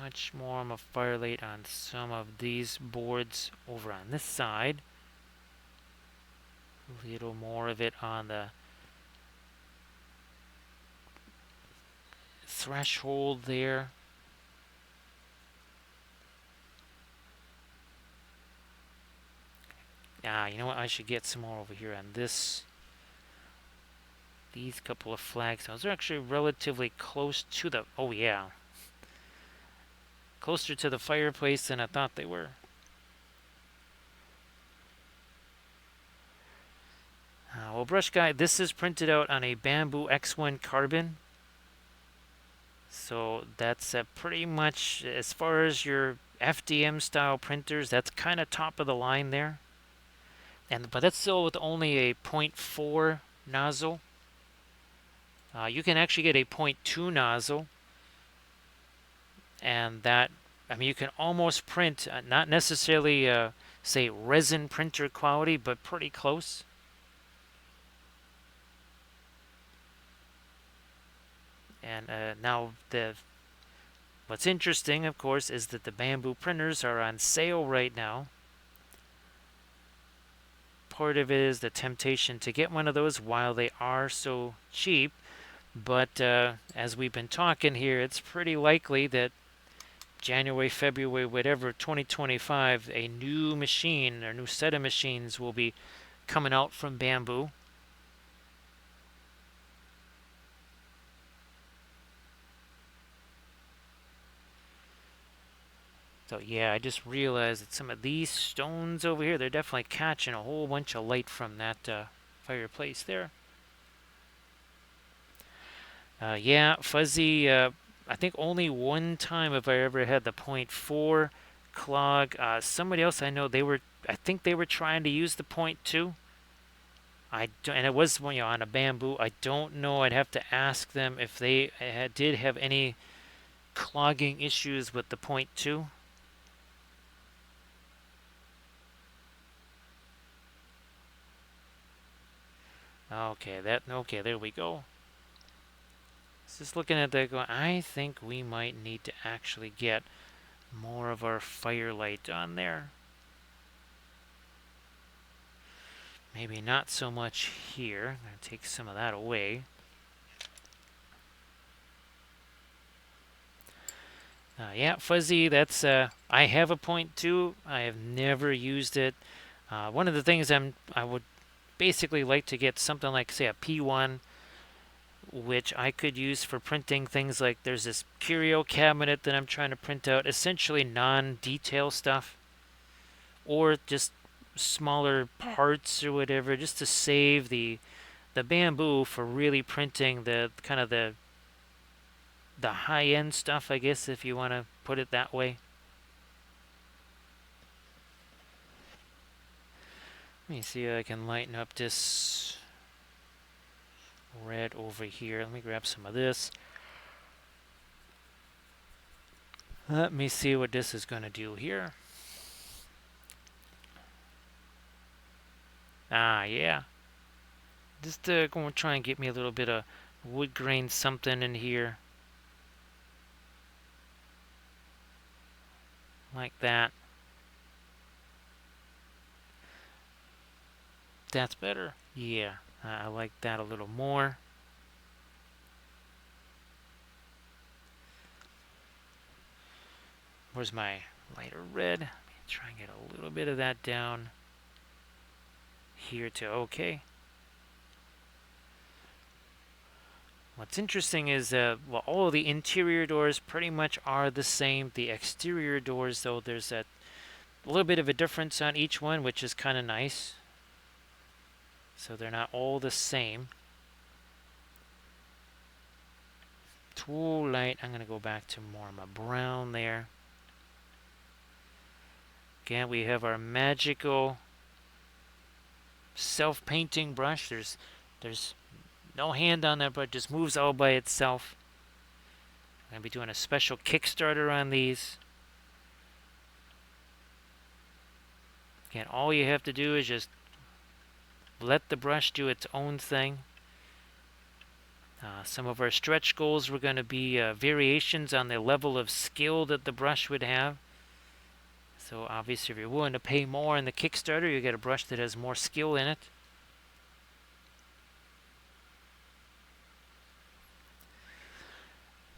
touch more of a firelight on some of these boards over on this side. A little more of it on the threshold there. You know what? I should get some more over here on this. These couple of flagstones are actually relatively close to the... Oh, yeah. Closer to the fireplace than I thought they were. Well, brush guide, this is printed out on a bamboo X1 carbon. So that's pretty much, as far as your FDM style printers, that's kind of top of the line there. But that's still with only a 0.4 nozzle. You can actually get a 0.2 nozzle, and that, I mean, you can almost print, not necessarily, say, resin printer quality, but pretty close. And now, what's interesting, of course, is that the bamboo printers are on sale right now. Part of it is the temptation to get one of those while they are so cheap. But as we've been talking here, it's pretty likely that January, February, whatever, 2025, a new machine or new set of machines will be coming out from bamboo. So yeah, I just realized that some of these stones over here, they're definitely catching a whole bunch of light from that fireplace there. Yeah, fuzzy. I think only one time have I ever had the 0.4 clog. Somebody else I know, I think they were trying to use the 0.2. And it was, on a bamboo. I don't know. I'd have to ask them if they did have any clogging issues with the 0.2. Okay, there we go. Just looking at that going, I think we might need to actually get more of our firelight on there. Maybe not so much here. I'm going to take some of that away. Yeah, fuzzy, that's, I have a 0.2. I have never used it. One of the things I would basically like to get something like, say, a P1, which I could use for printing things like, there's this curio cabinet that I'm trying to print out, essentially non-detail stuff, or just smaller parts or whatever, just to save the bamboo for really printing the kind of the high-end stuff, I guess, if you want to put it that way. Let me see if I can lighten up this red over here. Let me grab some of this. Let me see what this is going to do here. Yeah. Just going to try and get me a little bit of wood grain something in here. Like that. That's better. Yeah, I like that a little more. Where's my lighter red? Let me try and get a little bit of that down here to okay. What's interesting is well, all of the interior doors pretty much are the same. The exterior doors, though, there's a little bit of a difference on each one, which is kind of nice. So they're not all the same. Too light. I'm going to go back to more of my brown there. Again, we have our magical self-painting brush. There's no hand on that, but it just moves all by itself. I'm going to be doing a special Kickstarter on these. Again, all you have to do is just let the brush do its own thing. Some of our stretch goals were going to be variations on the level of skill that the brush would have. So obviously if you're willing to pay more in the Kickstarter, you get a brush that has more skill in it.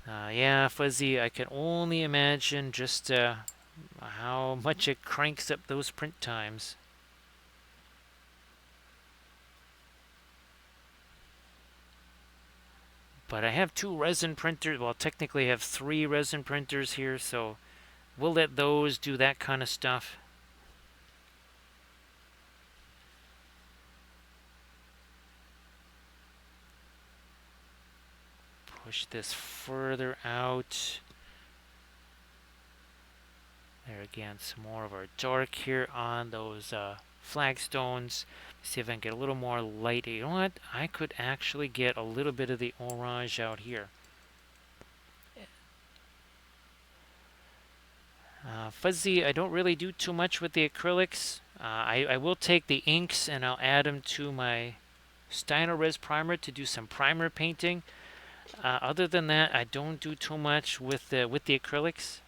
Yeah, Fuzzy, I can only imagine just how much it cranks up those print times. But I have 2 resin printers. Well, technically I have 3 resin printers here, so we'll let those do that kind of stuff. Push this further out. There again, some more of our dark here on those flagstones. See if I can get a little more light. You know what? I could actually get a little bit of the orange out here. Fuzzy, I don't really do too much with the acrylics. I will take the inks and I'll add them to my Stynylrez primer to do some primer painting. Other than that, I don't do too much with the acrylics.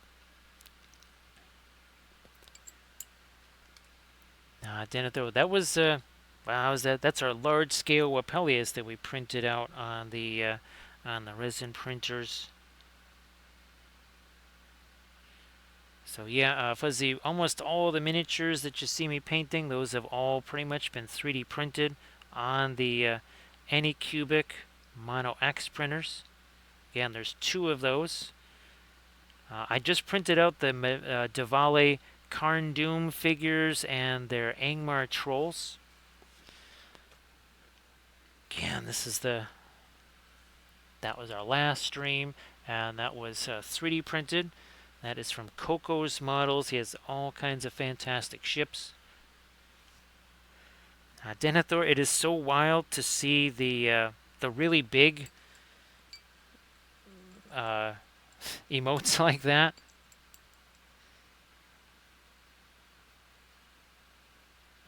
Denethor, that was wow, that's our large scale Wapelius that we printed out on the resin printers. So yeah, Fuzzy, almost all the miniatures that you see me painting, those have all pretty much been 3D printed on the Anycubic Mono X printers. Again, there's 2 of those. I just printed out the Diwali Karn Doom figures and their Angmar trolls. Again, that was our last stream, and that was 3D printed. That is from Coco's Models. He has all kinds of fantastic ships. Denethor, it is so wild to see the really big emotes like that.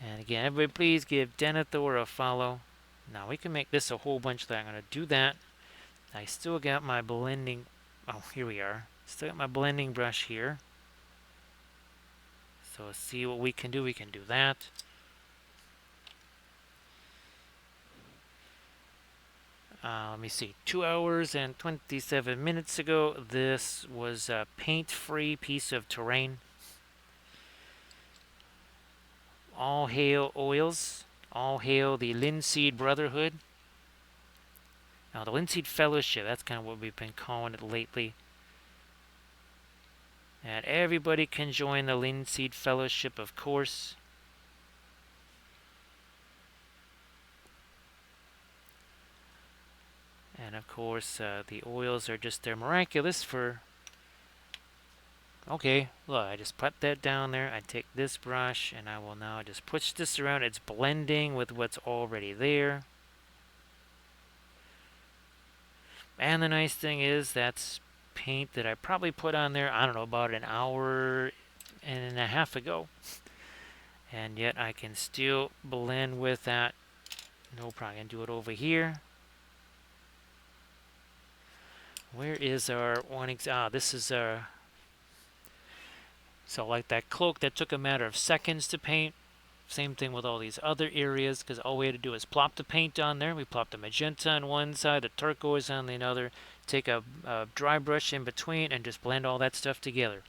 And again, everybody please give Denethor a follow. Now we can make this a whole bunch that I'm going to do that. I still got my blending. Oh, here we are. Still got my blending brush here. So let's see what we can do. We can do that. Let me see. 2 hours and 27 minutes ago, this was a paint-free piece of terrain. All hail oils. All hail the Linseed Brotherhood. Now, the Linseed Fellowship, that's kind of what we've been calling it lately. And everybody can join the Linseed Fellowship, of course. And of course, the oils are just, they're miraculous for... Okay, look, I just put that down there. I take this brush and I will now just push this around. It's blending with what's already there. And the nice thing is that's paint that I probably put on there, I don't know, about an hour and a half ago. And yet I can still blend with that. No problem. I can do it over here. Where is our one? This is our... So like that cloak, that took a matter of seconds to paint. Same thing with all these other areas, because all we had to do is plop the paint on there. We plopped the magenta on one side, the turquoise on the other, take a dry brush in between, and just blend all that stuff together.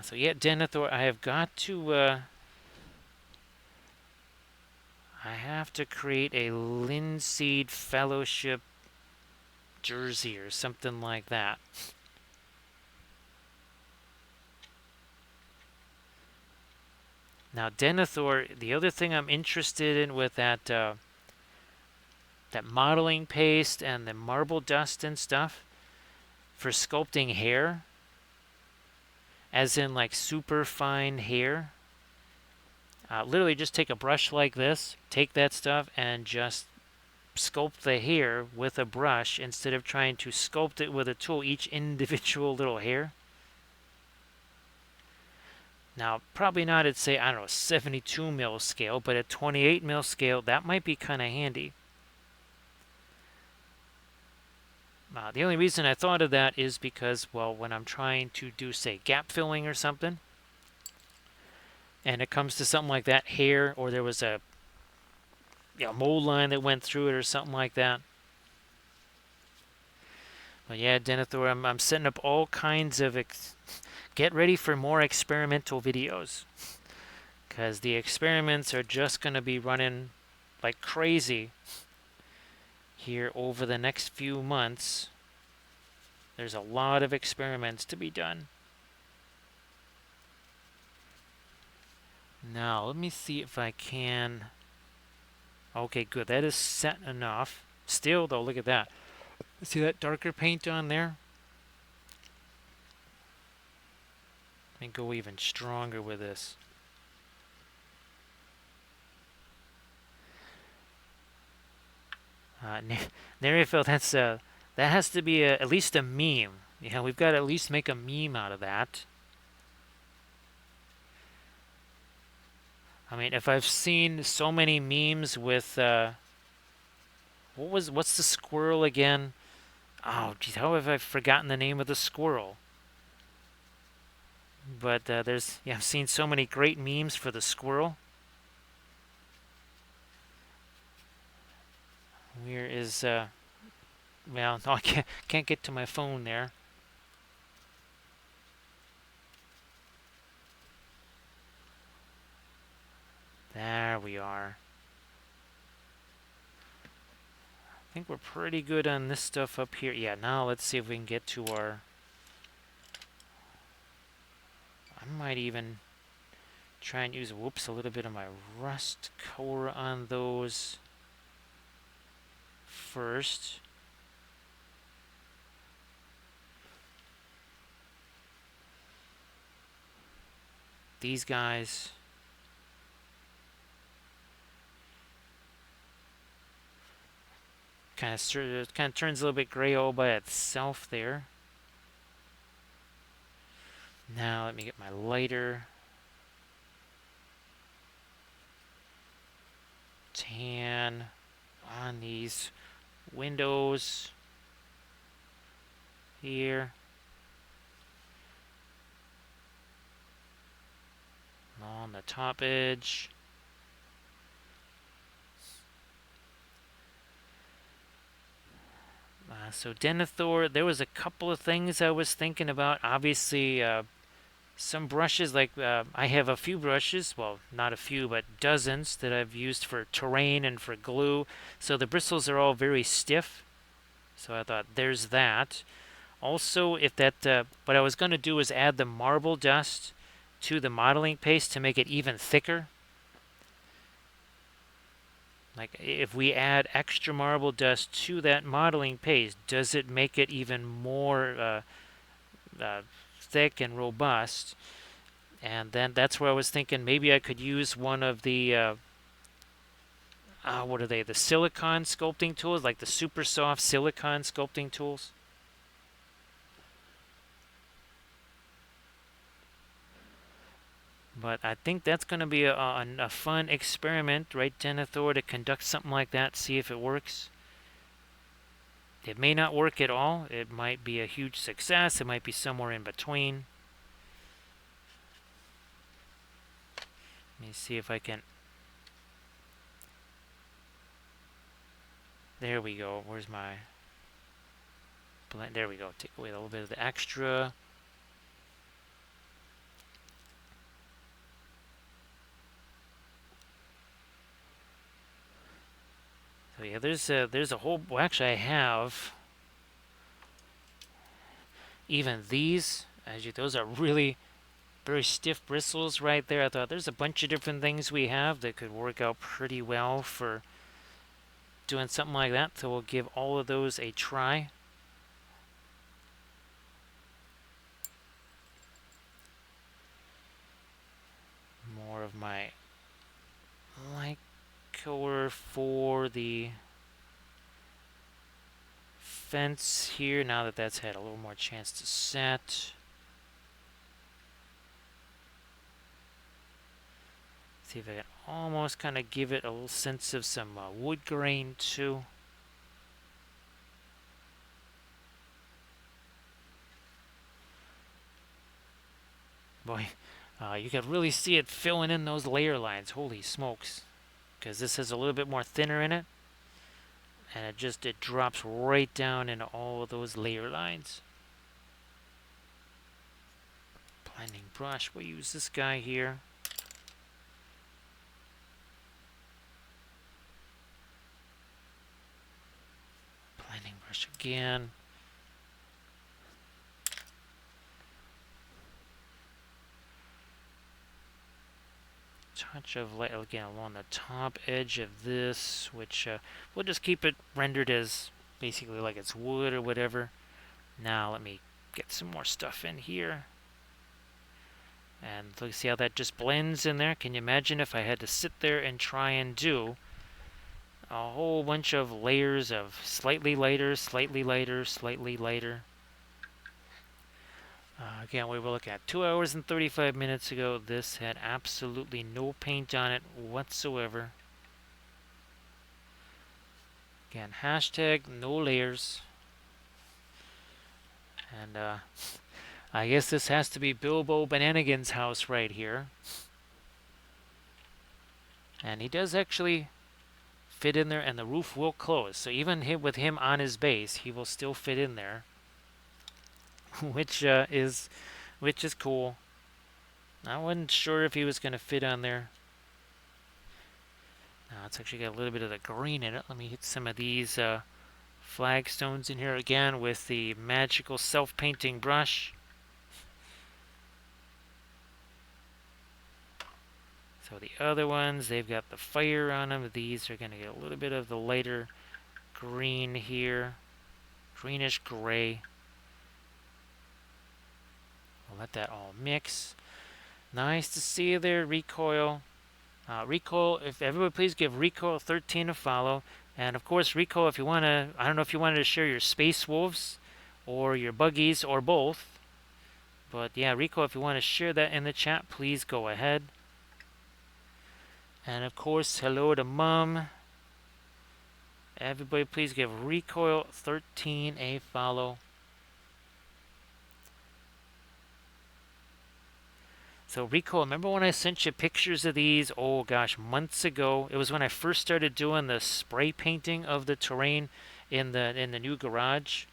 So yeah, Denethor, I have got to... I have to create a Linseed Fellowship jersey or something like that. Now, Denethor, the other thing I'm interested in with that that modeling paste and the marble dust and stuff for sculpting hair, as in like super fine hair. Literally just take a brush like this, take that stuff, and just sculpt the hair with a brush instead of trying to sculpt it with a tool, each individual little hair. Now, probably not at, say, I don't know, 72 mil scale, but at 28 mil scale, that might be kind of handy. The only reason I thought of that is because, well, when I'm trying to do, say, gap filling or something, and it comes to something like that hair, or there was a mold line that went through it or something like that. But yeah, Denethor, I'm setting up all kinds of... Get ready for more experimental videos. Because the experiments are just going to be running like crazy here over the next few months. There's a lot of experiments to be done. Now, let me see if I can... Okay, good. That is set enough. Still, though, look at that. See that darker paint on there? Let me go even stronger with this. Nerifil, that has to be at least a meme. Yeah, we've got to at least make a meme out of that. I mean, if I've seen so many memes with what's the squirrel again? Oh, geez, how have I forgotten the name of the squirrel? But I've seen so many great memes for the squirrel. Where is well, no, I can't get to my phone there. There we are. I think we're pretty good on this stuff up here. Yeah, now let's see if we can get to our... I might even try and use, whoops, a little bit of my rust color on those first. These guys... kind of turns a little bit gray all by itself there. Now let me get my lighter tan on these windows here. On the top edge. So Denethor, there was a couple of things I was thinking about. Obviously, some brushes, like I have a few brushes, well, not a few, but dozens that I've used for terrain and for glue. So the bristles are all very stiff. So I thought, there's that. Also, if that, what I was going to do is add the marble dust to the modeling paste to make it even thicker. Like, if we add extra marble dust to that modeling paste, does it make it even more thick and robust? And then that's where I was thinking maybe I could use one of the, what are they? The silicone sculpting tools, like the super soft silicone sculpting tools. But I think that's going to be a fun experiment, right, Denethor, to conduct something like that, see if it works. It may not work at all. It might be a huge success. It might be somewhere in between. Let me see if I can... There we go. Where's my... blend? There we go. Take away a little bit of the extra. So yeah, there's a whole... Well, actually, I have even these. Those are really very stiff bristles right there. I thought there's a bunch of different things we have that could work out pretty well for doing something like that. So we'll give all of those a try. More of my light color for the fence here, now that that's had a little more chance to set. See if I can almost kind of give it a little sense of some wood grain too. Boy, you can really see it filling in those layer lines. Holy smokes. Because this has a little bit more thinner in it. And it drops right down into all of those layer lines. Blending brush, we'll use this guy here. Blending brush again. Touch of light again along the top edge of this, which we'll just keep it rendered as basically like it's wood or whatever. Now let me get some more stuff in here. And look, see how that just blends in there? Can you imagine if I had to sit there and try and do a whole bunch of layers of slightly lighter, slightly lighter, slightly lighter? Again, we were looking at 2 hours and 35 minutes ago. This had absolutely no paint on it whatsoever. Again, hashtag no layers. And I guess this has to be Bilbo Bananigan's house right here. And he does actually fit in there, and the roof will close. So even with him on his base, he will still fit in there. which is cool. I wasn't sure if he was going to fit on there. Now it's actually got a little bit of the green in it. Let me hit some of these flagstones in here again with the magical self-painting brush. So the other ones, they've got the fire on them. These are going to get a little bit of the lighter green here. Greenish gray. We'll let that all mix. Nice to see you there, Recoil. Recoil, if everybody please give Recoil 13 a follow. And of course, Recoil, if you want to, I don't know if you wanted to share your Space Wolves or your Buggies or both. But yeah, Recoil, if you want to share that in the chat, please go ahead. And of course, hello to Mum. Everybody please give Recoil 13 a follow. So Recoil, remember when I sent you pictures of these, oh gosh, months ago? It was when I first started doing the spray painting of the terrain in the new garage.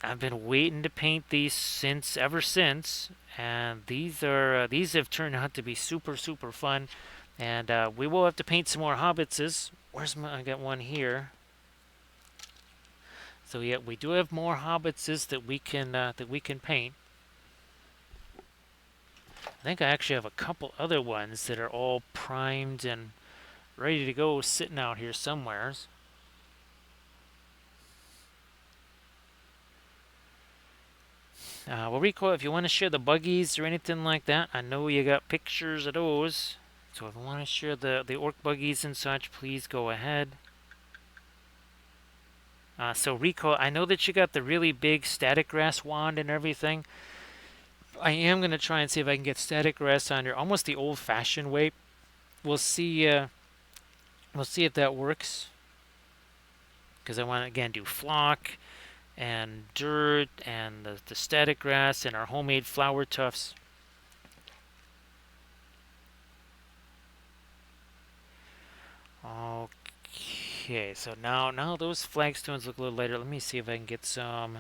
I've been waiting to paint these ever since, and these have turned out to be super fun. And we will have to paint some more hobbitses. I got one here. So yeah, we do have more hobbitses that we can paint. I think I actually have a couple other ones that are all primed and ready to go, sitting out here somewheres. Well, Rico, if you want to share the buggies or anything like that, I know you got pictures of those. So if you want to share the orc buggies and such, please go ahead. So Rico, I know that you got the really big static grass wand and everything. I am going to try and see if I can get static grass on here, almost the old-fashioned way. We'll see if that works. Because I want to, again, do flock and dirt and the static grass and our homemade flower tufts. Okay, so now those flagstones look a little lighter. Let me see if I can get some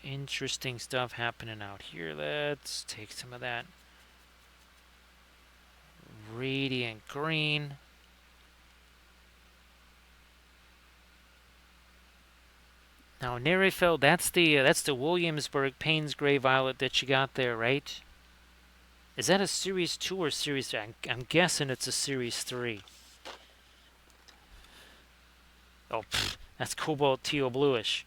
interesting stuff happening out here. Let's take some of that radiant green. Now, Nerifel, that's the Williamsburg Payne's Gray Violet that you got there, right? Is that a Series 2 or Series 3? I'm guessing it's a Series 3. Oh, that's Cobalt Teal Bluish.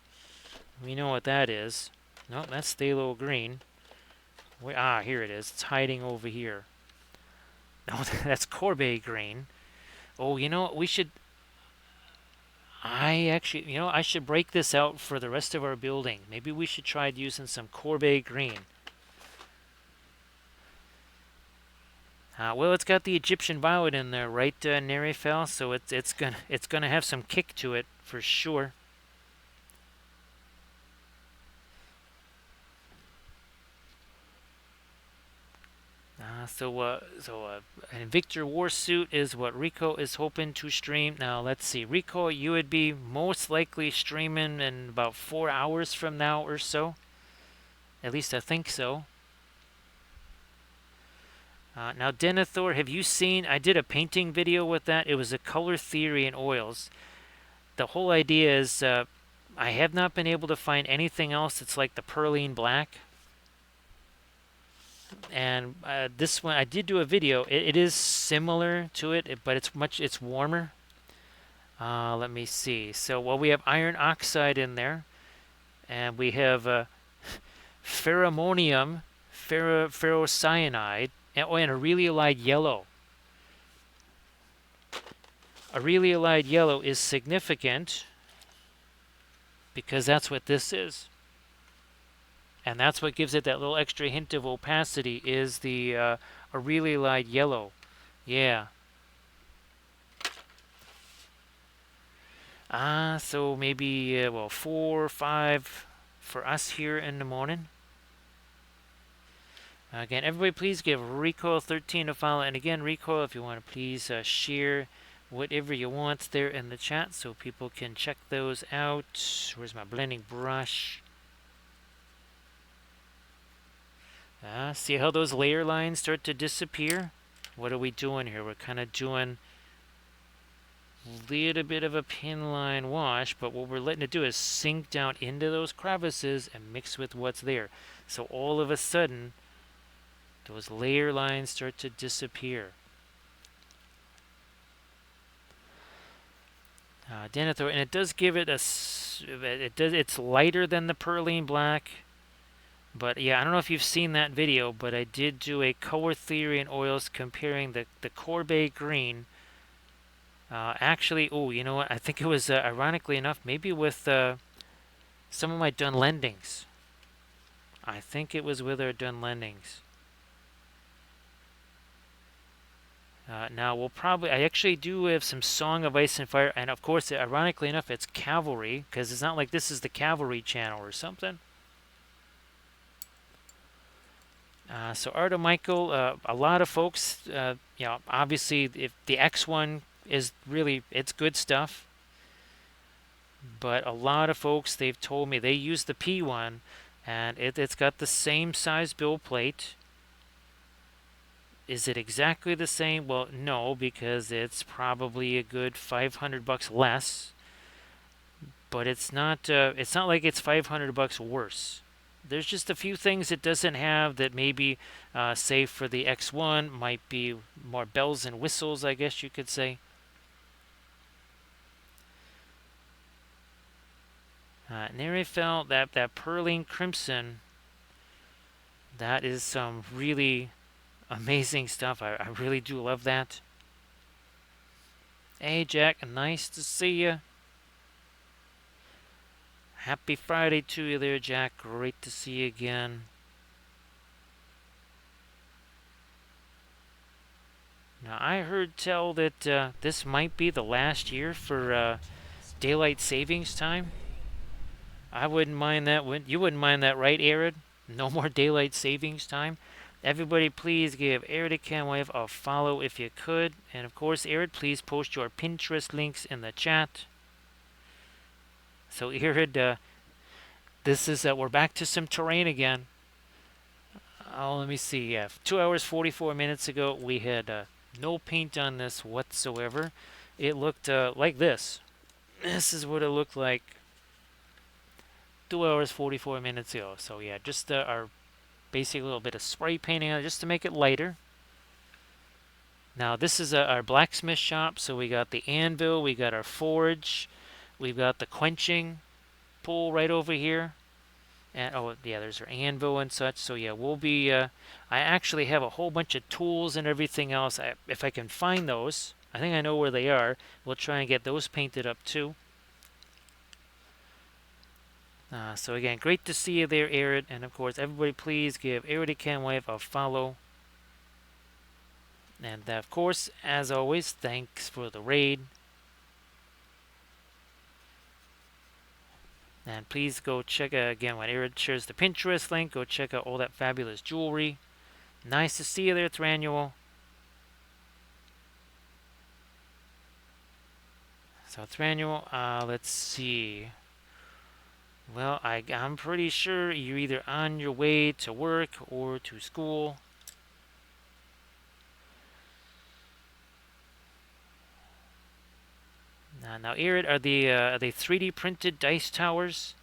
We know what that is. No, that's Phthalo Green. Here it is. It's hiding over here. No, that's Courbet Green. Oh, you know what? We should... I actually, I should break this out for the rest of our building. Maybe we should try using some Courbet green. Well, it's got the Egyptian violet in there, right, Nerifel? So it's gonna have some kick to it for sure. And Victor Warsuit is what Rico is hoping to stream. Now, let's see. Rico, you would be most likely streaming in about 4 hours from now or so. At least I think so. Now, Denethor, have you seen? I did a painting video with that. It was a color theory in oils. The whole idea is I have not been able to find anything else that's like the Perline Black. And this one, I did do a video. It is similar to it, but it's warmer. Let me see. So, well, we have iron oxide in there, and we have ferromonium, ferrocyanide, and aureliolide yellow. Aureliolide yellow is significant because that's what this is. And that's what gives it that little extra hint of opacity is the aureliolide yellow. Yeah. So maybe, 4 or 5 for us here in the morning. Again, everybody please give Recoil13 a follow. And again, Recoil, if you want to please share whatever you want there in the chat so people can check those out. Where's my blending brush? See how those layer lines start to disappear? What are we doing here? We're kind of doing a little bit of a pin line wash, but what we're letting it do is sink down into those crevices and mix with what's there. So all of a sudden, those layer lines start to disappear. Denethor, and it does give it it's lighter than the Perline Black. But yeah, I don't know if you've seen that video, but I did do a color theory in oils comparing the Courbet green. Actually, oh, you know what? I think it was, ironically enough, maybe with some of my Dunlendings. I think it was with our Dunlendings. Now, I actually do have some Song of Ice and Fire, and of course, ironically enough, it's Cavalry, because it's not like this is the Cavalry channel or something. So Arto Michael, a lot of folks, obviously, if the X1 is really, it's good stuff. But a lot of folks, they've told me they use the P1, and it's got the same size build plate. Is it exactly the same? Well, no, because it's probably a good $500 less. But it's not like it's $500 worse. There's just a few things it doesn't have that maybe, say for the X1, might be more bells and whistles, I guess you could say. Nerifel, that Perline Crimson, that is some really amazing stuff. I really do love that. Hey, Jack, nice to see you. Happy Friday to you there, Jack. Great to see you again. Now, I heard tell that this might be the last year for daylight savings time. I wouldn't mind that. You wouldn't mind that, right, Arid? No more daylight savings time. Everybody, please give Arid Wave a follow if you could. And of course, Arid, please post your Pinterest links in the chat. So, Arid, this is, we're back to some terrain again. Let me see. 2 hours, 44 minutes ago, we had no paint on this whatsoever. It looked like this. This is what it looked like 2 hours, 44 minutes ago. So, yeah, just our basic little bit of spray painting on it just to make it lighter. Now, this is our blacksmith shop. So, we got the anvil, we got our forge, we've got the quenching pool right over here. And oh yeah, there's our anvil and such. So yeah, we'll be. I actually have a whole bunch of tools and everything else. If I can find those, I think I know where they are. We'll try and get those painted up too. So again, great to see you there, Arid. And of course, everybody please give Arid Canwave a follow. And of course, as always, thanks for the raid. And please go check out, again, when Arid shares the Pinterest link, go check out all that fabulous jewelry. Nice to see you there, Thranuel. So Thranuel, let's see. Well, I'm pretty sure you're either on your way to work or to school. Now, Arid, are they 3D printed dice towers?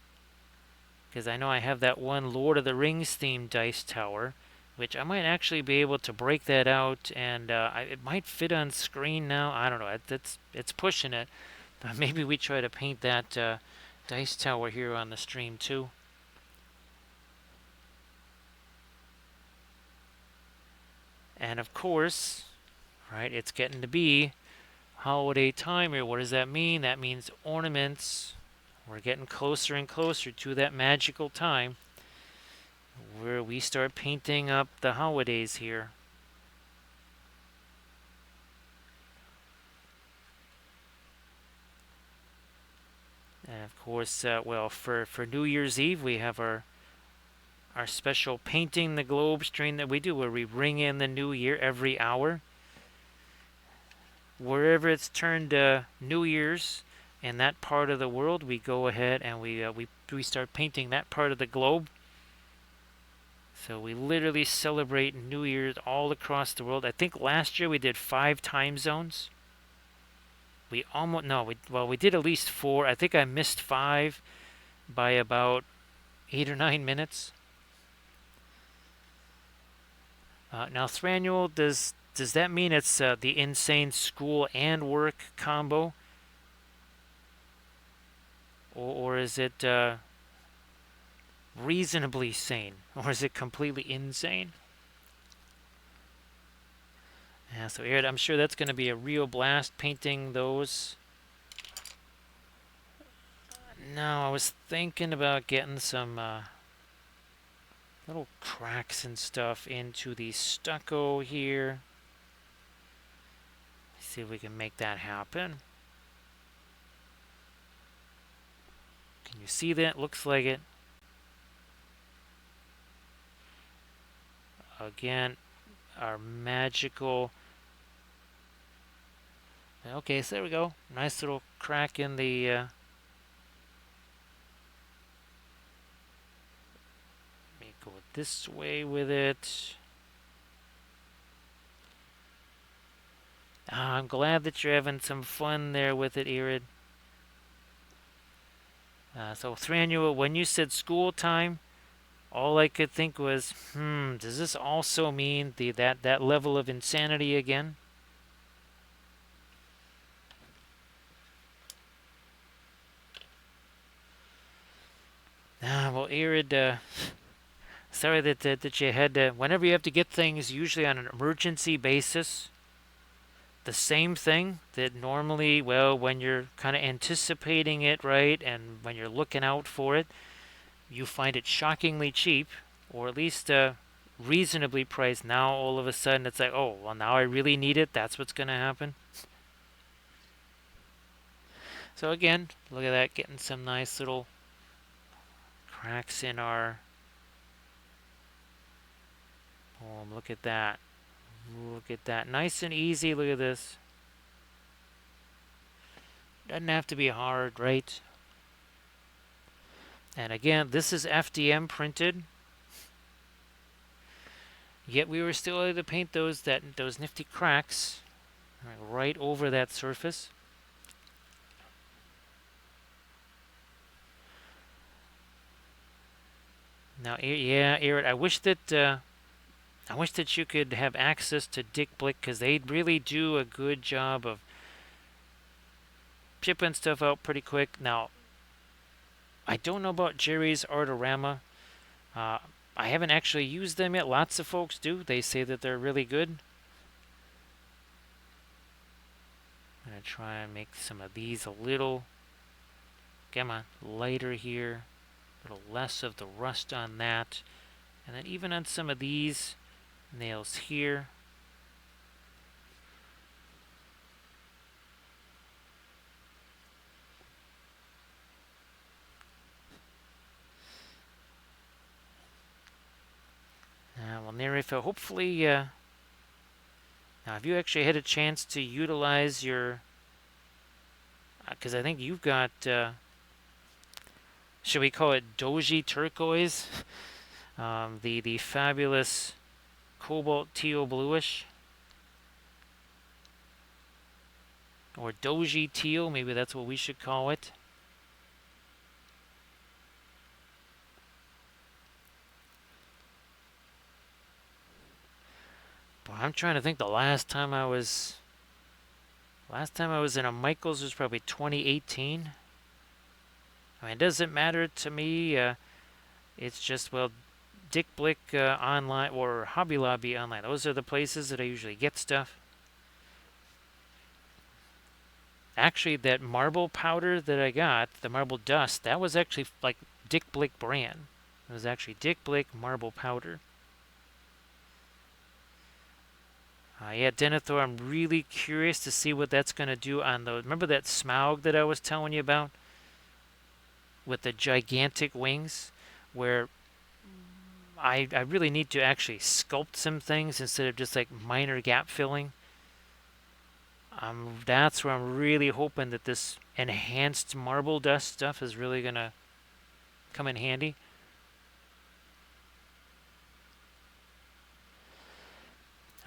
Because I know I have that one Lord of the Rings themed dice tower, which I might actually be able to break that out, and it might fit on screen now. I don't know. It's pushing it. Maybe we try to paint that dice tower here on the stream too. And of course, right, it's getting to be holiday time here. What does that mean? That means ornaments. We're getting closer and closer to that magical time where we start painting up the holidays here. And of course, well, for New Year's Eve, we have our special Painting the Globe stream that we do, where we bring in the new year every hour. Wherever it's turned New Year's in that part of the world, we go ahead and we start painting that part of the globe. So we literally celebrate New Year's all across the world. I think last year we did 5 time zones. We almost no, we did at least 4. I think I missed 5 by about 8 or 9 minutes. Now, Thranuel, does that mean it's the insane school and work combo, or is it reasonably sane, or is it completely insane? Yeah, so Aaron, I'm sure that's going to be a real blast painting those. Now, I was thinking about getting some little cracks and stuff into the stucco here. See if we can make that happen. Can you see that? Looks like it. Again, our magical. Okay, so there we go. Nice little crack in the. Let me go this way with it. I'm glad that you're having some fun there with it, Irid. So Thranuel, when you said school time, all I could think was, does this also mean that level of insanity again? Well, Irid, sorry that you had to. Whenever you have to get things, usually on an emergency basis, the same thing that normally, well, when you're kind of anticipating it, right, and when you're looking out for it, you find it shockingly cheap, or at least reasonably priced. Now all of a sudden it's like, oh, well, now I really need it. That's what's going to happen. So again, look at that, getting some nice little cracks in our. Oh, look at that. Look at that. Nice and easy. Look at this. Doesn't have to be hard, right? And again, this is FDM printed. Yet we were still able to paint those nifty cracks right over that surface. Now, yeah, Eric, I wish that you could have access to Dick Blick, because they really do a good job of shipping stuff out pretty quick. Now, I don't know about Jerry's Artorama. I haven't actually used them yet. Lots of folks do. They say that they're really good. I'm going to try and make some of these a little, come on, lighter here. A little less of the rust on that. And then even on some of these nails here. Well, Nerifil, hopefully, now have you actually had a chance to utilize your, because I think you've got, should we call it Doji Turquoise? The fabulous Cobalt Teal Bluish? Or Doji Teal, maybe that's what we should call it. But I'm trying to think the last time I was in a Michaels was probably 2018. I mean, it doesn't matter to me. It's just, well, Dick Blick online or Hobby Lobby online. Those are the places that I usually get stuff. Actually, that marble powder that I got, the marble dust, that was actually like Dick Blick brand. It was actually Dick Blick marble powder. Yeah, Denethor, I'm really curious to see what that's going to do on the... Remember that Smaug that I was telling you about? With the gigantic wings? Where I really need to actually sculpt some things instead of just like minor gap filling. That's where I'm really hoping that this enhanced marble dust stuff is really going to come in handy.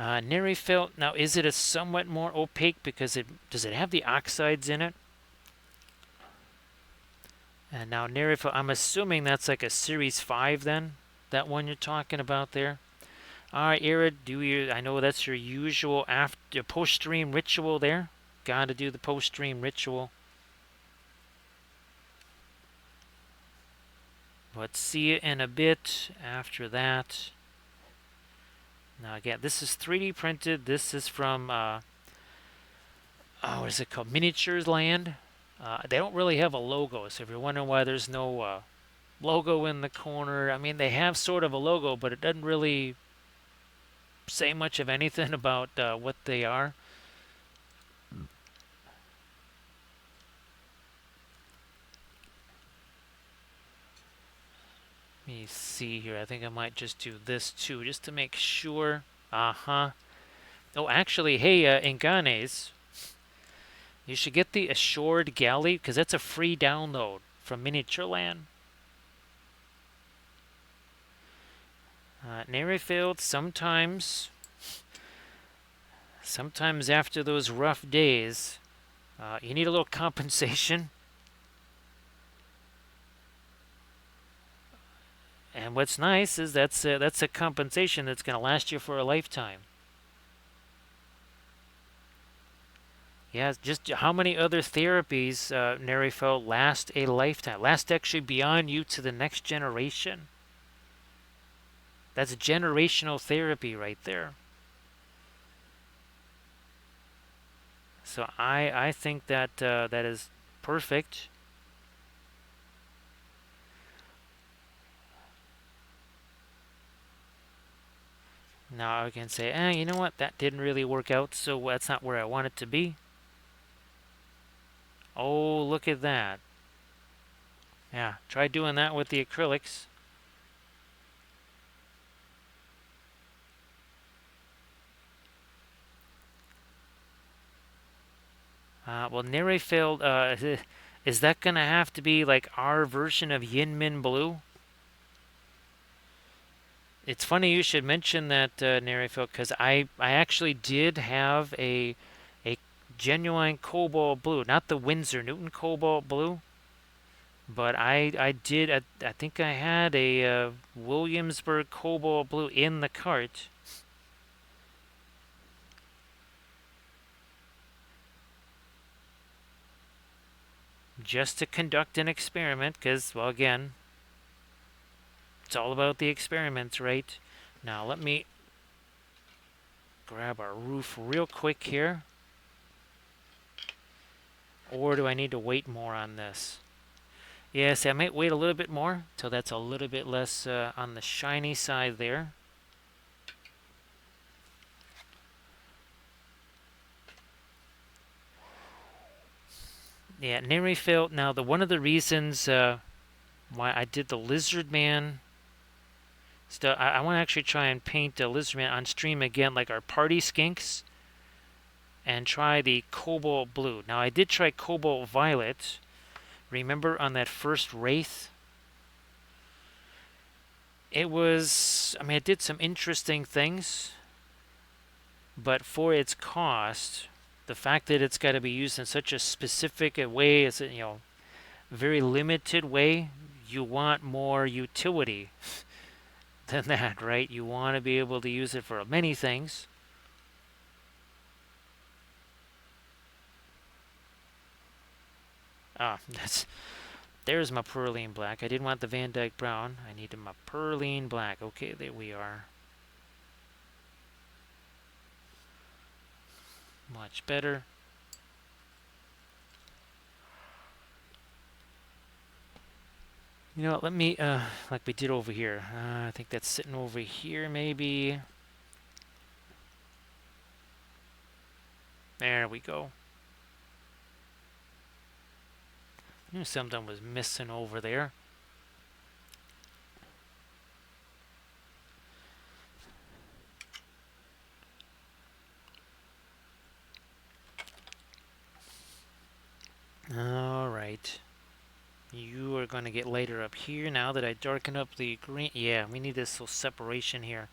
Nerifil, now is it a somewhat more opaque because does it have the oxides in it? And now Nerifil, I'm assuming that's like a Series 5 then? That one you're talking about there? Alright, Irid, I know that's your usual after post-stream ritual there. Gotta do the post-stream ritual. Let's see it in a bit after that. Now again, this is 3D printed. This is from, what is it called? Miniatures Land. They don't really have a logo, so if you're wondering why there's no logo in the corner, I mean, they have sort of a logo, but it doesn't really say much of anything about what they are. Let me see here. I think I might just do this too, just to make sure. Uh-huh. Oh, actually, hey, Inganes, you should get the Assured Galley, because that's a free download from Miniatureland. Nerifil, sometimes after those rough days, you need a little compensation. And what's nice is that's a compensation that's going to last you for a lifetime. Yeah, just how many other therapies, Nerifil, last a lifetime? Last actually beyond you to the next generation. That's generational therapy right there. So I think that that is perfect. Now I can say, you know what? That didn't really work out, so that's not where I want it to be. Oh, look at that. Yeah, try doing that with the acrylics. Well, Nerifil, is that going to have to be like our version of Yin Min Blue? It's funny you should mention that, Nerifil, because I actually did have a genuine cobalt blue, not the Winsor Newton cobalt blue, but I think I had a Williamsburg cobalt blue in the cart. Just to conduct an experiment, because, well, again, it's all about the experiments, right? Now, let me grab our roof real quick here. Or do I need to wait more on this? Yeah, see, I might wait a little bit more till that's a little bit less on the shiny side there. Yeah, Neri failed. Now, one of the reasons why I did the Lizard Man stuff, I want to actually try and paint a Lizard Man on stream again, like our party skinks, and try the Cobalt Blue. Now, I did try Cobalt Violet. Remember on that first Wraith? It was, I mean, it did some interesting things, but for its cost, the fact that it's got to be used in such a specific a way, as a, very limited way, you want more utility than that, right? You want to be able to use it for many things. Ah, there's my Perline Black. I didn't want the Van Dyke Brown. I needed my Perline Black. Okay, there we are. Much better. You know what, let me, like we did over here. I think that's sitting over here, maybe. There we go. Knew something was missing over there. Alright. You are going to get lighter up here now that I darken up the green. Yeah, we need this little separation here.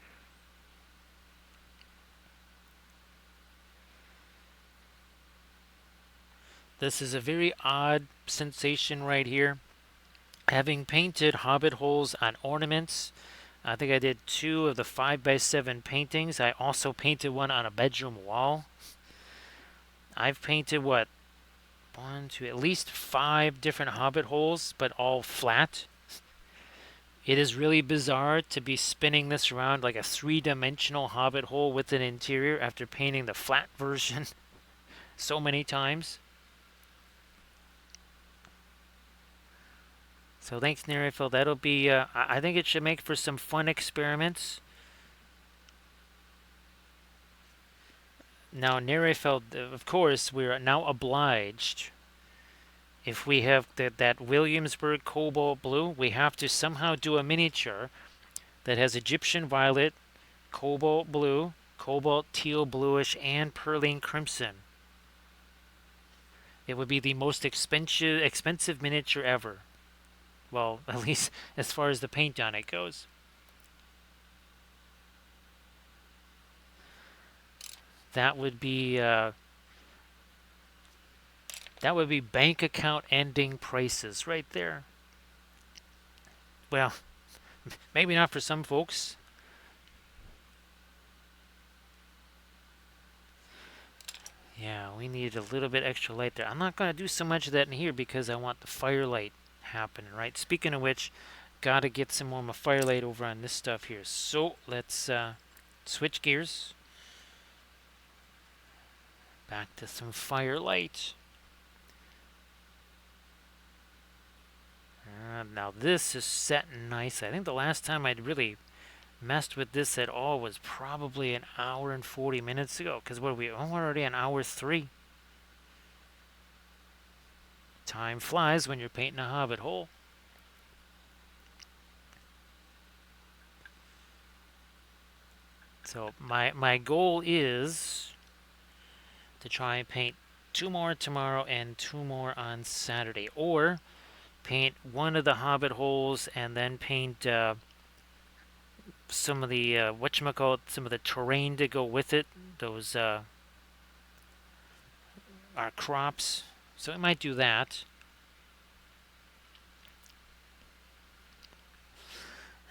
This is a very odd sensation right here. Having painted Hobbit holes on ornaments, I think I did 2 of the 5x7 paintings. I also painted one on a bedroom wall. I've painted, what, 1, 2, at least 5 different Hobbit holes, but all flat. It is really bizarre to be spinning this around like a 3-dimensional Hobbit hole with an interior after painting the flat version so many times. So thanks, Nerifil. That'll be, I think it should make for some fun experiments. Now, Nerifil, of course, we're now obliged. If we have that Williamsburg Cobalt Blue, we have to somehow do a miniature that has Egyptian Violet, Cobalt Blue, Cobalt Teal Bluish, and Perline Crimson. It would be the most expensive miniature ever. Well, at least as far as the paint on it goes. That would be bank account ending prices right there. Well, maybe not for some folks. Yeah, we need a little bit extra light there. I'm not going to do so much of that in here because I want the firelight happening, right? Speaking of which, got to get some more of my firelight over on this stuff here. So let's switch gears. Back to some firelight. Now this is set nice. I think the last time I'd really messed with this at all was probably an hour and 40 minutes ago. Because what are we? Oh, we're already on hour 3. Time flies when you're painting a Hobbit hole. So my goal is to try and paint 2 more tomorrow and 2 more on Saturday. Or paint one of the Hobbit holes and then paint some of the whatchamacallit, some of the terrain to go with it. Those are crops. So I might do that.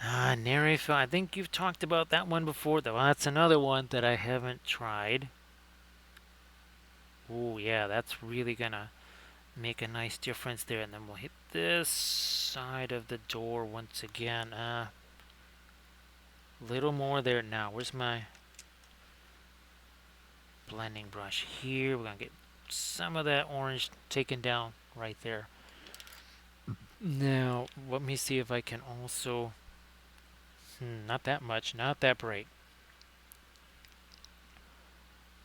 Nerifil, I think you've talked about that one before, though. That's another one that I haven't tried. Oh yeah, that's really gonna make a nice difference there. And then we'll hit this side of the door once again. Little more there now. Where's my blending brush? Here. We're gonna get some of that orange taken down right there. Now, let me see if I can also... not that much, not that bright.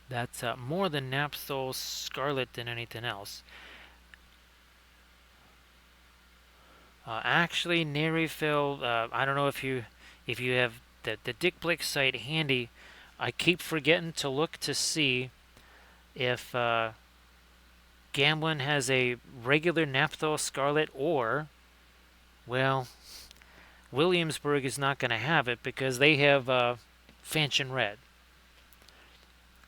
That's more than Napthol Scarlet than anything else. Actually, Nerifil, I don't know if you have the DickBlick site handy. I keep forgetting to look to see if Gamblin has a regular Napthol Scarlet or, well, Williamsburg is not going to have it because they have Fanchon Red.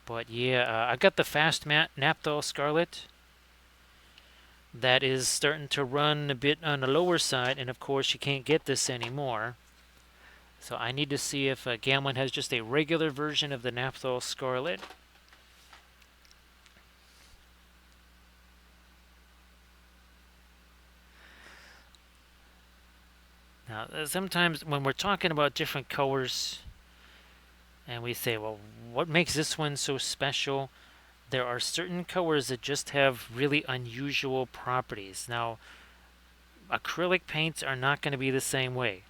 But yeah, I got the Fast Napthol Scarlet. That is starting to run a bit on the lower side, and of course you can't get this anymore. So I need to see if Gamblin has just a regular version of the Napthol Scarlet. Now, sometimes when we're talking about different colors, and we say, well, what makes this one so special? There are certain colors that just have really unusual properties. Now, acrylic paints are not going to be the same way.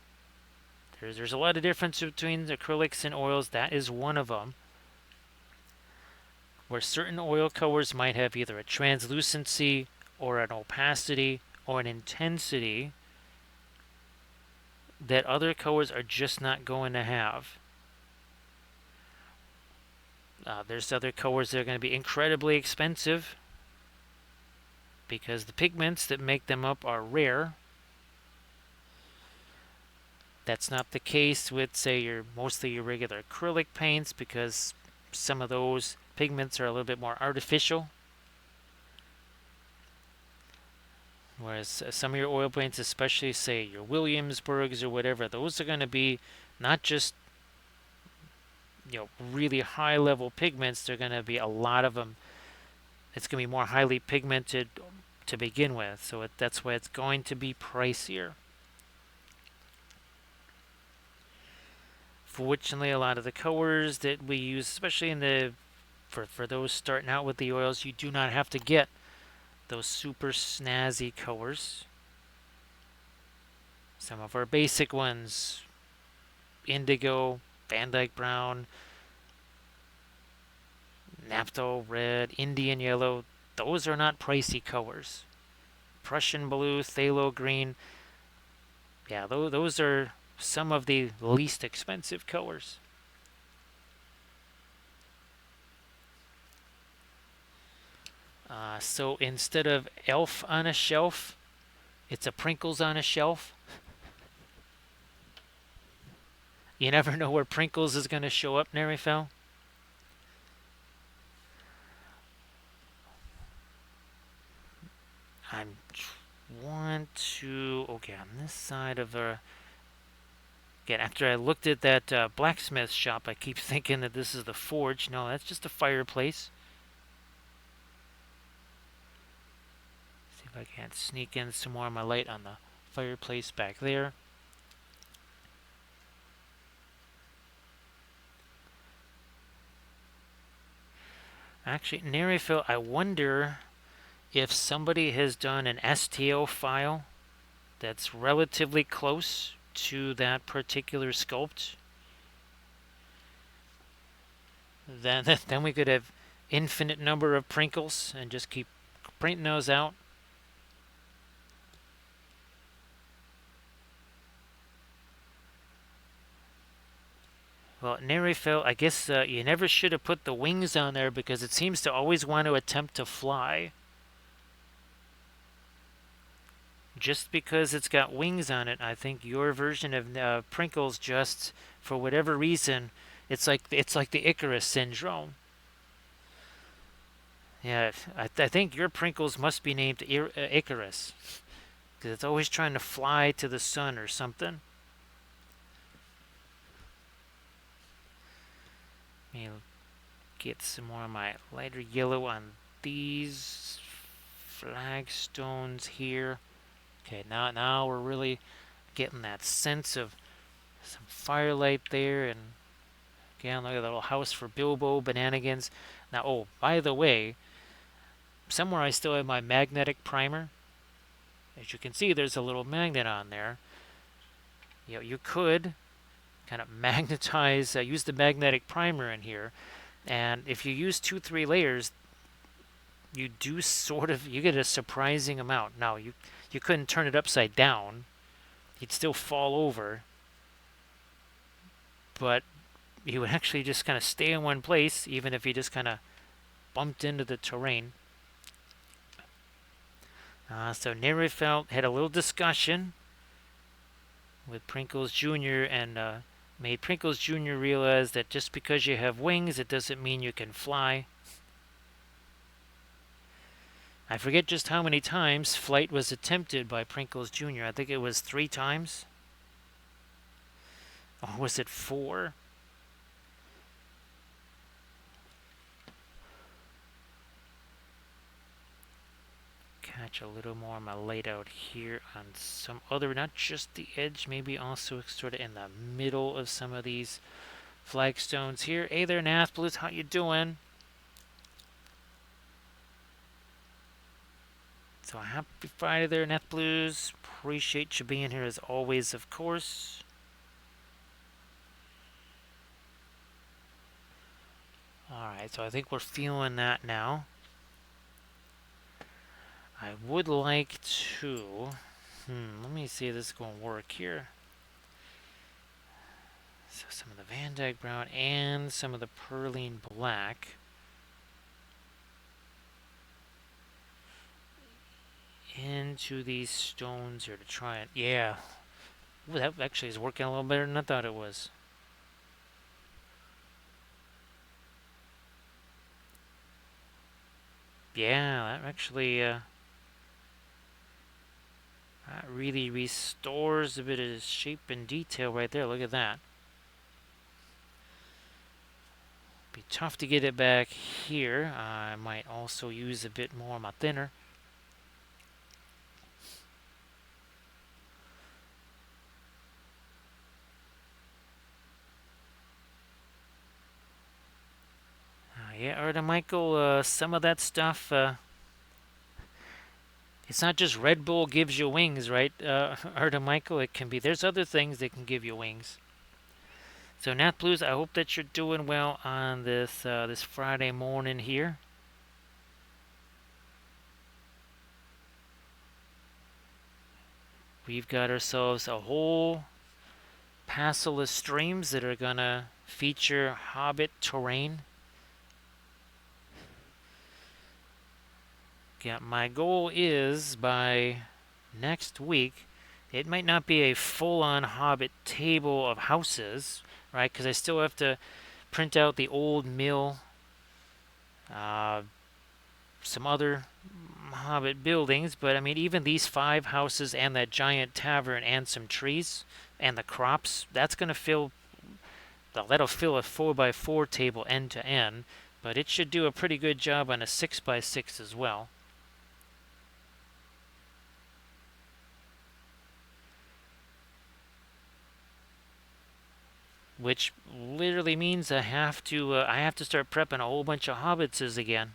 There's a lot of difference between acrylics and oils. That is one of them. Where certain oil colors might have either a translucency or an opacity or an intensity that other colors are just not going to have. There's other colors that are going to be incredibly expensive because the pigments that make them up are rare. That's not the case with, say, mostly your regular acrylic paints because some of those pigments are a little bit more artificial. Whereas some of your oil paints, especially, say, your Williamsburgs or whatever, those are going to be not just really high level pigments. They're going to be a lot of them. It's going to be more highly pigmented to begin with, so that's why it's going to be pricier. Fortunately, a lot of the colors that we use, especially for those starting out with the oils, you do not have to get those super snazzy colors. Some of our basic ones, indigo, Van Dyke brown, Naphtha red, Indian yellow, those are not pricey colors. Prussian blue, phthalo green, yeah, those are some of the least expensive colors. So instead of elf on a shelf, it's a Prinkles on a shelf. You never know where Prinkles is going to show up, Nerifel. I want to... Okay, on this side of her... Again, after I looked at that blacksmith shop, I keep thinking that this is the forge. No, that's just a fireplace. See if I can't sneak in some more of my light on the fireplace back there. Actually, Nerifel, I wonder if somebody has done an STL file that's relatively close to that particular sculpt. Then we could have infinite number of Prinkles and just keep printing those out. Well, Nerifel, I guess you never should have put the wings on there because it seems to always want to attempt to fly. Just because it's got wings on it, I think your version of Prinkles just, for whatever reason, it's like the Icarus syndrome. Yeah, I think your Prinkles must be named Icarus because it's always trying to fly to the sun or something. Let me get some more of my lighter yellow on these flagstones here. Okay, now we're really getting that sense of some firelight there, and again, look at that little house for Bilbo, Bananigans. Now, oh, by the way, somewhere I still have my magnetic primer. As you can see, there's a little magnet on there. You could kind of magnetize, use the magnetic primer in here, and if you use 2-3 layers, you do you get a surprising amount. Now, you couldn't turn it upside down. You'd still fall over, but you would actually just kind of stay in one place, even if you just kind of bumped into the terrain. So Nerifelt had a little discussion with Prinkles Jr. and made Prinkles Jr. realize that just because you have wings, it doesn't mean you can fly. I forget just how many times flight was attempted by Prinkles Jr. I think it was 3 times. Or was it 4? Catch a little more of my light out here on some other, not just the edge, maybe also sort of in the middle of some of these flagstones here. Hey there, Nathblues, how you doing? So happy Friday there, Nathblues. Appreciate you being here as always, of course. Alright, so I think we're feeling that now. I would like to... let me see if this is going to work here. So some of the Van Dyke Brown and some of the Perline Black. Into these stones here to try it. Yeah. Ooh, that actually is working a little better than I thought it was. Yeah, that actually that really restores a bit of shape and detail right there. Look at that. Be tough to get it back here. I might also use a bit more of my thinner. Yeah, Arda Michael, some of that stuff, it's not just Red Bull gives you wings, right? Arda Michael, it can be, there's other things that can give you wings. So Nat Blues, I hope that you're doing well on this this Friday morning here. We've got ourselves a whole passel of streams that are gonna feature Hobbit terrain. Yeah, my goal is by next week, it might not be a full-on Hobbit table of houses, right? Because I still have to print out the old mill, some other Hobbit buildings, but I mean, even these 5 houses and that giant tavern and some trees and the crops, that's going to fill, that'll fill a 4x4 table end to end, but it should do a pretty good job on a 6x6 as well. Which literally means I have to start prepping a whole bunch of hobbitses again.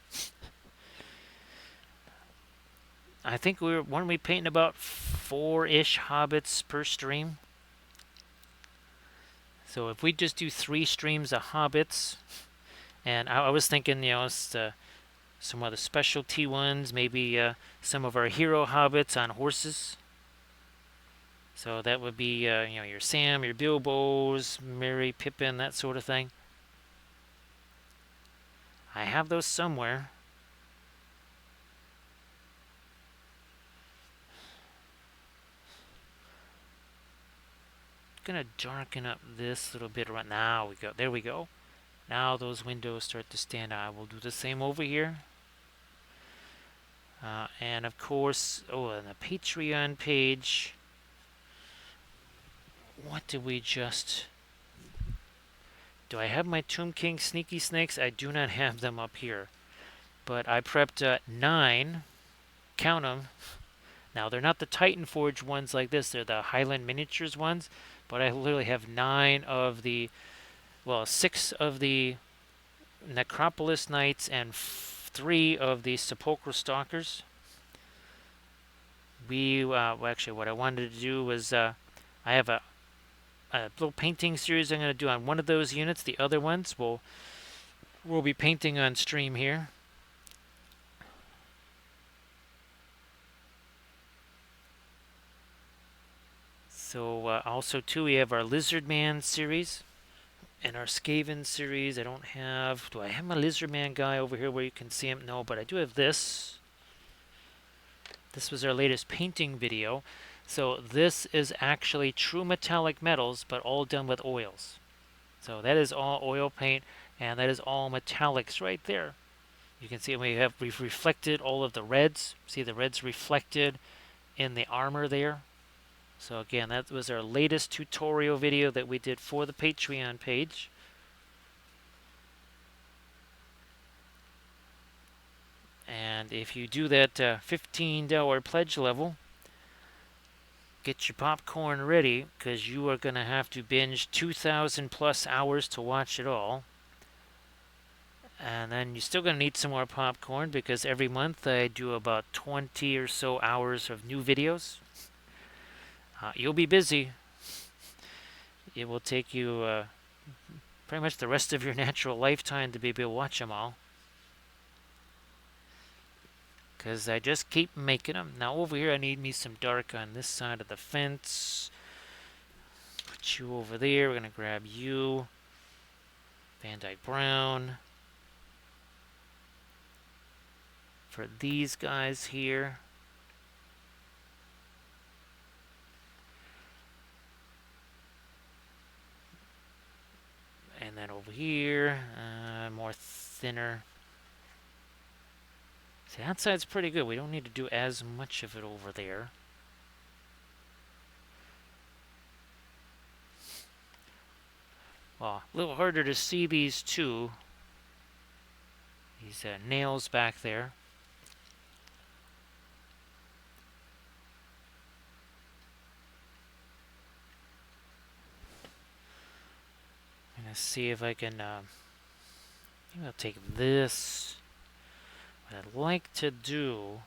I think weren't we painting about 4-ish hobbits per stream? So if we just do 3 streams of hobbits, and I was thinking, some of the specialty ones, maybe some of our hero hobbits on horses. So that would be, your Sam, your Bilbos, Merry, Pippin, that sort of thing. I have those somewhere. Gonna darken up this little bit right now. There we go. Now those windows start to stand out. We'll do the same over here. And of course, on the Patreon page, what did we just... Do I have my Tomb King Sneaky Snakes? I do not have them up here. But I prepped 9. Count them. Now, they're not the Titan Forge ones like this. They're the Highland Miniatures ones. But I literally have 9 of the... Well, 6 of the Necropolis Knights and 3 of the Sepulchral Stalkers. Well, actually, what I wanted to do was I have a little painting series I'm going to do on one of those units. The other ones we'll be painting on stream here. So also too, we have our Lizard Man series and our Skaven series. Do I have my Lizard Man guy over here where you can see him? No, but I do have this. This was our latest painting video. So this is actually true metallic metals, but all done with oils. So that is all oil paint, and that is all metallics right there. You can see we've reflected all of the reds. See the reds reflected in the armor there. So again, that was our latest tutorial video that we did for the Patreon page. And if you do that $15 pledge level, get your popcorn ready, because you are going to have to binge 2,000 plus hours to watch it all. And then you're still going to need some more popcorn, because every month I do about 20 or so hours of new videos. You'll be busy. It will take you pretty much the rest of your natural lifetime to be able to watch them all. Because I just keep making them. Now over here I need me some dark on this side of the fence. Put you over there. We're going to grab you. Van Dyke Brown. For these guys here. And then over here, more thinner. See, that side's pretty good. We don't need to do as much of it over there. Well, a little harder to see these two. These nails back there. I'm going to see if I can... maybe I'll take this. What I'd like to do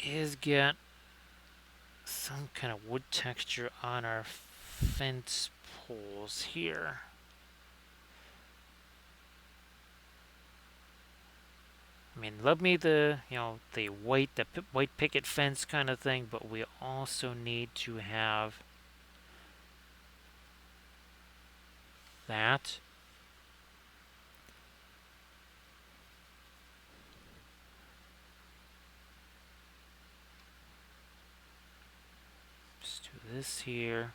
is get some kind of wood texture on our fence poles here. I mean, love me the white picket fence kind of thing, but we also need to have that. Let's do this here.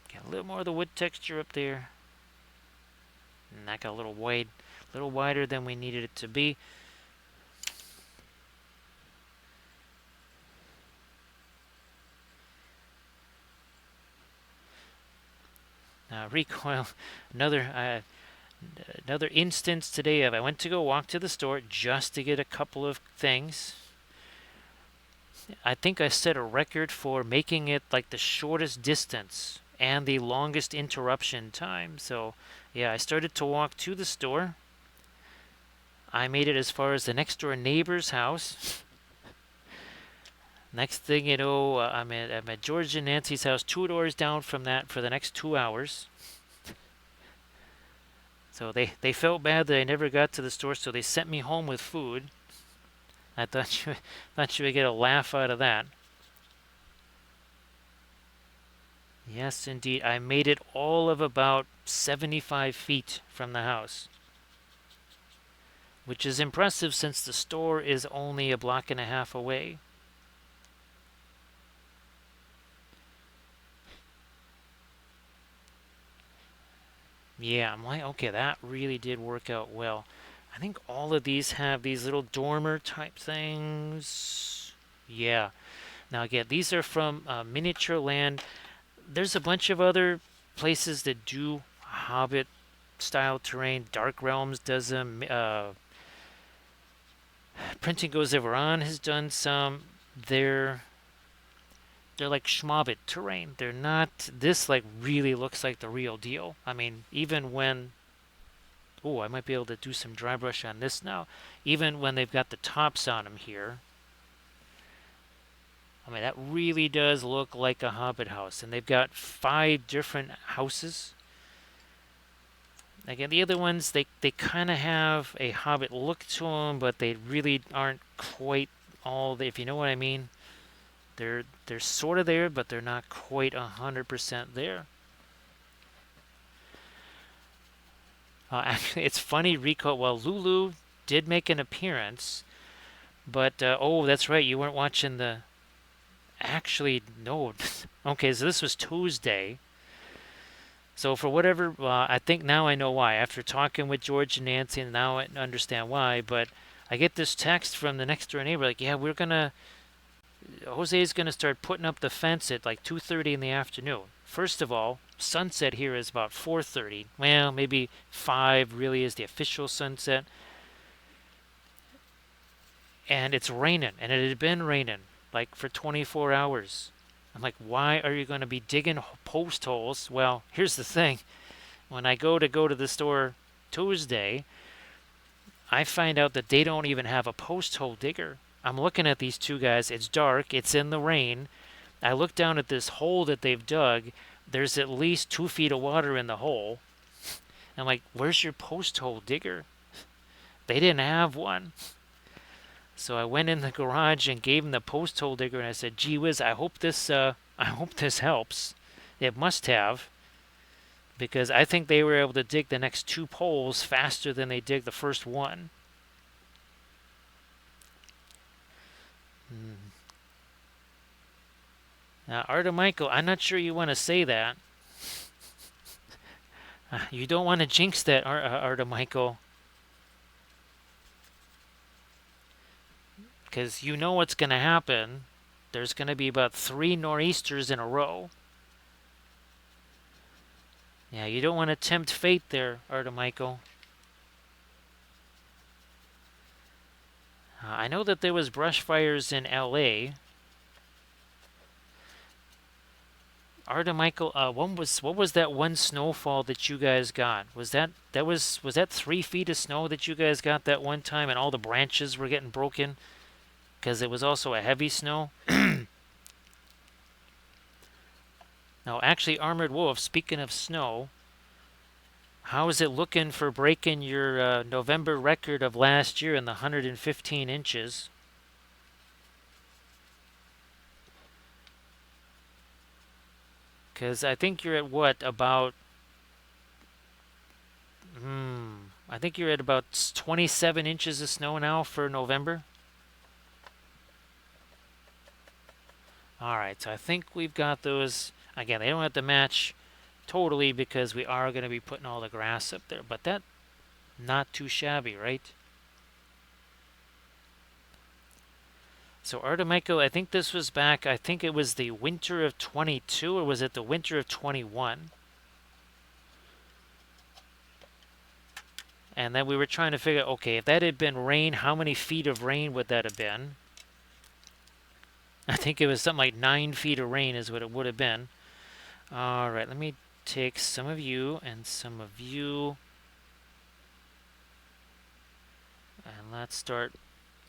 Get a little more of the wood texture up there. And that got a little wider than we needed it to be. Recoil, another instance today of I went to go walk to the store just to get a couple of things. I think I set a record for making it like the shortest distance and the longest interruption time. So yeah, I started to walk to the store. I made it as far as the next door neighbor's house. Next thing you know, I'm at George and Nancy's house, 2 doors down from that for the next 2 hours. So they felt bad that I never got to the store, so they sent me home with food. I thought you would get a laugh out of that. Yes, indeed. I made it all of about 75 feet from the house, which is impressive since the store is only a block and a half away. Yeah, I'm like, okay, that really did work out well. I think all of these have these little dormer type things. Yeah. Now again, these are from Miniature Land. There's a bunch of other places that do Hobbit style terrain. Dark Realms does them. Printing Goes Ever On has done some. Their they're like Schmobbit terrain. They're not. This like really looks like the real deal. I mean, even when oh, I might be able to do some dry brush on this now. Even when they've got the tops on them here, I mean, that really does look like a Hobbit house. And they've got 5 different houses. Again, the other ones, they kind of have a Hobbit look to them, but they really aren't quite if you know what I mean. They're sort of there, but they're not quite 100% there. Actually, it's funny, Rico. Well, Lulu did make an appearance, but oh, that's right. You weren't watching the. Actually, no. Okay, so this was Tuesday. So for whatever, I think now I know why. After talking with George and Nancy, and now I understand why. But I get this text from the next door neighbor, like, yeah, Jose's gonna start putting up the fence at like 2:30 in the afternoon. First of all, sunset here is about 4:30. Well, maybe 5 really is the official sunset. And it's raining, and it had been raining like for 24 hours. I'm like, why are you going to be digging post holes? Well, here's the thing. When I go to the store Tuesday, I find out that they don't even have a post hole digger. I'm looking at these two guys. It's dark. It's in the rain. I look down at this hole that they've dug. There's at least 2 feet of water in the hole. I'm like, where's your post hole digger? They didn't have one. So I went in the garage and gave him the post hole digger, and I said, "Gee whiz, I hope this helps." It must have, because I think they were able to dig the next 2 poles faster than they dig the first one. Now, Arda Michael, I'm not sure you want to say that. You don't want to jinx that, Arda Michael. Because you know what's going to happen. There's going to be about 3 nor'easters in a row. Yeah, you don't want to tempt fate there, Arda Michael. I know that there was brush fires in L.A. Arda Michael, what was that one snowfall that you guys got? Was that 3 feet of snow that you guys got that one time, and all the branches were getting broken? Because it was also a heavy snow. Now, actually, Armored Wolf, speaking of snow, how is it looking for breaking your November record of last year in the 115 inches? Because I think you're at what, about... I think you're at about 27 inches of snow now for November. Alright, so I think we've got those. Again, they don't have to match totally because we are going to be putting all the grass up there. But that, not too shabby, right? So Artemiko, I think this was back, I think it was the winter of 22, or was it the winter of 21? And then we were trying to figure, okay, if that had been rain, how many feet of rain would that have been? I think it was something like 9 feet of rain is what it would have been. All right, let me take some of you and some of you. And let's start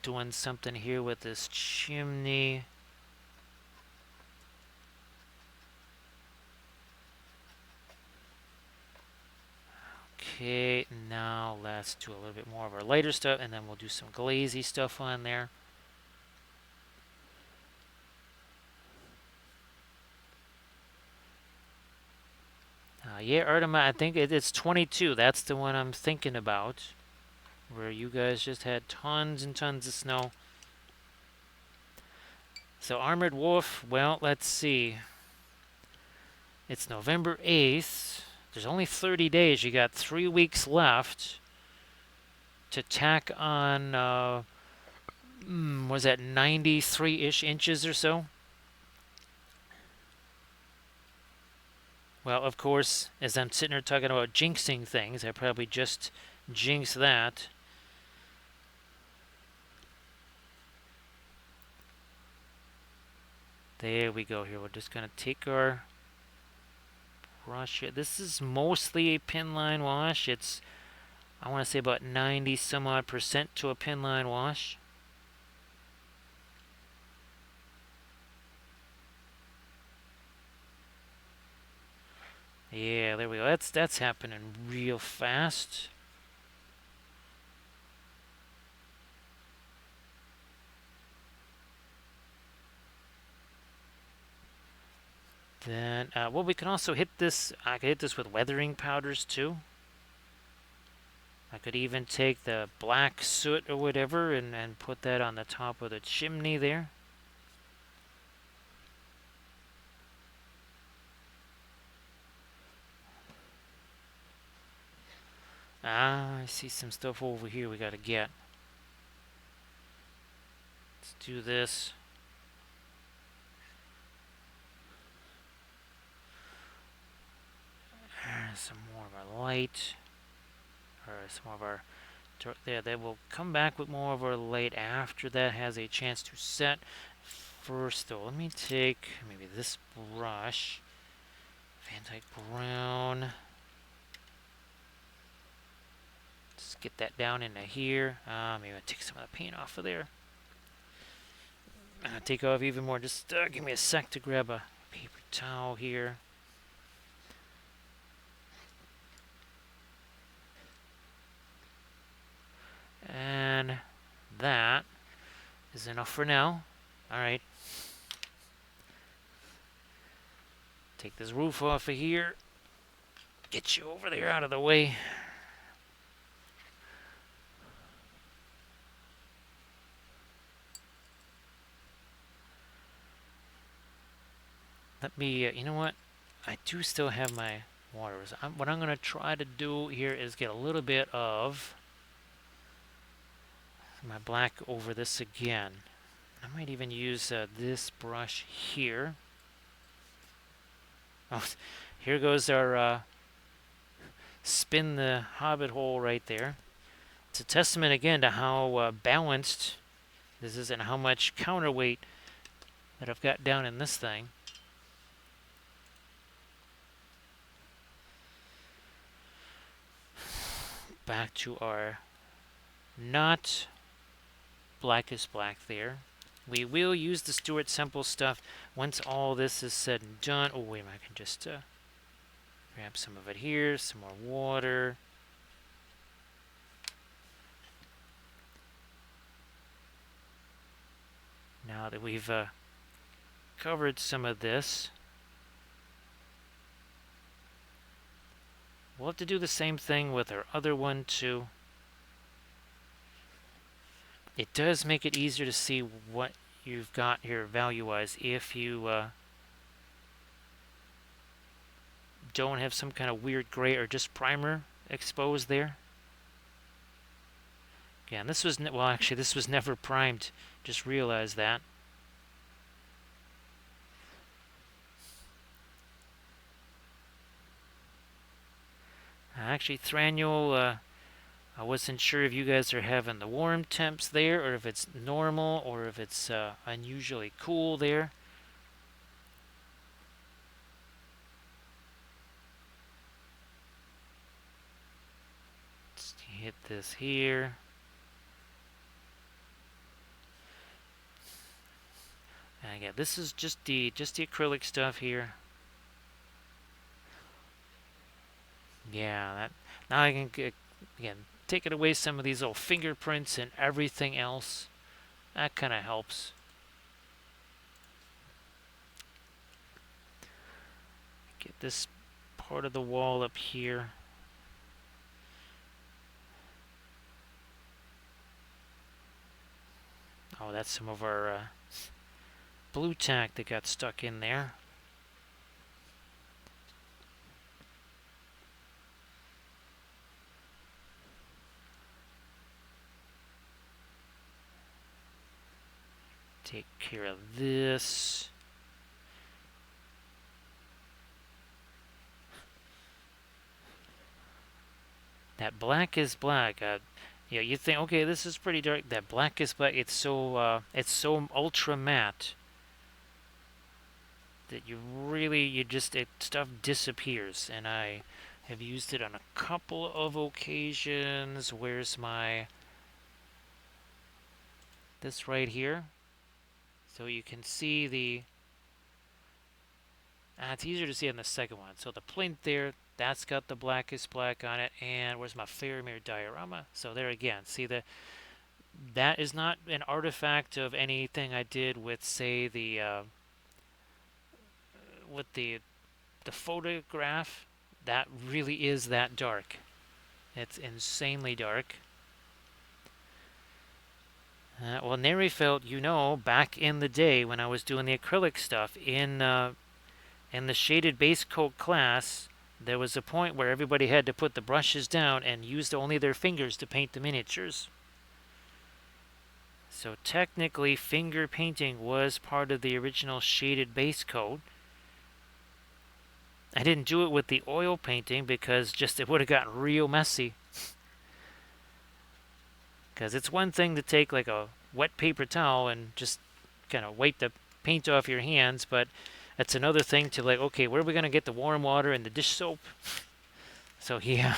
doing something here with this chimney. Okay, now let's do a little bit more of our lighter stuff, and then we'll do some glazy stuff on there. Yeah, Artema, I think it's 22. That's the one I'm thinking about, where you guys just had tons and tons of snow. So Armored Wolf, well, let's see. It's November 8th. There's only 30 days. You got 3 weeks left to tack on, was that 93-ish inches or so? Well, of course, as I'm sitting here talking about jinxing things, I probably just jinxed that. There we go. Here, we're just gonna take our brush here. This is mostly a pin line wash. It's, I want to say, about 90 some odd percent to a pin line wash. Yeah, there we go. That's happening real fast. Then, well, we can also hit this. I could hit this with weathering powders too. I could even take the black soot or whatever and put that on the top of the chimney there. Ah, I see some stuff over here we gotta get. Let's do this. Some more of our light. Or some more of our dark there. They will come back with more of our light after that has a chance to set. First though, let me take maybe this brush. Van Dyke Brown. Just get that down into here. Maybe I'll take some of the paint off of there. Take off even more. Just give me a sec to grab a paper towel here. And that is enough for now. Alright. Take this roof off of here. Get you over there out of the way. Let me, you know what? I do still have my water. What I'm going to try to do here is get a little bit of my black over this again. I might even use this brush here. Oh, here goes our spin the Hobbit hole right there. It's a testament again to how balanced this is and how much counterweight that I've got down in this thing. Back to our not blackest black there. We will use the Stuart Semple stuff once all this is said and done. Oh, wait a minute. I can just grab some of it here. Some more water. Now that we've covered some of this, we'll have to do the same thing with our other one too. It does make it easier to see what you've got here value-wise if you don't have some kind of weird gray or just primer exposed there. Again, this was, well, actually, this was never primed. Just realized that. Actually, Thranule, I wasn't sure if you guys are having the warm temps there, or if it's normal, or if it's unusually cool there. Let's hit this here. And again, this is just the acrylic stuff here. Yeah, that now I can get, again, take it away some of these little fingerprints and everything else. That kind of helps. Get this part of the wall up here. Oh, that's some of our blue tack that got stuck in there. Take care of this. That black is black. Yeah, you think, okay, this is pretty dark. That black is black. It's so ultra matte. that stuff disappears, and I have used it on a couple of occasions. Where's this right here? So you can see it's easier to see on the second one. So the plinth there, that's got the blackest black on it. And where's my Faramir diorama? So there again, see that is not an artifact of anything I did with, say, with the photograph. That really is that dark. It's insanely dark. Well, Nerifelt, back in the day when I was doing the acrylic stuff in the shaded base coat class, there was a point where everybody had to put the brushes down and used only their fingers to paint the miniatures. So technically, finger painting was part of the original shaded base coat. I didn't do it with the oil painting because it would have gotten real messy. Because it's one thing to take like a wet paper towel and just kind of wipe the paint off your hands, but it's another thing to like, okay, where are we going to get the warm water and the dish soap? So yeah,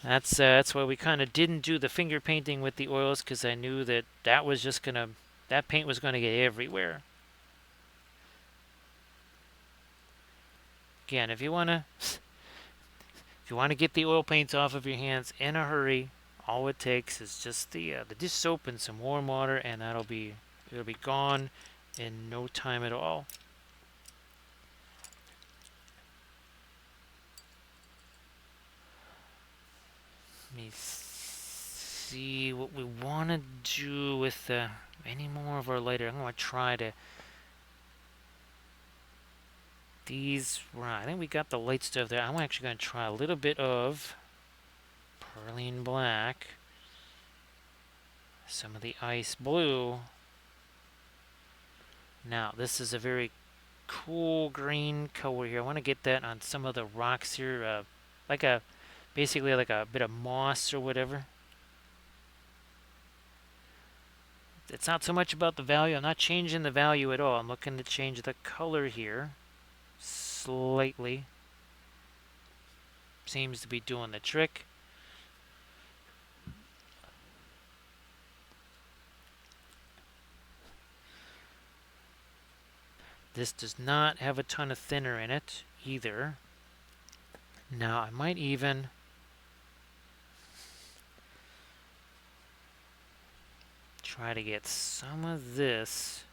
that's why we kind of didn't do the finger painting with the oils, because I knew that paint was gonna get everywhere. Again, if you wanna get the oil paints off of your hands in a hurry, all it takes is just the dish soap and some warm water, and it'll be gone in no time at all. Let me see what we want to do with any more of our lighter. I'm going to try to I think we got the light stuff there. I'm actually going to try a little bit of Perlene Black, some of the Ice Blue. Now, this is a very cool green color here. I want to get that on some of the rocks here, basically like a bit of moss or whatever. It's not so much about the value. I'm not changing the value at all. I'm looking to change the color here slightly. Seems to be doing the trick. This does not have a ton of thinner in it either. Now I might even try to get some of this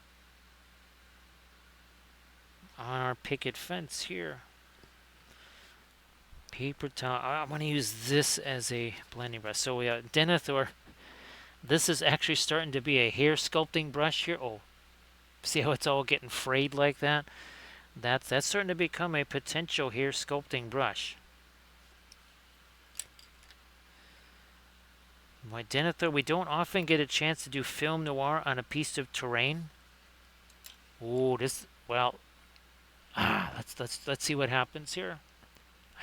on our picket fence here. Paper towel. I'm going to use this as a blending brush. So we have Denethor. This is actually starting to be a hair sculpting brush here. Oh, see how it's all getting frayed like that? That's starting to become a potential hair sculpting brush. My Denethor, we don't often get a chance to do film noir on a piece of terrain. Oh, let's see what happens here.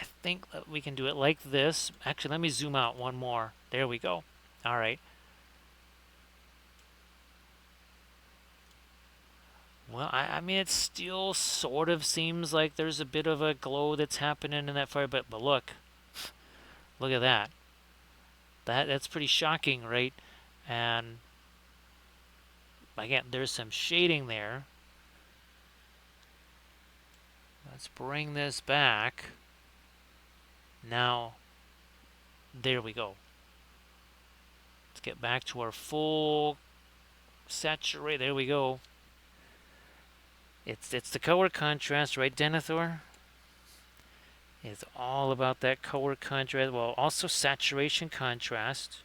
I think that we can do it like this. Actually, let me zoom out one more. There we go. All right. Well, I mean, it still sort of seems like there's a bit of a glow that's happening in that fire, but look. Look at that. That's pretty shocking, right? And again, there's some shading there. Let's bring this back. Now, there we go. Let's get back to our full saturate. There we go. It's the color contrast, right, Denethor? It's all about that color contrast. Well, also saturation contrast.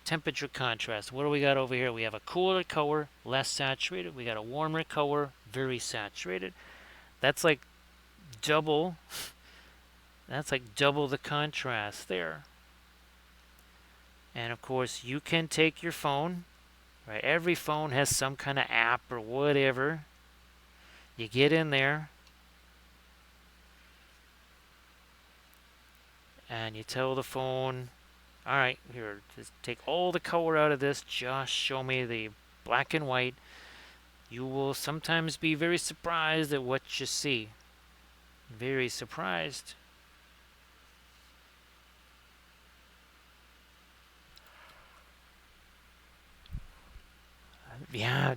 Temperature contrast. What do we got over here? We have a cooler color, less saturated. We got a warmer color, very saturated. That's like double. That's like double the contrast there. And of course, you can take your phone, right? Every phone has some kind of app or whatever. You get in there and you tell the phone, all right, here, just take all the color out of this. Just show me the black and white. You will sometimes be very surprised at what you see. Very surprised. Yeah,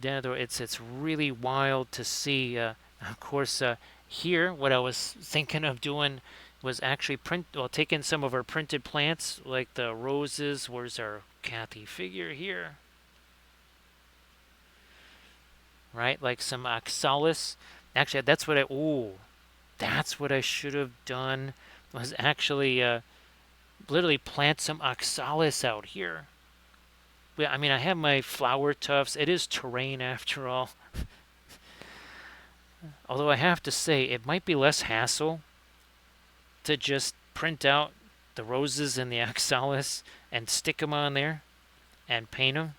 it's really wild to see. Of course, here what I was thinking of doing was actually taking some of our printed plants like the roses. Where's our Kathy figure here? Right, like some oxalis. Actually, that's what I should have done. Was actually literally plant some oxalis out here. Yeah, I mean, I have my flower tufts. It is terrain after all. Although I have to say, it might be less hassle to just print out the roses and the oxalis and stick them on there and paint them.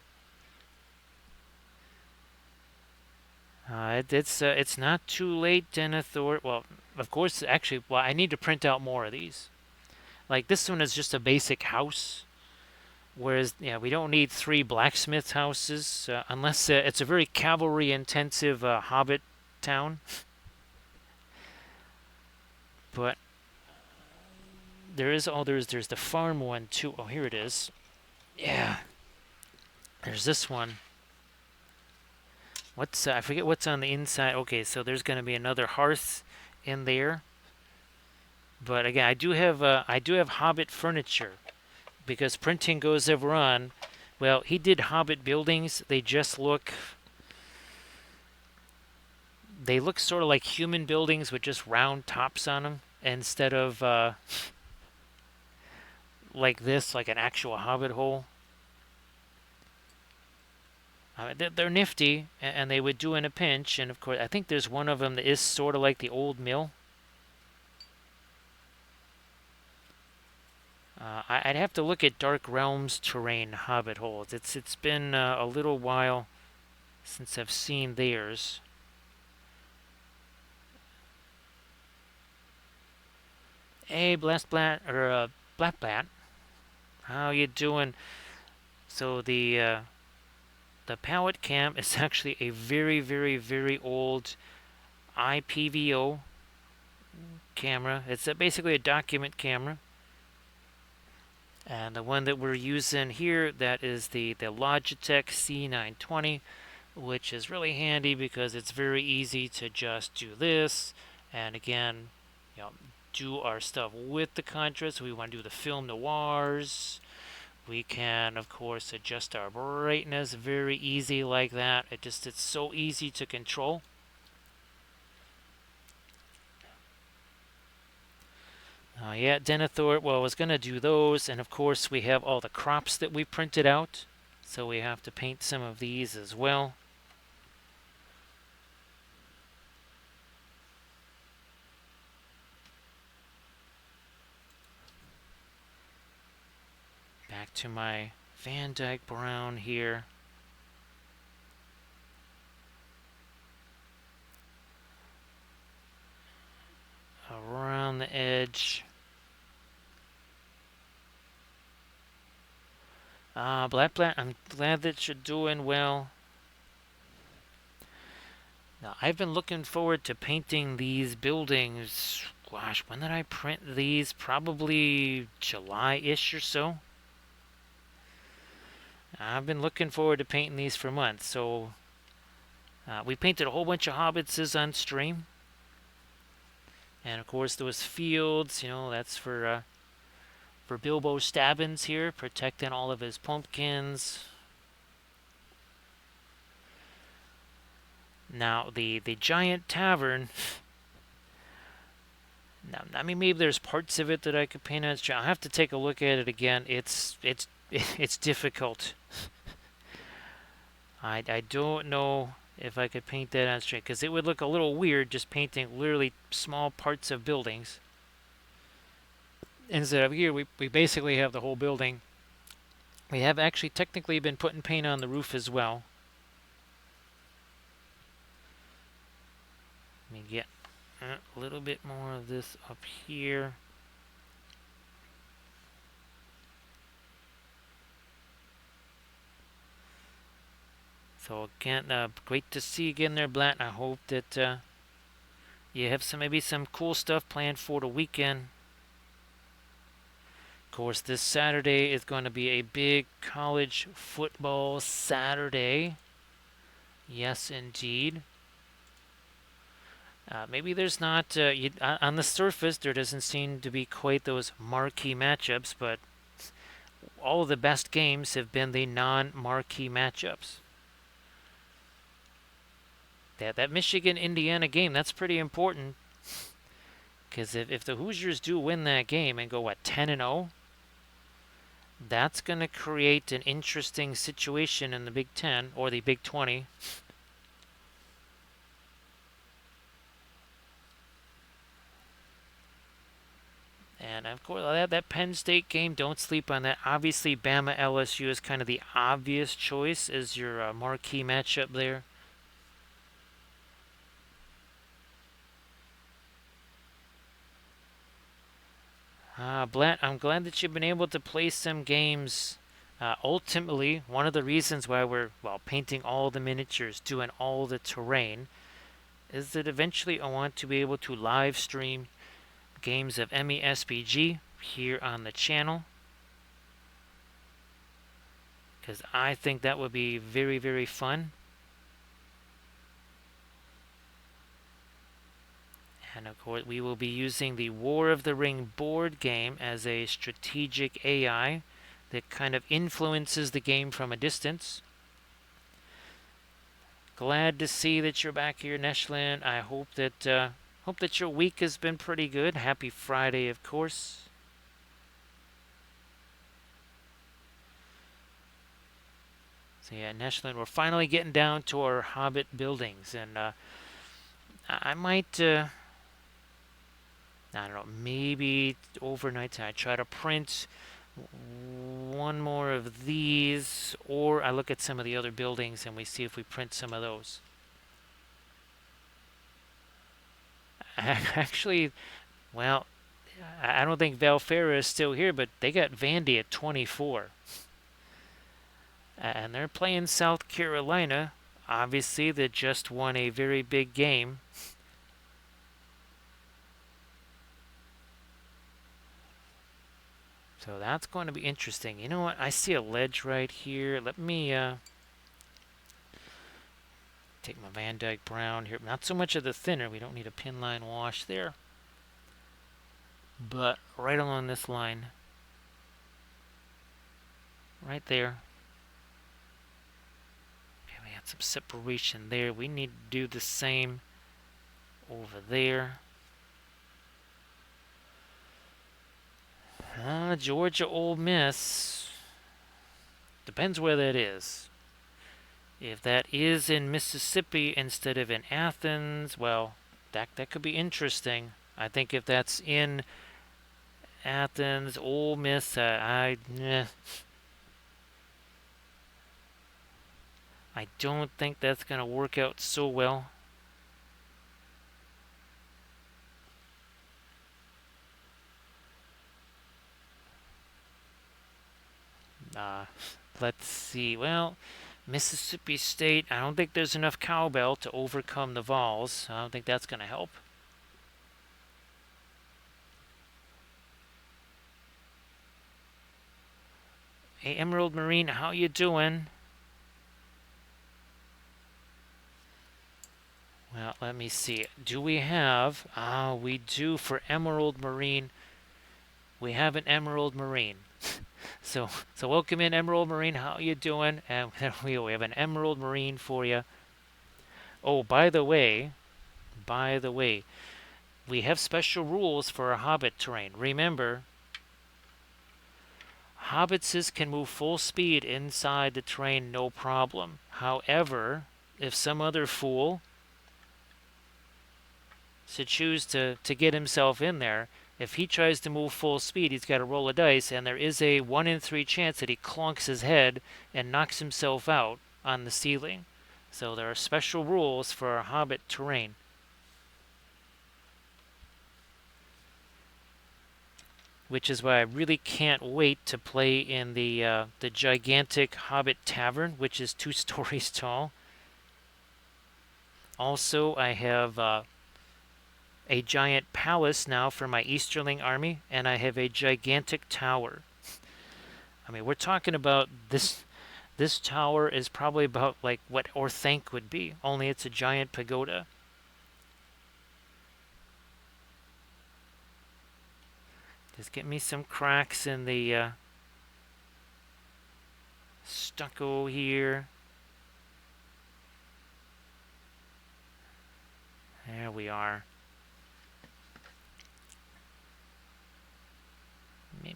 It's not too late, Denethor. Well, of course, actually, well, I need to print out more of these. Like this one is just a basic house, whereas yeah, we don't need 3 blacksmith houses unless it's a very cavalry intensive Hobbit town. But there's the farm one too. Oh, here it is. Yeah, there's this one. What's I forget what's on the inside. Okay, so there's going to be another hearth in there. But again, I do have Hobbit furniture because printing goes ever on. Well, he did Hobbit buildings. They look sort of like human buildings with just round tops on them instead of like this, like an actual Hobbit hole. They're nifty, and they would do in a pinch. And of course, I think there's one of them that is sort of like the old mill. I'd have to look at Dark Realms terrain Hobbit holes. It's been a little while since I've seen theirs. Hey, Blat Blat, how you doing? So the pallet cam is actually a very very very old IPVO camera. It's basically a document camera. And the one that we're using here, that is the Logitech C920, which is really handy because it's very easy to just do this. And again, you know, do our stuff with the contrast. We want to do the film noirs. We can, of course, adjust our brightness very easy like that. It's so easy to control. Yeah, Denethor, well, I was going to do those, and of course we have all the crops that we printed out, so we have to paint some of these as well. Back to my Van Dyke brown here. Around the edge. Black, I'm glad that you're doing well. Now, I've been looking forward to painting these buildings. Gosh, when did I print these? Probably July-ish or so. I've been looking forward to painting these for months. So we painted a whole bunch of hobbitses on stream. And of course those fields, you know, that's for Bilbo Stabbins here, protecting all of his pumpkins. Now the giant tavern. Now, I mean, maybe there's parts of it that I could paint on. I'll have to take a look at it again. It's difficult. I don't know if I could paint that on straight because it would look a little weird just painting literally small parts of buildings. Instead of here, we basically have the whole building. We have actually technically been putting paint on the roof as well. Let me get a little bit more of this up here. So again, great to see you again there, Blatt. I hope that you have maybe some cool stuff planned for the weekend. Of course, this Saturday is going to be a big college football Saturday. Yes, indeed. Maybe there's not, on the surface, there doesn't seem to be quite those marquee matchups, but all of the best games have been the non-marquee matchups. That Michigan-Indiana game, that's pretty important. Because if the Hoosiers do win that game and go, 10-0? That's going to create an interesting situation in the Big Ten, or the Big 20. And of course, that Penn State game, don't sleep on that. Obviously, Bama LSU is kind of the obvious choice as your marquee matchup there. Blatt, I'm glad that you've been able to play some games. Ultimately, one of the reasons why we're painting all the miniatures, doing all the terrain, is that eventually I want to be able to live stream games of MESBG here on the channel, because I think that would be very, very fun. And of course, we will be using the War of the Ring board game as a strategic AI that kind of influences the game from a distance. Glad to see that you're back here, Neshlin. I hope that your week has been pretty good. Happy Friday, of course. So yeah, Neshlin, we're finally getting down to our Hobbit buildings, and I might, I don't know, maybe overnight I try to print one more of these, or I look at some of the other buildings and we see if we print some of those. Actually, well, I don't think Valfera is still here, but they got Vandy at 24. And they're playing South Carolina. Obviously, they just won a very big game. So that's going to be interesting. You know what? I see a ledge right here. Let me take my Van Dyke Brown here. Not so much of the thinner. We don't need a pin line wash there. But right along this line. Right there. Okay, we got some separation there. We need to do the same over there. Georgia Ole Miss. Depends where that is. If that is in Mississippi instead of in Athens, well, that could be interesting. I think if that's in Athens, Ole Miss, I don't think that's going to work out so well. Let's see. Well, Mississippi State, I don't think there's enough cowbell to overcome the Vols. I don't think that's going to help. Hey, Emerald Marine, how you doing? Well, let me see. Do we have... we do for Emerald Marine. We have an Emerald Marine. So welcome in, Emerald Marine. How you doing? And we have an Emerald Marine for you. Oh, by the way, we have special rules for our Hobbit terrain. Remember, Hobbitses can move full speed inside the terrain, no problem. However, if some other fool should choose to get himself in there, if he tries to move full speed, he's got to roll a dice, and there is a 1 in 3 chance that he clunks his head and knocks himself out on the ceiling. So there are special rules for our Hobbit terrain. Which is why I really can't wait to play in the gigantic Hobbit Tavern, which is 2 stories tall. Also, I have a giant palace now for my Easterling army, and I have a gigantic tower. I mean, we're talking about this. This tower is probably about like what Orthanc would be, only it's a giant pagoda. Just get me some cracks in the stucco here. There we are.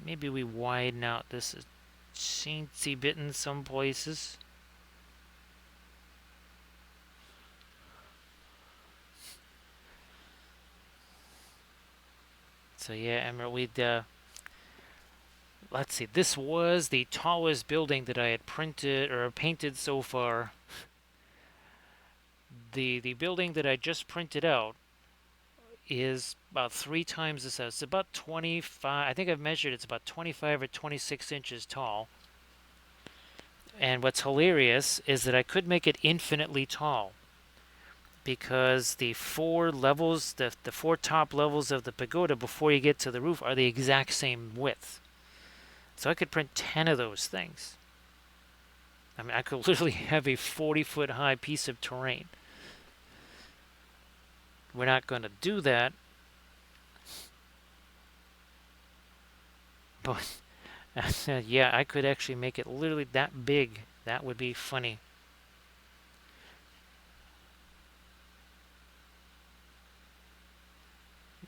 Maybe we widen out this teensy bit in some places. So yeah, Emerald, let's see. This was the tallest building that I had printed or painted so far. The building that I just printed out is about 3 times the size. It's about 25. I think I've measured. It's about 25 or 26 inches tall. And what's hilarious is that I could make it infinitely tall because the 4 levels, the 4 top levels of the pagoda before you get to the roof are the exact same width. So I could print 10 of those things. I mean, I could literally have a 40-foot high piece of terrain. We're not going to do that. But yeah, I could actually make it literally that big. That would be funny.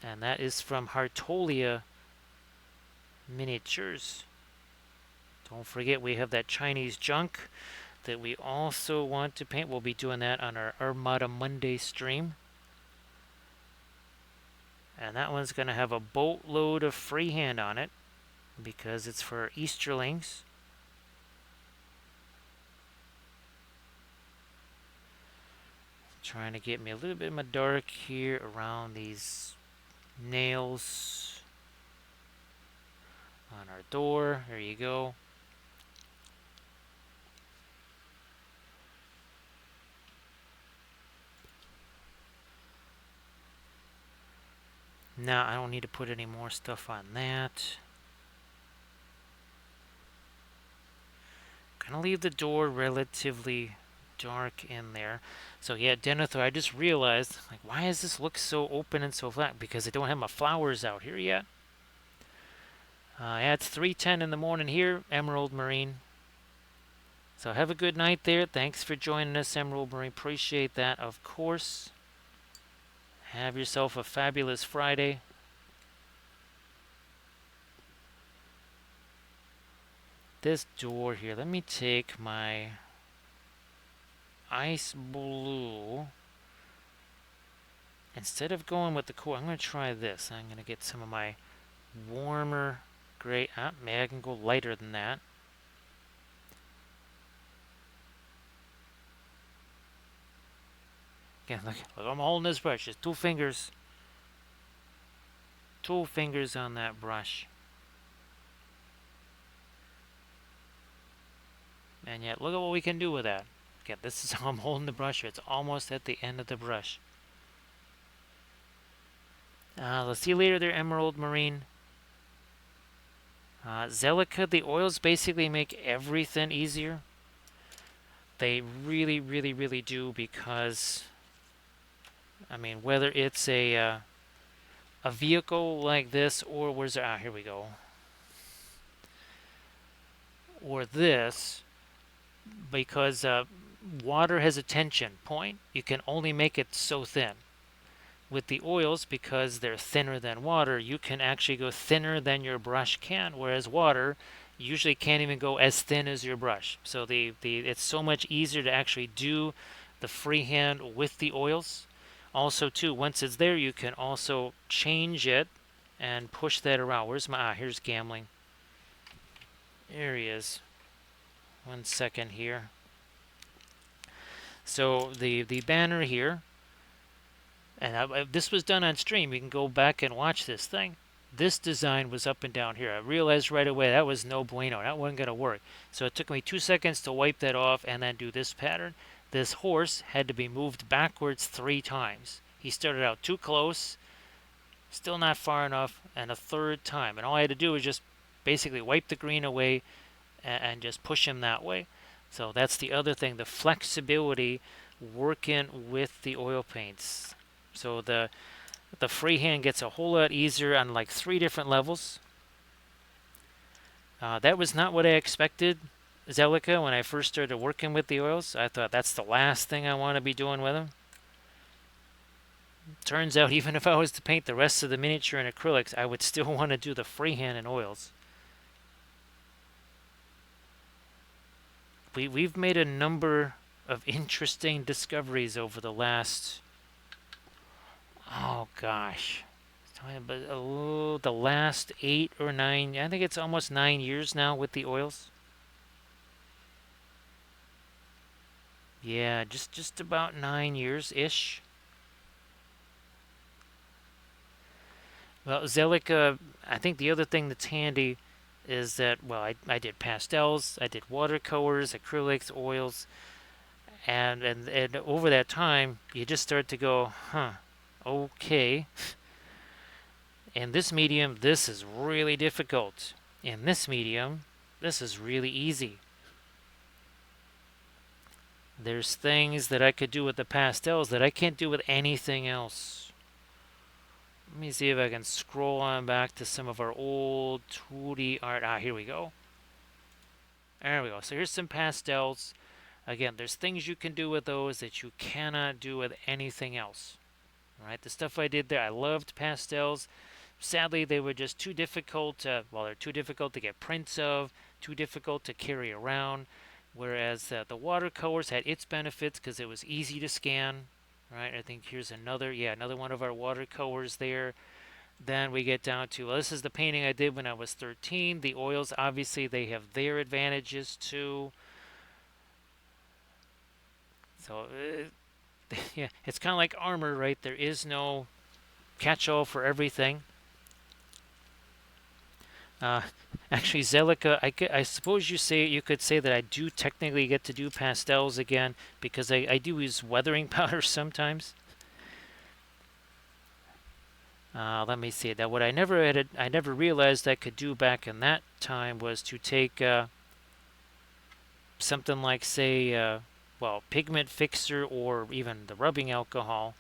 And that is from Hartolia Miniatures. Don't forget we have that Chinese junk that we also want to paint. We'll be doing that on our Armada Monday stream. And that one's going to have a boatload of freehand on it because it's for Easterlings. Trying to get me a little bit of my dark here around these nails on our door. There you go. Now I don't need to put any more stuff on that. Gonna leave the door relatively dark in there. So yeah, Denethor, I just realized, like, why does this look so open and so flat? Because I don't have my flowers out here yet. Yeah, it's 3:10 in the morning here, Emerald Marine. So have a good night there. Thanks for joining us, Emerald Marine. Appreciate that, of course. Have yourself a fabulous Friday. This door here, let me take my ice blue. Instead of going with the cool, I'm going to try this. I'm going to get some of my warmer gray. Maybe I can go lighter than that. Again, look, I'm holding this brush. Just 2 fingers. 2 fingers on that brush. And yet, look at what we can do with that. Again, this is how I'm holding the brush. It's almost at the end of the brush. Let's see you later there, Emerald Marine. Zelica, the oils basically make everything easier. They really, really, really do because, I mean, whether it's a vehicle like this or where's it? Here we go. Or this, because water has a tension point, you can only make it so thin. With the oils, because they're thinner than water, you can actually go thinner than your brush can, whereas water usually can't even go as thin as your brush. So it's so much easier to actually do the freehand with the oils. Also, too, once it's there, you can also change it and push that around. Where's my... here's Gambling. There he is. 1 second here. So the banner here, and this was done on stream. You can go back and watch this thing. This design was up and down here. I realized right away that was no bueno. That wasn't going to work. So it took me 2 seconds to wipe that off and then do this pattern. This horse had to be moved backwards 3 times. He started out too close, still not far enough, and a third time. And all I had to do was just basically wipe the green away and just push him that way. So that's the other thing, the flexibility working with the oil paints. So the freehand gets a whole lot easier on like 3 different levels. That was not what I expected, Zelica, when I first started working with the oils. I thought that's the last thing I want to be doing with them. Turns out even if I was to paint the rest of the miniature in acrylics, I would still want to do the freehand in oils. We've made a number of interesting discoveries over the last, oh gosh, the last 8 or 9, I think it's almost 9 years now with the oils. Yeah, just about 9 years-ish. Well, Zelica, I think the other thing that's handy is that, well, I did pastels, I did watercolors, acrylics, oils, and over that time, you just start to go, huh, okay. In this medium, this is really difficult. In this medium, this is really easy. There's things that I could do with the pastels that I can't do with anything else. Let me see if I can scroll on back to some of our old 2D art. Here we go. There we go. So here's some pastels. Again, there's things you can do with those that you cannot do with anything else. All right, the stuff I did there, I loved pastels. Sadly, they were just too difficult. They're too difficult to get prints of, too difficult to carry around. Whereas the watercolors had its benefits because it was easy to scan. Right, I think here's another one of our watercolors there. Then we get down to, well, this is the painting I did when I was 13. The oils, obviously, they have their advantages too. So, yeah, it's kind of like armor, right? There is no catch-all for everything. Actually, Zelica, I suppose you could say that I do technically get to do pastels again because I do use weathering powder sometimes. Let me see. Now, what I never realized I could do back in that time was to take something like, say, pigment fixer or even the rubbing alcohol,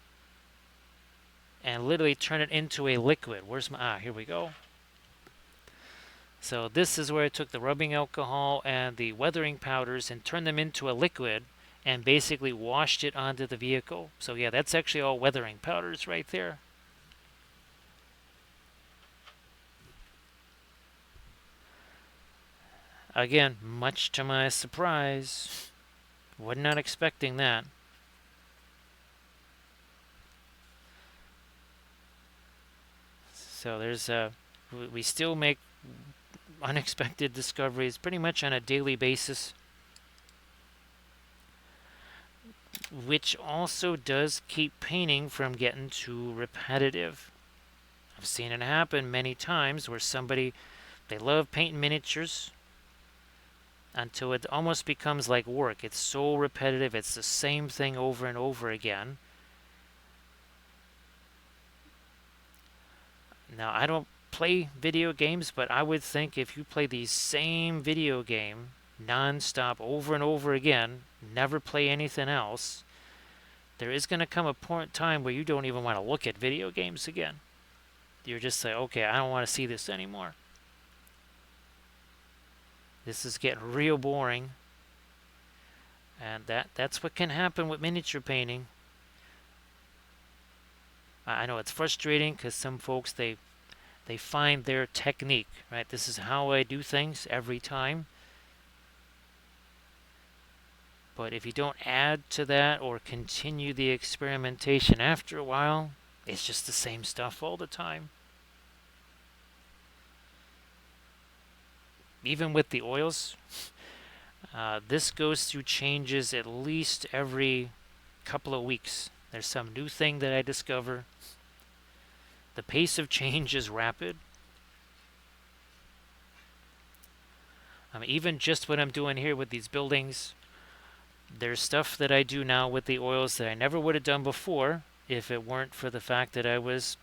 and literally turn it into a liquid. Where's my? Here we go. So this is where I took the rubbing alcohol and the weathering powders and turned them into a liquid and basically washed it onto the vehicle. So yeah, that's actually all weathering powders right there. Again, much to my surprise. Was not expecting that. So there's we still make unexpected discoveries pretty much on a daily basis, which also does keep painting from getting too repetitive. I've seen it happen many times where somebody, they love painting miniatures until it almost becomes like work. It's so repetitive, it's the same thing over and over again. Now, I don't play video games, but I would think if you play the same video game non-stop over and over again, never play anything else, there is going to come a point time where you don't even want to look at video games again. You're just like, okay, I don't want to see this anymore. This is getting real boring. And that's what can happen with miniature painting. I know it's frustrating because some folks, they find their technique, right? This is how I do things every time. But if you don't add to that or continue the experimentation after a while, it's just the same stuff all the time. Even with the oils, this goes through changes at least every couple of weeks. There's some new thing that I discover. The pace of change is rapid. Even just what I'm doing here with these buildings, There's stuff that I do now with the oils that I never would have done before if it weren't for the fact that I was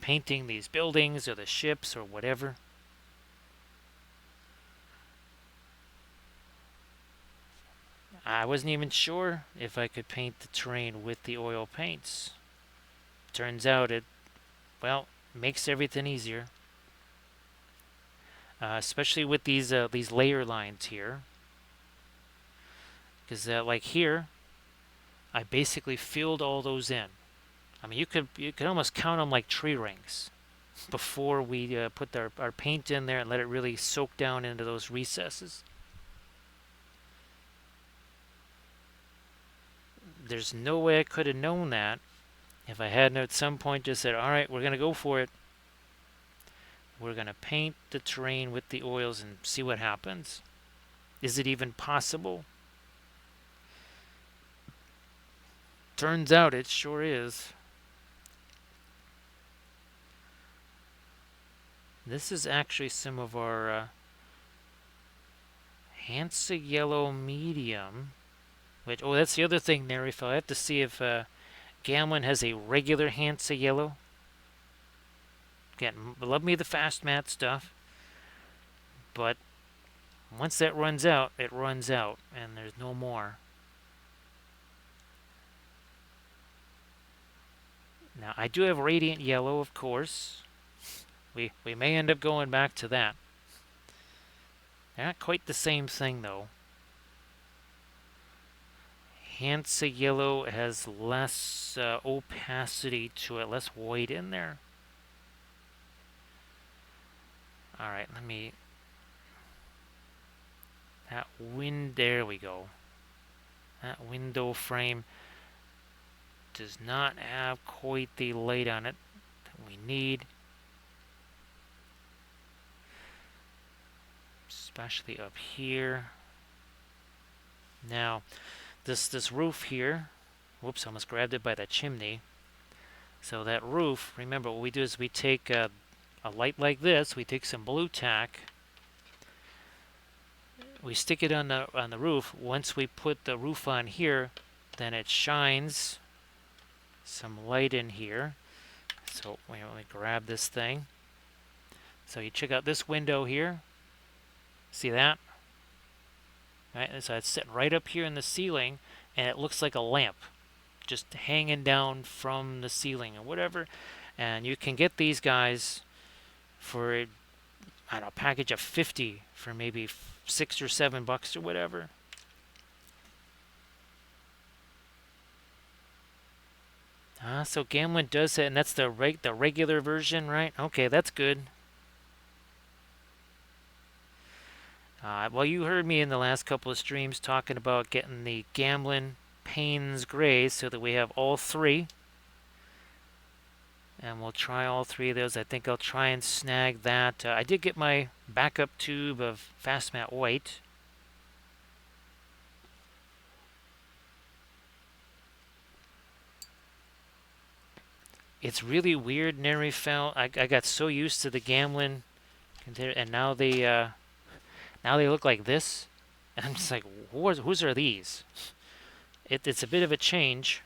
painting these buildings or the ships or whatever. I wasn't even sure if I could paint the terrain with the oil paints. Turns out it, well, makes everything easier. Especially with these layer lines here. Because like here, I basically filled all those in. I mean, you could almost count them like tree rings before we put our paint in there and let it really soak down into those recesses. There's no way I could have known that if I hadn't at some point just said, all right, we're going to go for it. We're going to paint the terrain with the oils and see what happens. Is it even possible? Turns out it sure is. This is actually some of our Hansa Yellow Medium. Which, oh, that's the other thing, Nerifel. I have to see if Gamlin has a regular Hansa Yellow. Again, love me the fast matte stuff. But once that runs out, it runs out, and there's no more. Now, I do have Radiant Yellow, of course. We may end up going back to that. They're not quite the same thing, though. Hansa Yellow has less opacity to it, less white in there. Alright, let me... That there we go. That window frame does not have quite the light on it that we need. Especially up here. Now, this roof here, whoops, almost grabbed it by the chimney. So that roof, remember what we do is we take a light like this, we take some blue tack, we stick it on the roof. Once we put the roof on here, then it shines some light in here. So let me grab this thing. So you check out this window here. See that? Right, so it's sitting right up here in the ceiling, and it looks like a lamp just hanging down from the ceiling or whatever. And you can get these guys for, I don't know, a package of 50 for maybe $6 or $7 or whatever. So Gamlin does it, and that's the regular version, right? Okay, that's good. Well, you heard me in the last couple of streams talking about getting the Gamlin Payne's Grays so that we have all three. And we'll try all three of those. I think I'll try and snag that. I did get my backup tube of Fast Matte White. It's really weird, Nerifel. I got so used to the Gamlin, and now they look like this. And I'm just like, whose are these? It's a bit of a change.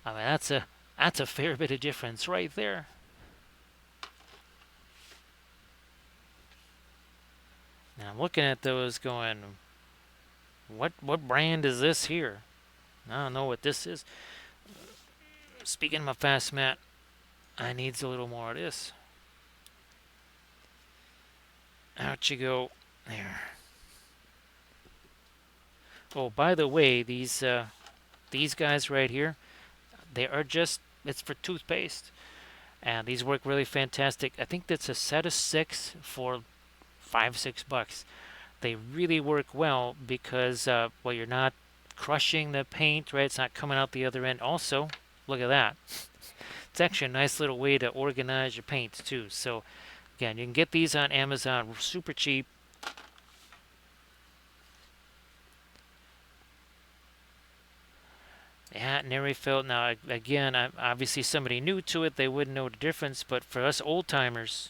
I mean, that's a fair bit of difference right there. Now I'm looking at those going, what brand is this here? I don't know what this is. Speaking of my fast matte, I needs a little more of this. Out you go. There. Oh, by the way, these guys right here, they are just, it's for toothpaste. And these work really fantastic. I think that's a set of 6 for $5-6. They really work well because, well, you're not crushing the paint, right? It's not coming out the other end. Also, look at that. It's actually a nice little way to organize your paints too. So, again, you can get these on Amazon super cheap. Yeah, Nerifel. Now, again, I'm obviously somebody new to it. They wouldn't know the difference. But for us old timers,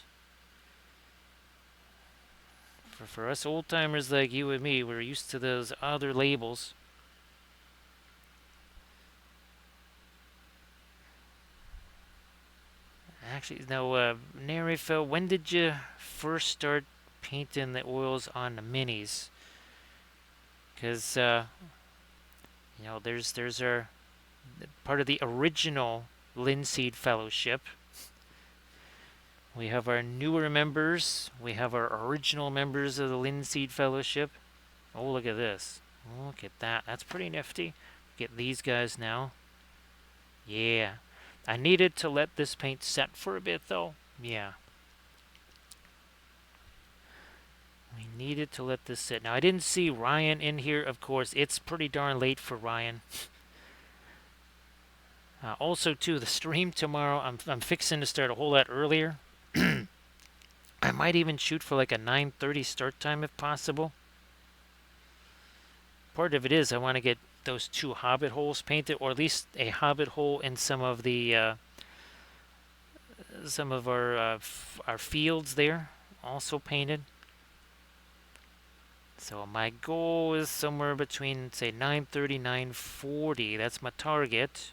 For us old timers like you and me, we're used to those other labels. Actually, now, Nerifel, when did you first start painting the oils on the minis? Because there's our part of the original Linseed Fellowship. We have our newer members. We have our original members of the Linseed Fellowship. Oh, look at this. Look at that. That's pretty nifty. Get these guys now. Yeah. I needed to let this paint set for a bit, though. Yeah. We needed to let this sit. Now, I didn't see Ryan in here, of course. It's pretty darn late for Ryan. Also, too, the stream tomorrow, I'm fixing to start a whole lot earlier. I might even shoot for like a 9:30 start time if possible. Part of it is I want to get those 2 Hobbit holes painted, or at least a Hobbit hole in some of the some of our fields there also painted. So my goal is somewhere between, say, 9:30, 9:40. That's my target.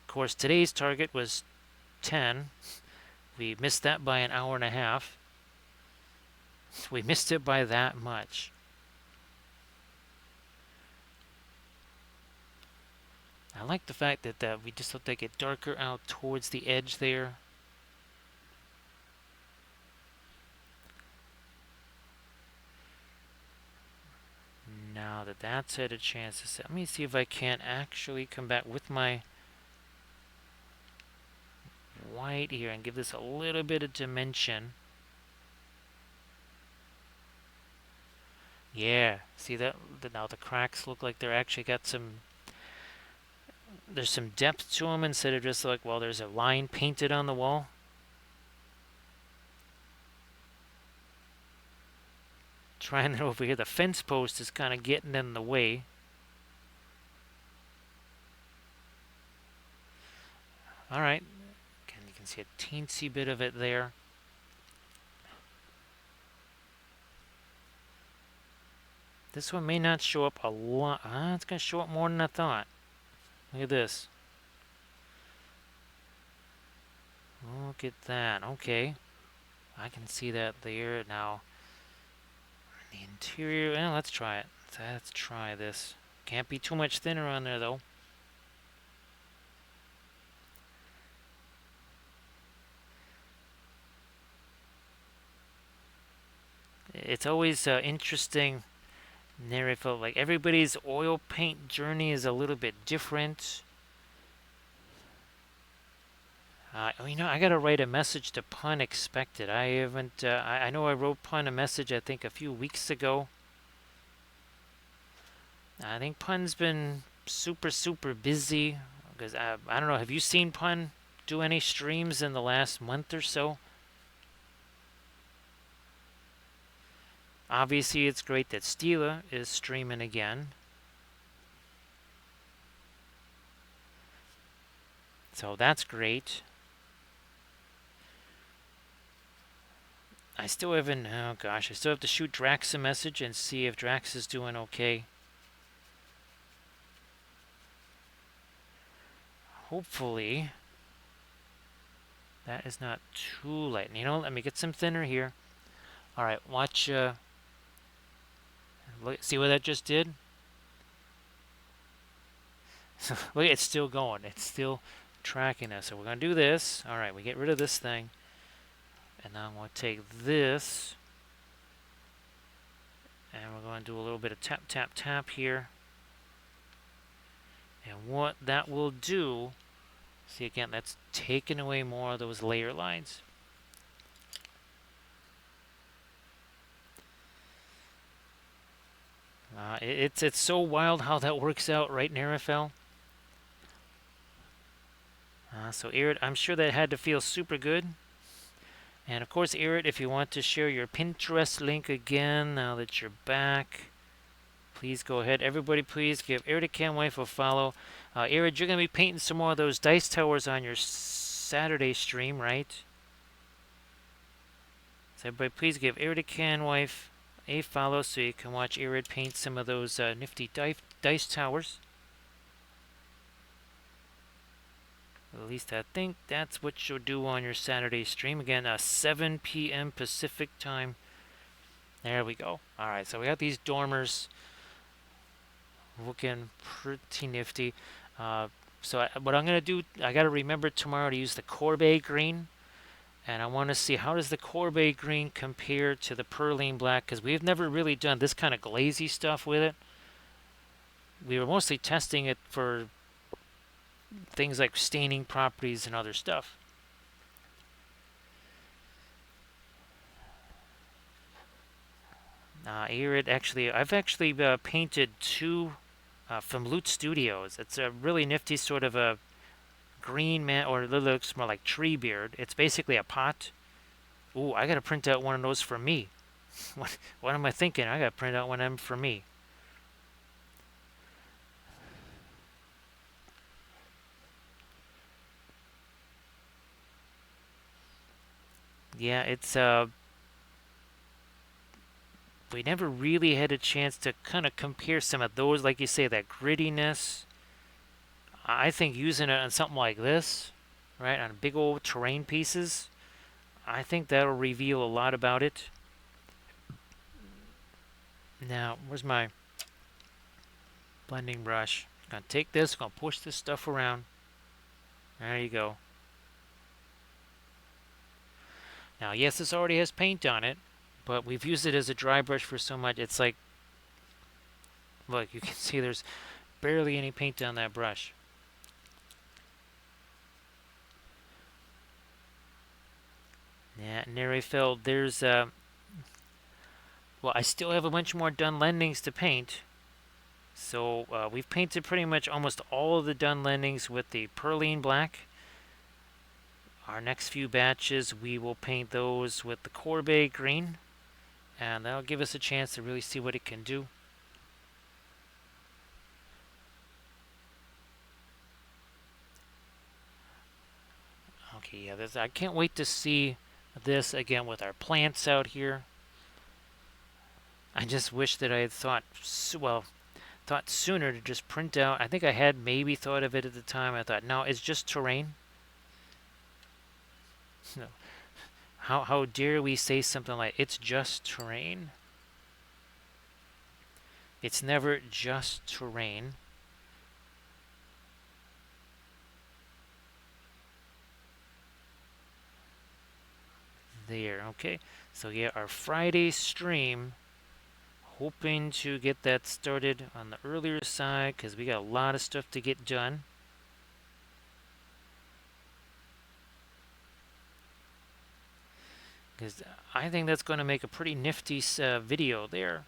Of course, today's target was 10. We missed that by an hour and a half. We missed it by that much. I like the fact that we just let that get darker out towards the edge there. Now that that's had a chance to set, let me see if I can actually come back with my white here and give this a little bit of dimension. Yeah, see that? Now the cracks look like they're actually got some, there's some depth to them instead of just like, well, there's a line painted on the wall. Trying that over here. The fence post is kind of getting in the way. All right. You can see a teensy bit of it there. This one may not show up a lot. It's going to show up more than I thought. Look at this. Look at that. Okay. I can see that there. Now, the interior, well, let's try it. Let's try this. Can't be too much thinner on there, though. It's always interesting. Nerifel, like everybody's oil paint journey is a little bit different. I gotta write a message to Pun Expected. I haven't. I know I wrote Pun a message, I think, a few weeks ago. I think Pun's been super busy because I don't know. Have you seen Pun do any streams in the last month or so? Obviously, it's great that Stila is streaming again. So that's great. I still haven't, oh gosh, I still have to shoot Drax a message and see if Drax is doing okay. Hopefully, that is not too light. You know, let me get some thinner here. All right, watch, look, see what that just did? Look, it's still going. It's still tracking us. So we're going to do this. All right, we get rid of this thing. And now I'm going to take this. And we're going to do a little bit of tap here. And what that will do, see again, that's taking away more of those layer lines. It's so wild how that works out, right, Nerifel? So Irid, I'm sure that had to feel super good. And of course, Irid, if you want to share your Pinterest link again, now that you're back, please go ahead. Everybody, please give Irid Camwife a follow. Irid, you're going to be painting some more of those dice towers on your Saturday stream, right? So everybody please give Irid a can wife a follow so you can watch Irid paint some of those nifty dice towers. At least I think that's what you'll do on your Saturday stream. Again, 7 p.m. Pacific time. There we go. Alright, so we got these dormers looking pretty nifty. What I'm going to do, I got to remember tomorrow to use the Courbet green. And I want to see how does the Courbet green compare to the Perlene black, because we've never really done this kind of glazy stuff with it. We were mostly testing it for things like staining properties and other stuff. Irid, I've actually painted two from Loot Studios. It's a really nifty sort of a green man, or it looks more like tree beard. It's basically a pot. Ooh, I gotta print out one of those for me. What am I thinking? I gotta print out one of them for me. Yeah, it's we never really had a chance to kind of compare some of those, like you say, that grittiness. I think using it on something like this, right, on big old terrain pieces, I think that'll reveal a lot about it. Now, where's my blending brush? I'm gonna take this, gonna push this stuff around. There you go. Now, yes, this already has paint on it, but we've used it as a dry brush for so much. It's like, look, you can see there's barely any paint on that brush. Yeah, Nerefeld, there's well, I still have a bunch more Dunlendings to paint. So we've painted pretty much almost all of the Dunlendings with the Perlene black. Our next few batches, we will paint those with the Courbet green, and that'll give us a chance to really see what it can do. Okay, yeah, I can't wait to see this again with our plants out here. I just wish that I had thought sooner to just print out. I think I had maybe thought of it at the time. I thought, no, it's just terrain. No. How dare we say something like, it's just terrain? It's never just terrain. There, okay. So yeah, our Friday stream, hoping to get that started on the earlier side because we got a lot of stuff to get done. Because I think that's going to make a pretty nifty video there.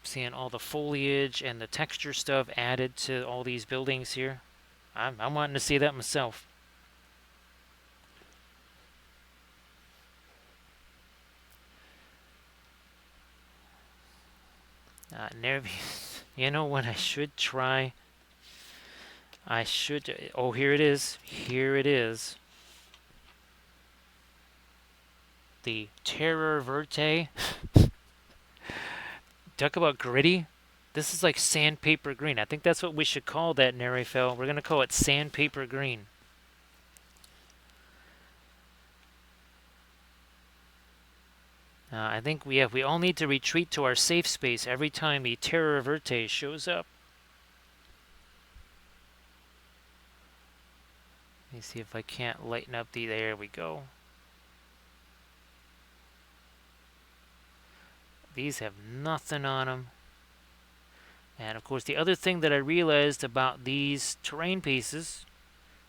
Seeing all the foliage and the texture stuff added to all these buildings here. I'm wanting to see that myself. You know what I should try? Oh, here it is. Here it is. The Terror Verte. Talk about gritty. This is like sandpaper green. I think that's what we should call that, Nerefel. We're going to call it sandpaper green. I think we all need to retreat to our safe space every time the Terror Verte shows up. Let me see if I can't lighten up the... There we go. These have nothing on them. And of course, the other thing that I realized about these terrain pieces,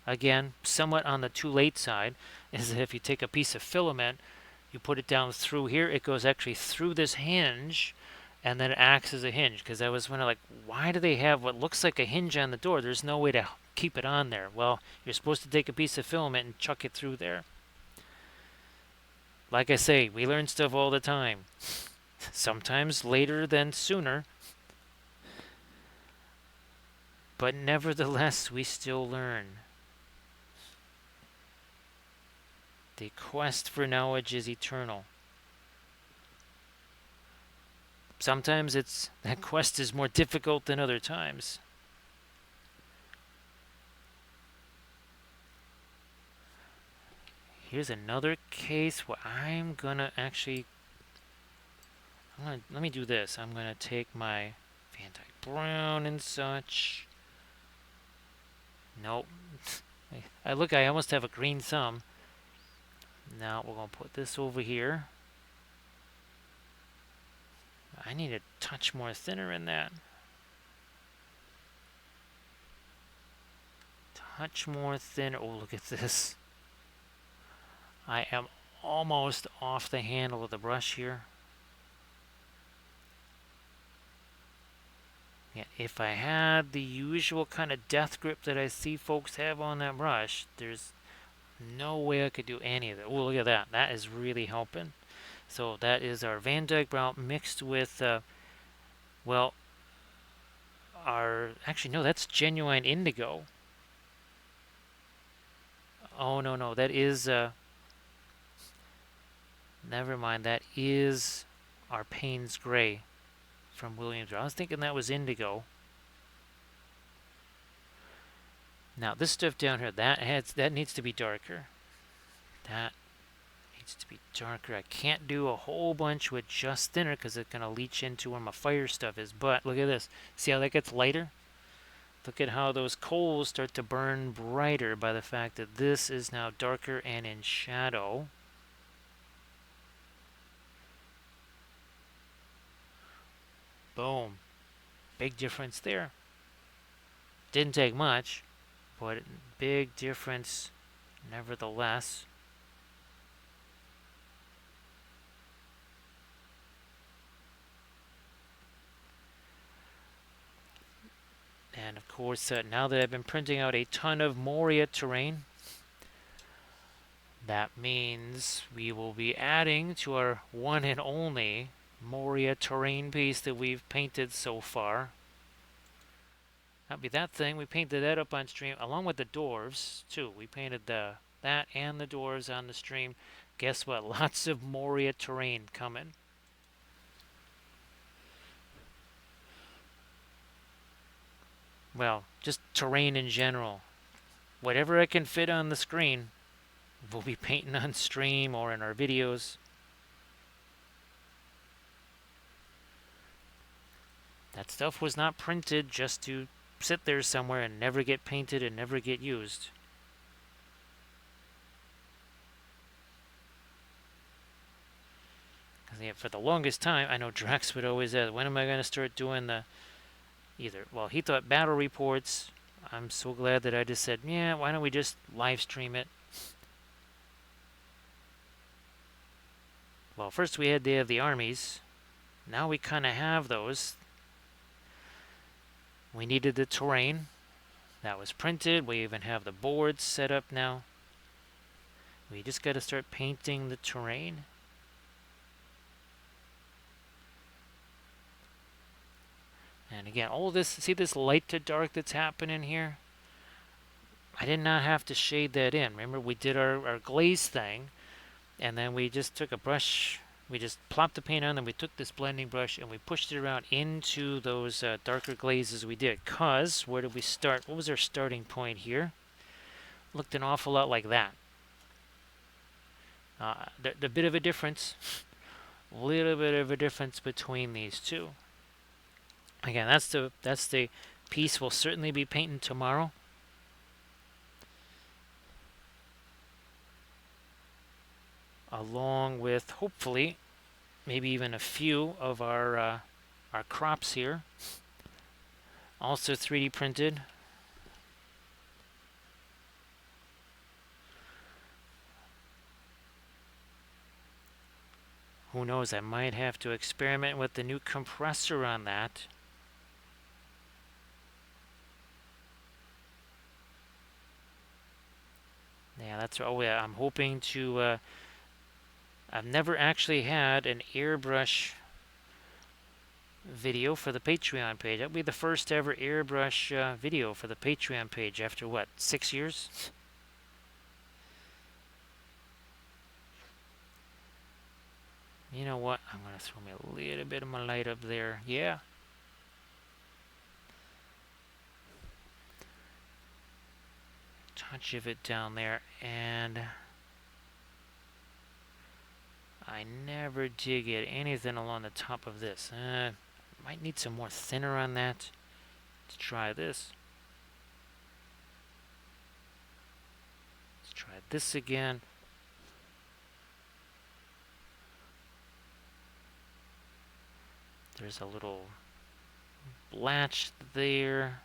again, somewhat on the too late side, is that if you take a piece of filament, you put it down through here, it goes actually through this hinge, and then it acts as a hinge. Because I was wondering, like, why do they have what looks like a hinge on the door? There's no way to keep it on there. Well, you're supposed to take a piece of filament and chuck it through there. Like I say, we learn stuff all the time. Sometimes later than sooner. But nevertheless, we still learn. The quest for knowledge is eternal. Sometimes that quest is more difficult than other times. Here's another case where I'm gonna actually, let me do this. I'm gonna take my Van Dyke Brown and such. Nope. I almost have a green thumb. Now we're gonna put this over here. I need a touch more thinner in that. Touch more thinner. Oh, look at this. I am almost off the handle of the brush here. Yeah, if I had the usual kind of death grip that I see folks have on that brush, there's no way I could do any of that. Oh, look at that. That is really helping. So that is our Van Dyke Brown mixed with, well, actually, no, that's genuine indigo. Oh, no, that is, never mind, that is our Payne's Gray from Williams. I was thinking that was indigo. Now, this stuff down here, that needs to be darker. That needs to be darker. I can't do a whole bunch with just thinner because it's going to leach into where my fire stuff is. But look at this. See how that gets lighter? Look at how those coals start to burn brighter by the fact that this is now darker and in shadow. Boom. Big difference there. Didn't take much, but big difference nevertheless. And of course, now that I've been printing out a ton of Moria terrain, that means we will be adding to our one and only Moria terrain piece that we've painted so far. That'll be that thing. We painted that up on stream, along with the dwarves, too. We painted that and the dwarves on the stream. Guess what? Lots of Moria terrain coming. Well, just terrain in general. Whatever I can fit on the screen, we'll be painting on stream or in our videos. That stuff was not printed just to sit there somewhere and never get painted and never get used. Yeah, for the longest time, I know Drax would always ask, when am I going to start doing the well, he thought battle reports. I'm so glad that I just said, yeah, why don't we just live stream it? Well, first we had to have the armies. Now we kind of have those. We needed the terrain. That was printed. We even have the boards set up now. We just got to start painting the terrain. And again, all this, see this light to dark that's happening here? I did not have to shade that in. Remember, we did our glaze thing, and then we just took a brush, we just plopped the paint on, and we took this blending brush and we pushed it around into those darker glazes we did. Because, where did we start? What was our starting point here? Looked an awful lot like that. The bit of a difference, a little bit of a difference between these two. Again, that's the piece we'll certainly be painting tomorrow. Along with, hopefully, maybe even a few of our crops here. Also 3D printed. Who knows, I might have to experiment with the new compressor on that. Yeah, that's, oh yeah, I'm hoping to, I've never actually had an airbrush video for the Patreon page. That'll be the first ever airbrush video for the Patreon page after what, 6 years? You know what? I'm going to throw me a little bit of my light up there. Yeah. Touch of it down there. And I never did get anything along the top of this. Might need some more thinner on that to try this. Let's try this again. There's a little latch there.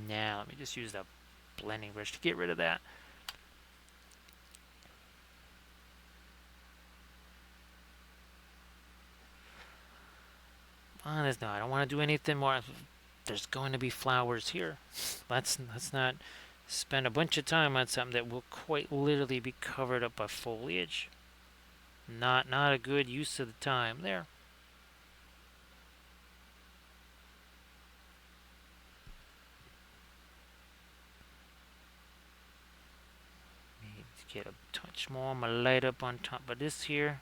Now, let me just use that blending brush to get rid of that. No, I don't want to do anything more. There's going to be flowers here. Let's not spend a bunch of time on something that will quite literally be covered up by foliage. Not a good use of the time there. Need to get a touch more of my light up on top of this here.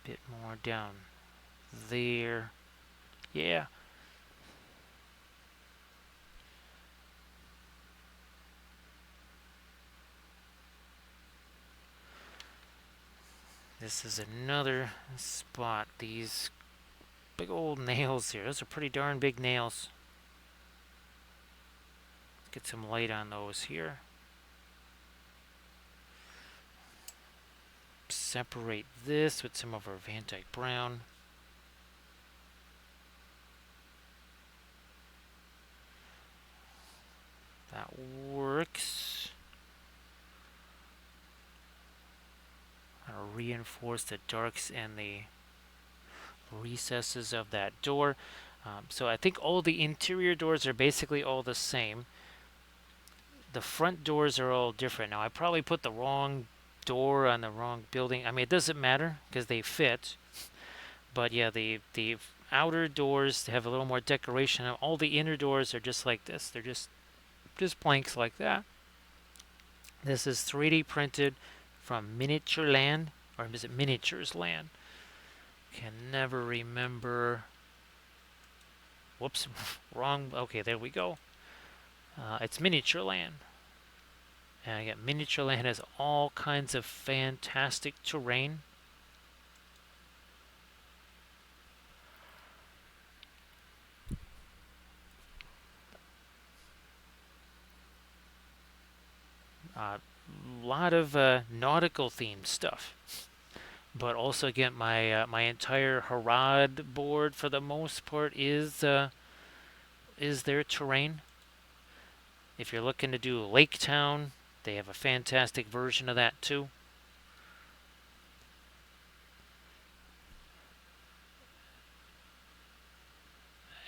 Bit more down there. Yeah. This is another spot. These big old nails here. Those are pretty darn big nails. Let's get some light on those here. Separate this with some of our Van Dyke Brown. That works. I'll reinforce the darks and the recesses of that door. So I think all the interior doors are basically all the same. The front doors are all different. Now I probably put the wrong door on the wrong building. I mean, it doesn't matter because they fit. But yeah, the outer doors have a little more decoration. All the inner doors are just like this. They're just planks like that. This is 3D printed from Miniature Land, or is it Miniatures Land? Can never remember. Whoops, wrong. Okay, there we go. It's Miniature Land. And again, Miniature Land has all kinds of fantastic terrain. A lot of nautical themed stuff. But also, again, my entire Harad board, for the most part, is their terrain. If you're looking to do Lake Town, they have a fantastic version of that too.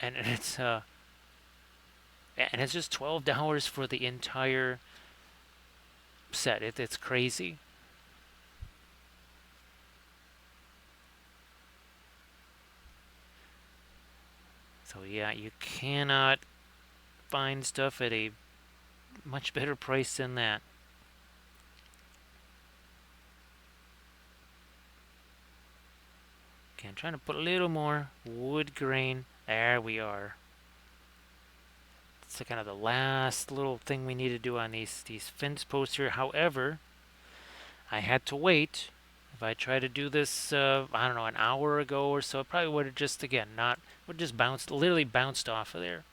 And it's just $12 for the entire set. It's crazy. So yeah, you cannot find stuff at a much better price than that. Okay, I'm trying to put a little more wood grain. There we are. It's kind of the last little thing we need to do on these fence posts here. However, I had to wait. If I tried to do this, I don't know, an hour ago or so, it probably would have just, again, would just literally bounced off of there.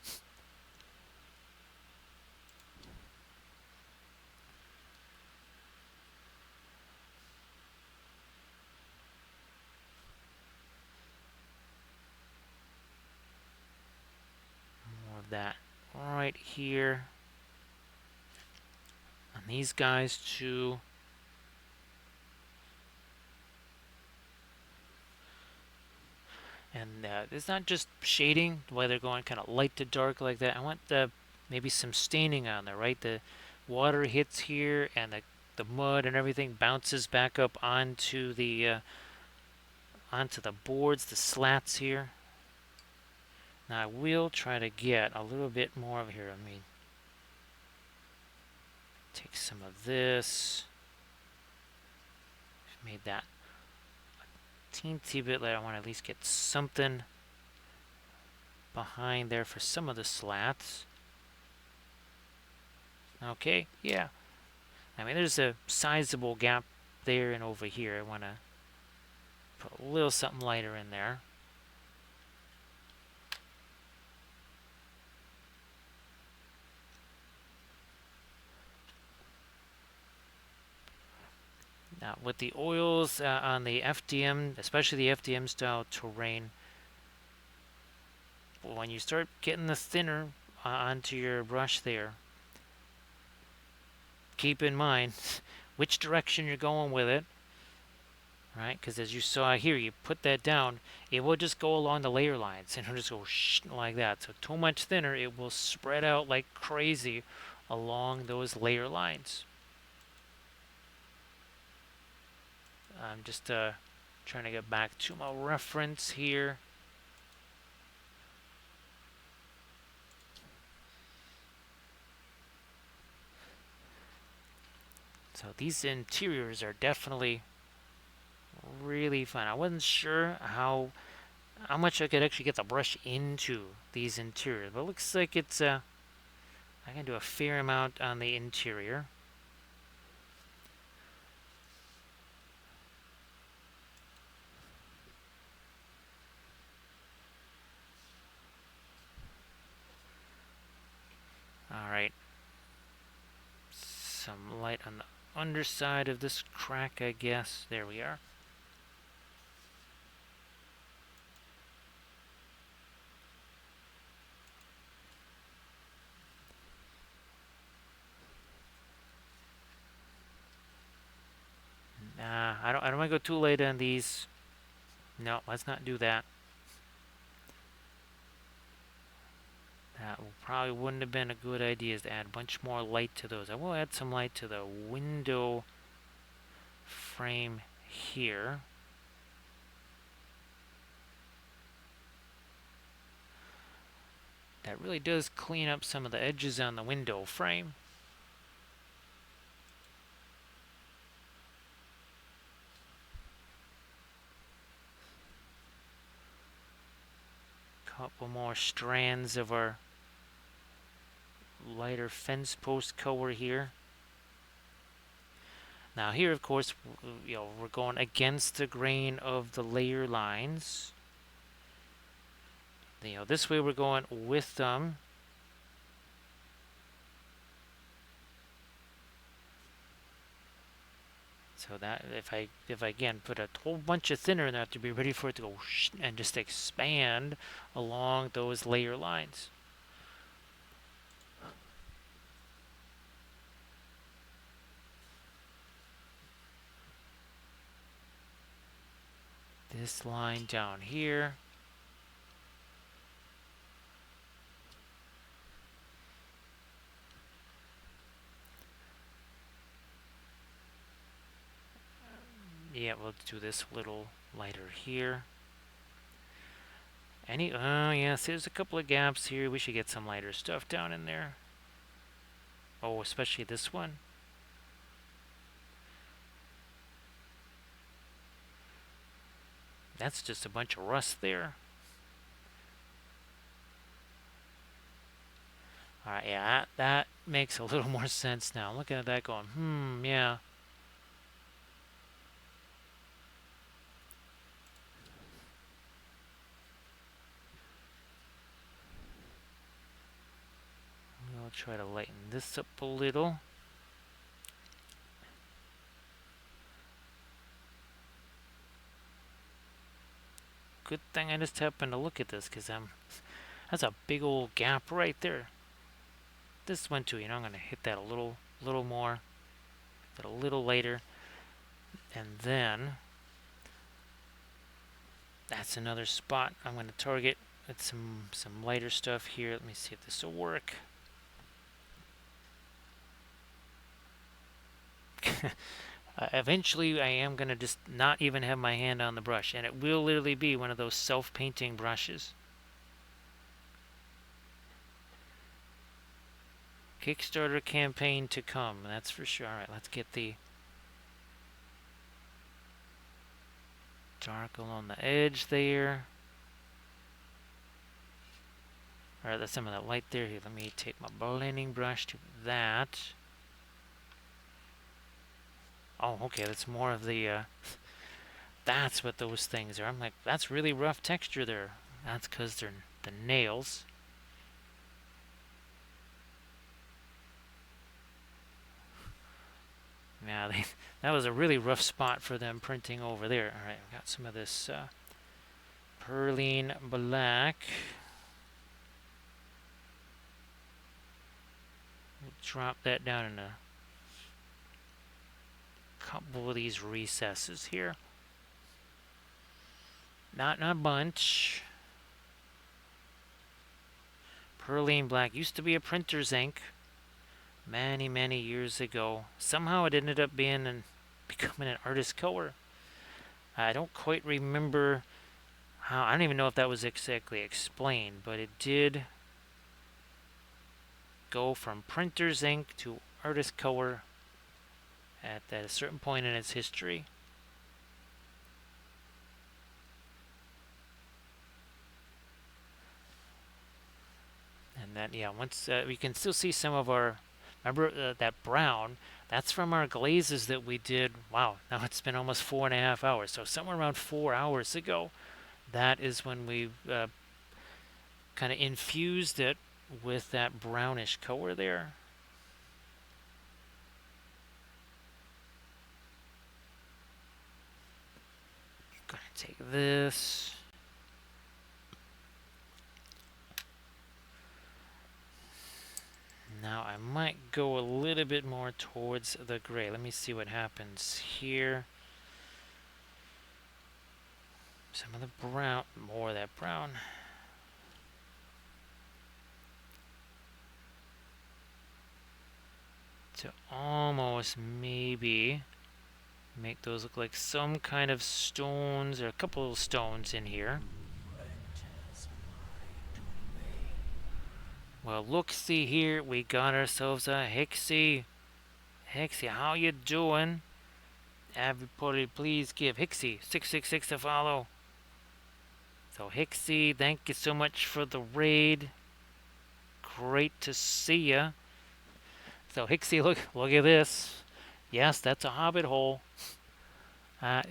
More of that right here. And these guys too. And it's not just shading, the way they're going kind of light to dark like that. I want maybe some staining on there, right? The water hits here and the the mud and everything bounces back up onto the boards, the slats here. Now I will try to get a little bit more of here. Let me take some of this. Made that a teensy bit later. I want to at least get something behind there for some of the slats. Okay, yeah. I mean, there's a sizable gap there and over here. I want to put a little something lighter in there. Now, with the oils on the FDM, especially the FDM style terrain, when you start getting the thinner onto your brush there, keep in mind which direction you're going with it, right? Because as you saw here, you put that down, it will just go along the layer lines and it'll just go like that. So too much thinner, it will spread out like crazy along those layer lines. I'm just trying to get back to my reference here. So these interiors are definitely really fun. I wasn't sure how much I could actually get the brush into these interiors, but it looks like it's I can do a fair amount on the interior. Alright. Some light on the underside of this crack, I guess. There we are. I don't want to go too late on these. No, let's not do that. That probably wouldn't have been a good idea, is to add a bunch more light to those. I will add some light to the window frame here. That really does clean up some of the edges on the window frame. Couple more strands of our lighter fence post color here. Now here, of course, we're going against the grain of the layer lines. This way we're going with them. So that if I again put a whole bunch of thinner in there, I have to be ready for it to go and just expand along those layer lines. This line down here. Yeah, we'll do this a little lighter here. Oh yes, there's a couple of gaps here. We should get some lighter stuff down in there. Oh, especially this one. That's just a bunch of rust there. Alright, yeah, that makes a little more sense now. I'm looking at that going, yeah. I'll try to lighten this up a little. Good thing I just happened to look at this, because that's a big old gap right there. This one too, I'm going to hit that a little more, a little later, and then that's another spot I'm going to target with some lighter stuff here. Let me see if this will work. Eventually, I am going to just not even have my hand on the brush, and it will literally be one of those self-painting brushes. Kickstarter campaign to come, that's for sure. Alright, let's get the dark along the edge there. Alright, that's some of that light there. Here, let me take my blending brush to that. Oh, okay, that's more of the, that's what those things are. I'm like, that's really rough texture there. That's because they're the nails. Yeah, that was a really rough spot for them printing over there. Alright, we got some of this perline black. We'll drop that down in a couple of these recesses here. Not in a bunch. Perline black used to be a printer's ink many, many years ago. Somehow it ended up becoming an artist color. I don't quite remember how. I don't even know if that was exactly explained, but it did go from printer's ink to artist color at a certain point in its history. And then, yeah, once we can still see some of our, remember that brown, that's from our glazes that we did. Wow, now it's been almost 4.5 hours. So somewhere around 4 hours ago, that is when we kind of infused it with that brownish color there. Gonna take this. Now I might go a little bit more towards the gray. Let me see what happens here. Some of the brown, more of that brown. To almost maybe make those look like some kind of stones, or a couple of stones in here. Well, look, see here, we got ourselves a Hixie. Hixie, how you doing? Everybody, please give Hixie 666 to follow. So Hixie, thank you so much for the raid. Great to see ya. So Hixie, look at this. Yes, that's a Hobbit hole.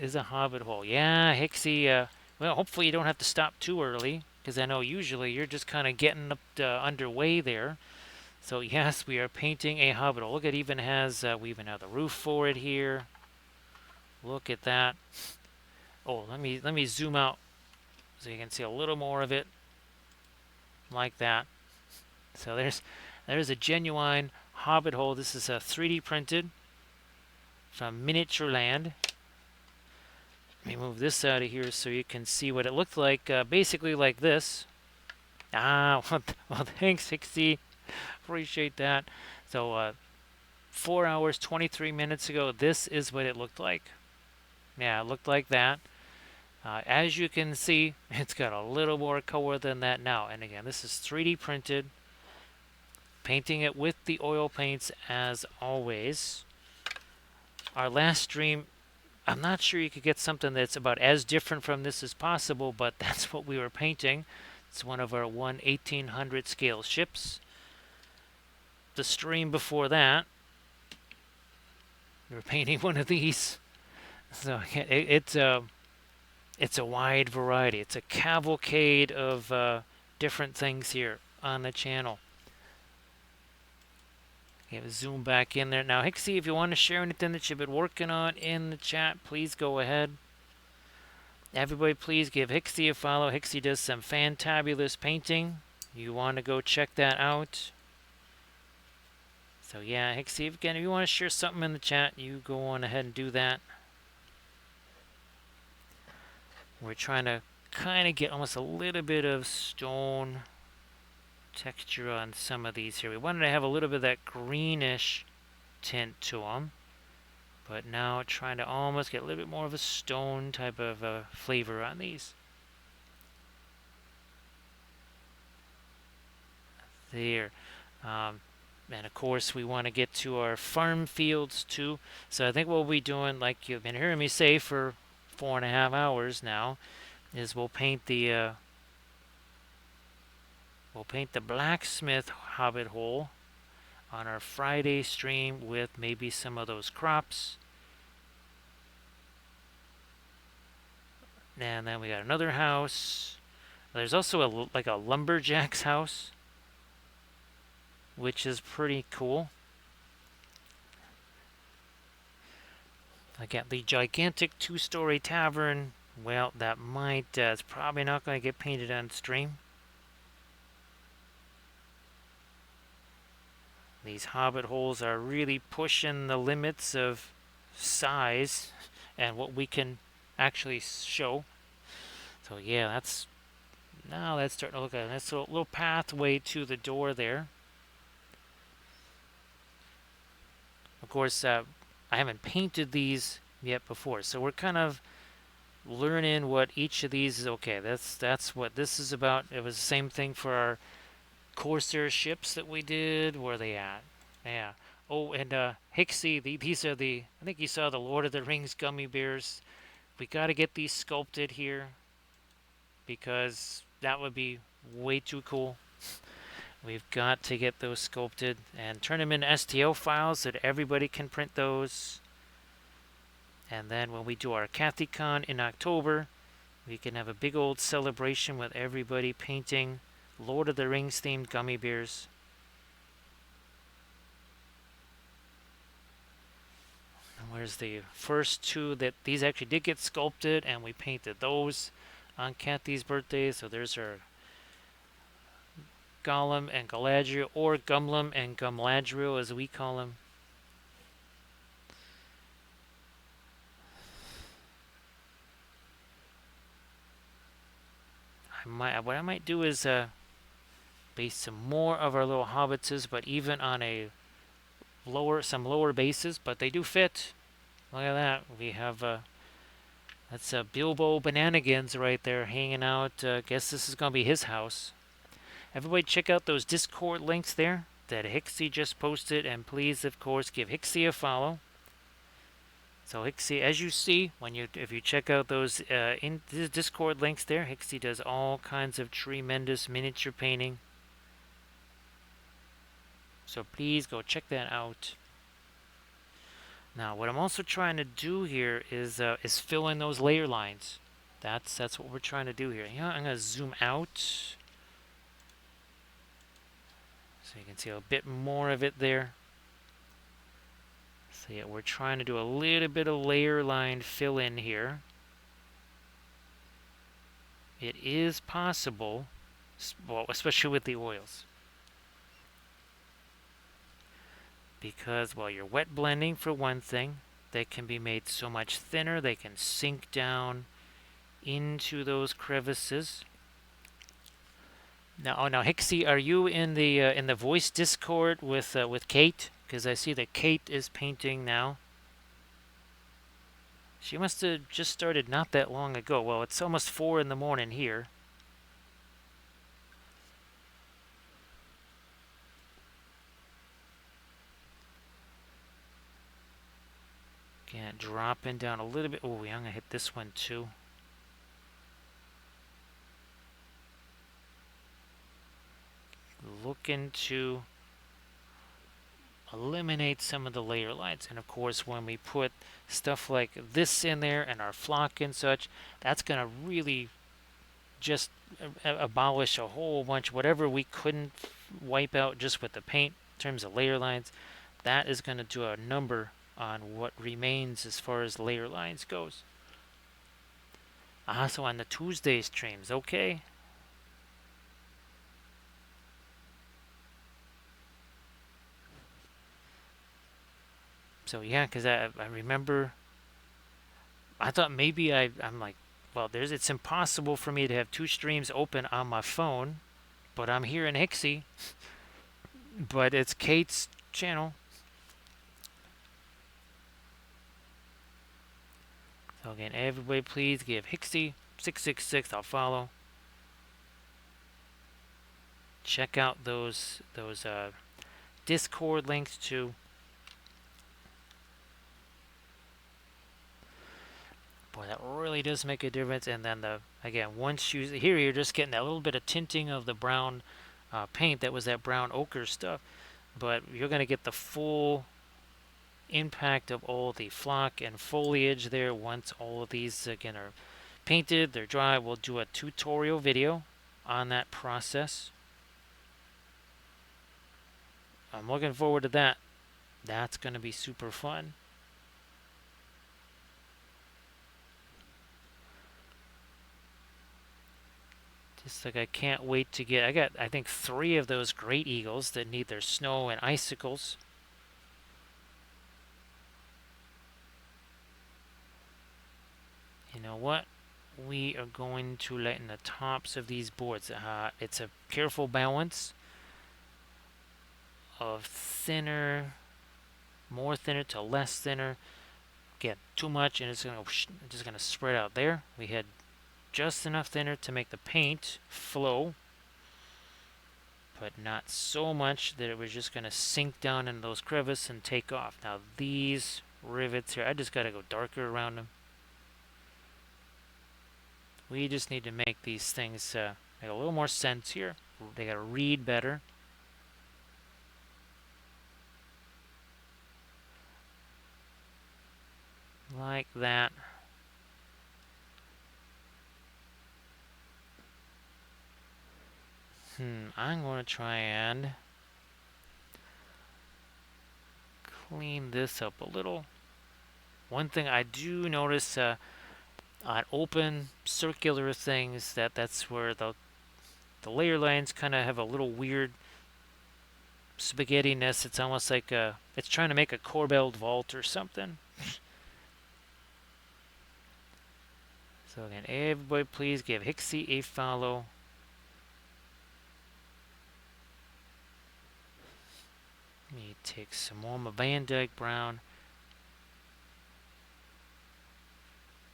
Is a Hobbit hole. Yeah, Hixie. Well, hopefully you don't have to stop too early, because I know usually you're just kind of getting up underway there. So yes, we are painting a Hobbit hole. Look, it even has. We even have the roof for it here. Look at that. Oh, let me zoom out so you can see a little more of it, like that. So there's a genuine Hobbit hole. This is a 3D printed from Miniatureland. Let me move this out of here so you can see what it looked like. Basically like this. Well, thanks, Hixie. Appreciate that. So 4 hours, 23 minutes ago, this is what it looked like. Yeah, it looked like that. As you can see, it's got a little more color than that now. And again, this is 3D printed. Painting it with the oil paints as always. Our last stream, I'm not sure you could get something that's about as different from this as possible, but that's what we were painting. It's one of our 1/1800 scale ships. The stream before that, we were painting one of these. So it's a wide variety. It's a cavalcade of different things here on the channel. Okay, zoom back in there. Now, Hixie, if you want to share anything that you've been working on in the chat, please go ahead. Everybody, please give Hixie a follow. Hixie does some fantabulous painting. You want to go check that out. So yeah, Hixie, again, if you want to share something in the chat, you go on ahead and do that. We're trying to kind of get almost a little bit of stone texture on some of these here. We wanted to have a little bit of that greenish tint to them. but now trying to almost get a little bit more of a stone type of flavor on these. There. Um, and of course, we want to get to our farm fields too. So I think what we'll be doing, like you've been hearing me say for 4.5 hours now, is we'll paint the blacksmith hobbit hole on our Friday stream with maybe some of those crops. And then we got another house. There's also like a lumberjack's house, which is pretty cool. I got the gigantic 2-story tavern. Well, that might, it's probably not going to get painted on stream. These hobbit holes are really pushing the limits of size and what we can actually show. So yeah, now that's starting to look at a nice little pathway to the door there. Of course, I haven't painted these yet before, so we're kind of learning what each of these is. Okay, that's what this is about. It was the same thing for our Corsair ships that we did. Where are they at? Yeah. Oh, and Hixie, these are I think you saw the Lord of the Rings gummy bears. We got to get these sculpted here because that would be way too cool. We've got to get those sculpted and turn them into STL files so that everybody can print those. And then when we do our CathyCon in October, we can have a big old celebration with everybody painting Lord of the Rings themed gummy bears. And where's the first two that these actually did get sculpted, and we painted those on Kathy's birthday. So there's her Gollum and Galadriel, or Gumlum and Gumladriel as we call them. What I might do is base some more of our little hobbitses, but even on some lower bases, but they do fit. Look at that. We have that's Bilbo Bananigans right there hanging out. Guess this is gonna be his house. Everybody check out those Discord links there that Hixie just posted, and please, of course, give Hixie a follow. So Hixie, as you see, if you check out those in the Discord links there, Hixie does all kinds of tremendous miniature painting. So please go check that out. Now, what I'm also trying to do here is fill in those layer lines. That's what we're trying to do here. You know, I'm gonna zoom out so you can see a bit more of it there. So yeah, we're trying to do a little bit of layer line fill in here. It is possible, well, especially with the oils. Because, well, you're wet blending for one thing. They can be made so much thinner, they can sink down into those crevices. Now, Hixie, are you in the voice Discord with Kate? Because I see that Kate is painting now. She must have just started not that long ago. Well, it's almost 4 in the morning here. Can't dropping down a little bit. Oh, I'm gonna hit this one too. Looking to eliminate some of the layer lines. And of course, when we put stuff like this in there and our flock and such, that's going to really just abolish a whole bunch. Whatever we couldn't wipe out just with the paint in terms of layer lines, that is going to do a number on what remains as far as layer lines goes. So on the Tuesday streams, okay. So yeah, because I remember, I thought maybe I'm like, well, it's impossible for me to have 2 streams open on my phone, but I'm here in Hixie, but it's Kate's channel. So again, everybody please give Hixie 666. I'll follow. Check out those Discord links too. Boy, that really does make a difference. And then again, once here you're just getting that little bit of tinting of the brown paint. That was that brown ochre stuff, but you're going to get the full impact of all the flock and foliage there once all of these again are painted, they're dry. We'll do a tutorial video on that process. I'm looking forward to that. That's going to be super fun. Just like I can't wait to get, I got I think 3 of those great eagles that need their snow and icicles. You know what? We are going to lighten the tops of these boards. It's a careful balance of thinner, more thinner to less thinner. Again, too much and it's just gonna spread out there. We had just enough thinner to make the paint flow, but not so much that it was just gonna sink down into those crevices and take off. Now these rivets here, I just gotta go darker around them. We just need to make these things make a little more sense here. They gotta read better. Like that. I'm going to try and clean this up a little. One thing I do notice on open circular things that's where the layer lines kind of have a little weird spaghetti-ness. It's almost like it's trying to make a corbelled vault or something. So again, everybody please give Hixie a follow. Let me take some more of my Van Dyke brown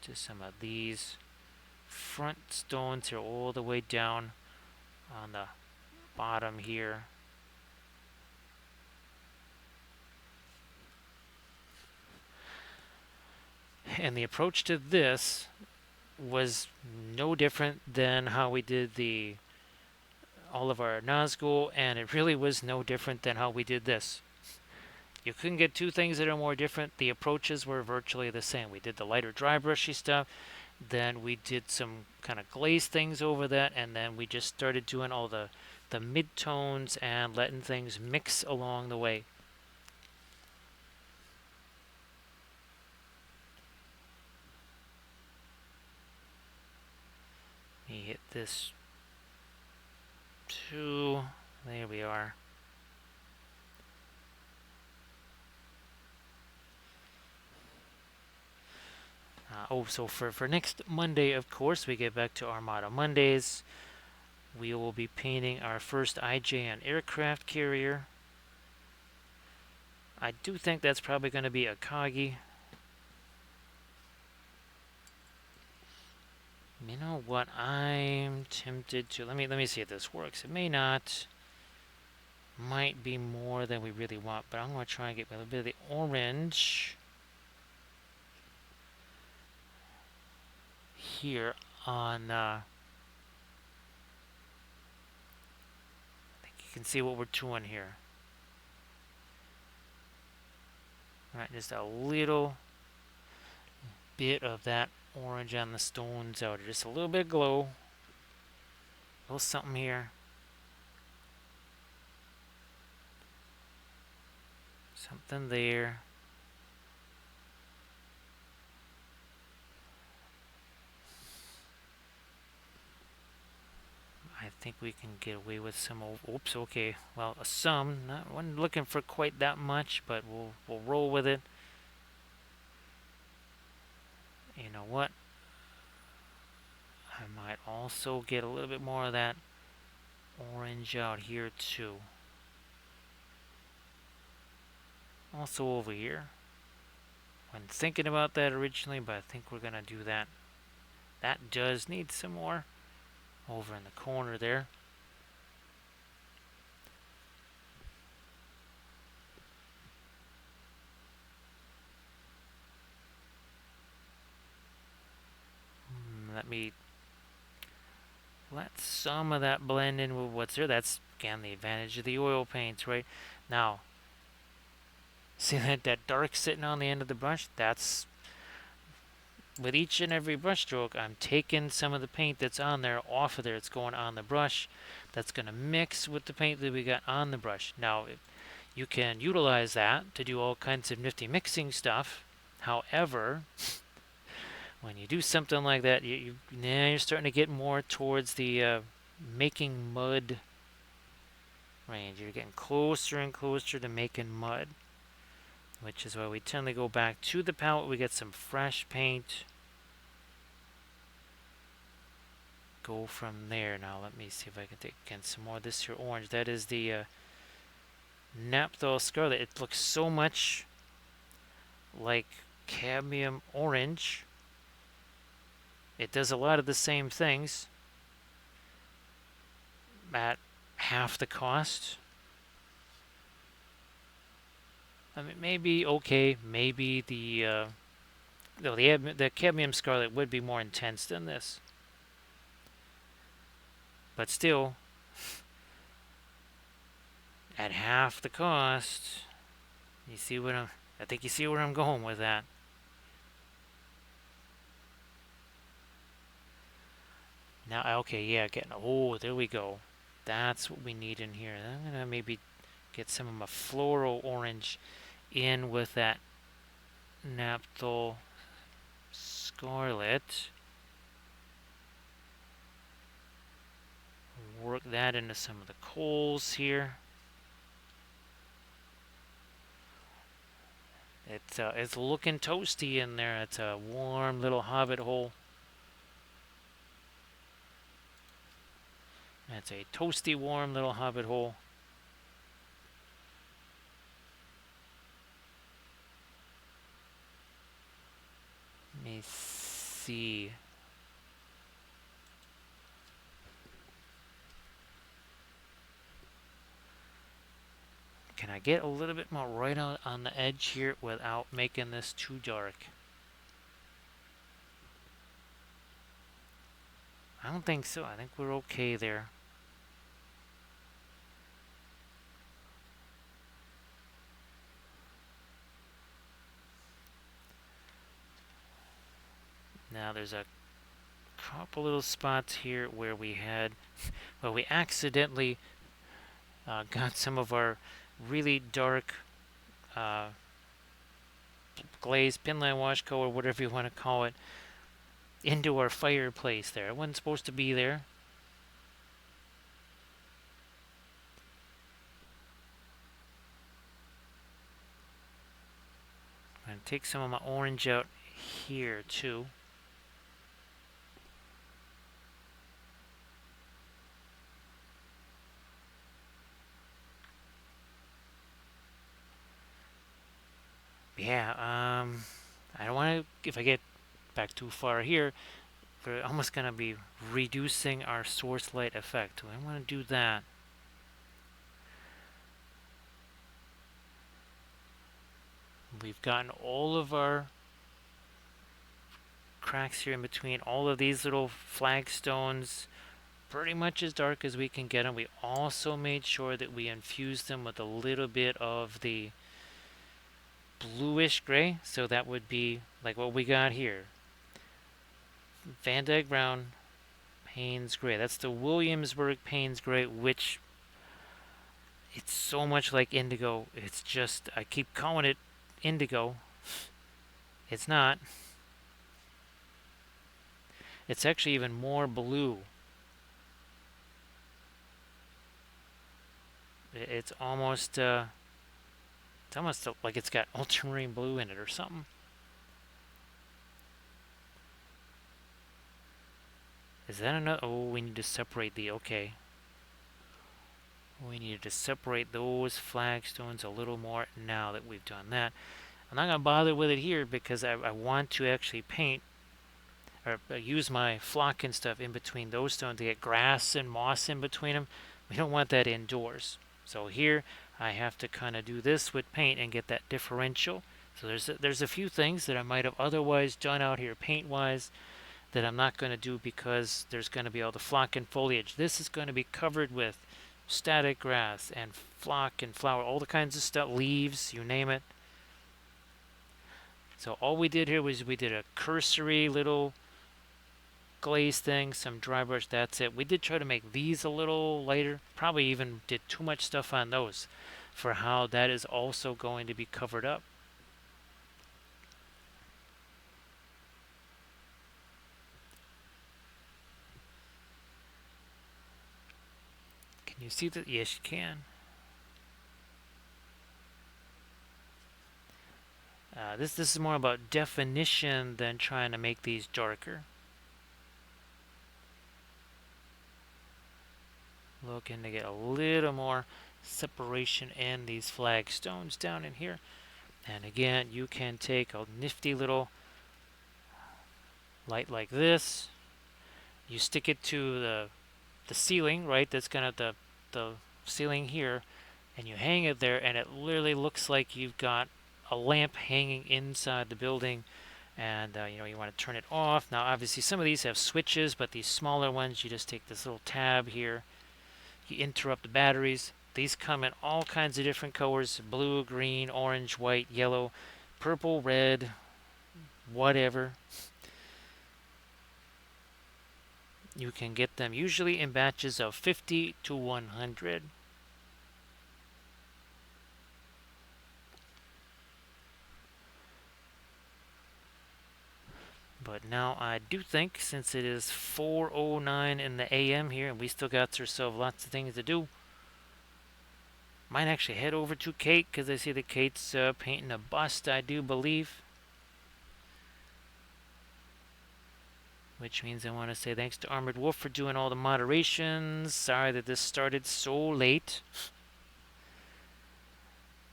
to some of these front stones here all the way down on the bottom here. And the approach to this was no different than how we did all of our Nazgul, and it really was no different than how we did this. You couldn't get 2 things that are more different. The approaches were virtually the same. We did the lighter dry brushy stuff, then we did some kind of glaze things over that, and then we just started doing all the mid-tones and letting things mix along the way. Let me hit this 2. There we are. So for next Monday, of course, we get back to Armada Mondays. We will be painting our first IJN aircraft carrier. I do think that's probably going to be a Kagi. You know what? I'm tempted to let me see if this works. It may not. Might be more than we really want, but I'm going to try and get a little bit of the orange here on I think you can see what we're doing here. Right, just a little bit of that orange on the stones out. Just a little bit of glow. A little something here. Something there. I think we can get away with some. Oops, okay. Well, some. Not one looking for quite that much, but we'll roll with it. You know what? I might also get a little bit more of that orange out here too. Also over here. when thinking about that originally, but I think we're going to do that. That does need some more over in the corner there. Let some of that blend in with what's there. That's, again, the advantage of the oil paints, right? Now, see that dark sitting on the end of the brush? That's, with each and every brush stroke, I'm taking some of the paint that's on there off of there. It's going on the brush. That's going to mix with the paint that we got on the brush. Now, you can utilize that to do all kinds of nifty mixing stuff. However, when you do something like that, now you're starting to get more towards the making mud range. You're getting closer and closer to making mud, which is why we tend to go back to the palette. We get some fresh paint. Go from there. Now let me see if I can take again some more of this here orange. That is the Naphthol Scarlet. It looks so much like cadmium orange. It does a lot of the same things at half the cost. I mean, maybe okay. Maybe the cadmium scarlet would be more intense than this, but still, at half the cost. You see what I think you see where I'm going with that. Now, okay, yeah, oh, there we go. That's what we need in here. I'm gonna maybe get some of my floral orange in with that Naphthol Scarlet. Work that into some of the coals here. It's looking toasty in there. It's a warm little hobbit hole. It's a toasty, warm little hobbit hole. Let me see. Can I get a little bit more right on the edge here without making this too dark? I don't think so. I think we're okay there. Now there's a couple little spots here where we accidentally got some of our really dark glaze, pinline wash coat, or whatever you want to call it, into our fireplace there. It wasn't supposed to be there. I'm going to take some of my orange out here too. Yeah, I don't want to, if I get back too far here, we're almost going to be reducing our source light effect. I don't want to do that. We've gotten all of our cracks here in between all of these little flagstones pretty much as dark as we can get them. We also made sure that we infused them with a little bit of the bluish gray, so that would be like what we got here. Van Dyke Brown, Payne's Gray. That's the Williamsburg Payne's Gray, which it's so much like indigo. It's just, I keep calling it indigo. It's not. It's actually even more blue. It's almost like it's got ultramarine blue in it or something. Is that enough? Oh, we need to separate okay. We need to separate those flagstones a little more now that we've done that. I'm not going to bother with it here because I want to actually paint or use my flock and stuff in between those stones to get grass and moss in between them. We don't want that indoors. So here I have to kind of do this with paint and get that differential. So there's a few things that I might have otherwise done out here paint wise that I'm not going to do because there's going to be all the flock and foliage. This is going to be covered with static grass and flock and flower, all the kinds of stuff, leaves, you name it. So all we did here was we did a cursory little glaze thing, some dry brush, that's it. We did try to make these a little lighter. Probably even did too much stuff on those for how that is also going to be covered up. Can you see that? Yes, you can. This is more about definition than trying to make these darker. Looking to get a little more separation in these flagstones down in here. And again, you can take a nifty little light like this. You stick it to the ceiling, right? That's kind of the ceiling here, and you hang it there, and it literally looks like you've got a lamp hanging inside the building. And you want to turn it off. Now, obviously, some of these have switches, but these smaller ones, you just take this little tab here. You interrupt the batteries. These come in all kinds of different colors: blue, green, orange, white, yellow, purple, red, whatever. You can get them usually in batches of 50 to 100. But now I do think, since it is 4:09 in the AM here, and we still got ourselves lots of things to do, might actually head over to Kate, because I see that Kate's painting a bust, I do believe. Which means I want to say thanks to Armored Wolf for doing all the moderations. Sorry that this started so late.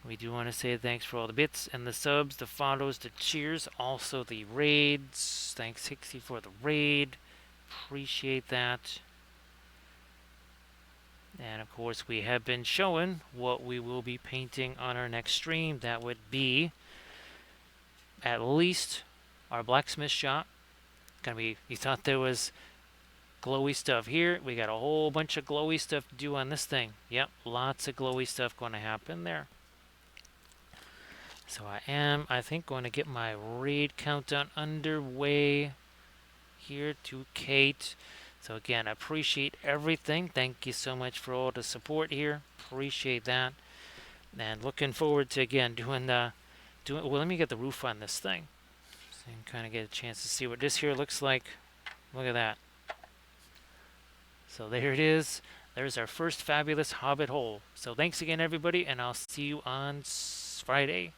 We do want to say thanks for all the bits and the subs, the follows, the cheers, also the raids. Thanks, Hixie, for the raid. Appreciate that. And of course, we have been showing what we will be painting on our next stream. That would be at least our blacksmith shop. Gonna be, you thought there was glowy stuff here. We got a whole bunch of glowy stuff to do on this thing. Yep, lots of glowy stuff going to happen there. So I think, going to get my raid countdown underway here to Kate. So again, I appreciate everything. Thank you so much for all the support here. Appreciate that. And looking forward to, again, doing well, let me get the roof on this thing, so you can kind of get a chance to see what this here looks like. Look at that. So there it is. There's our first fabulous Hobbit hole. So thanks again, everybody, and I'll see you on Friday.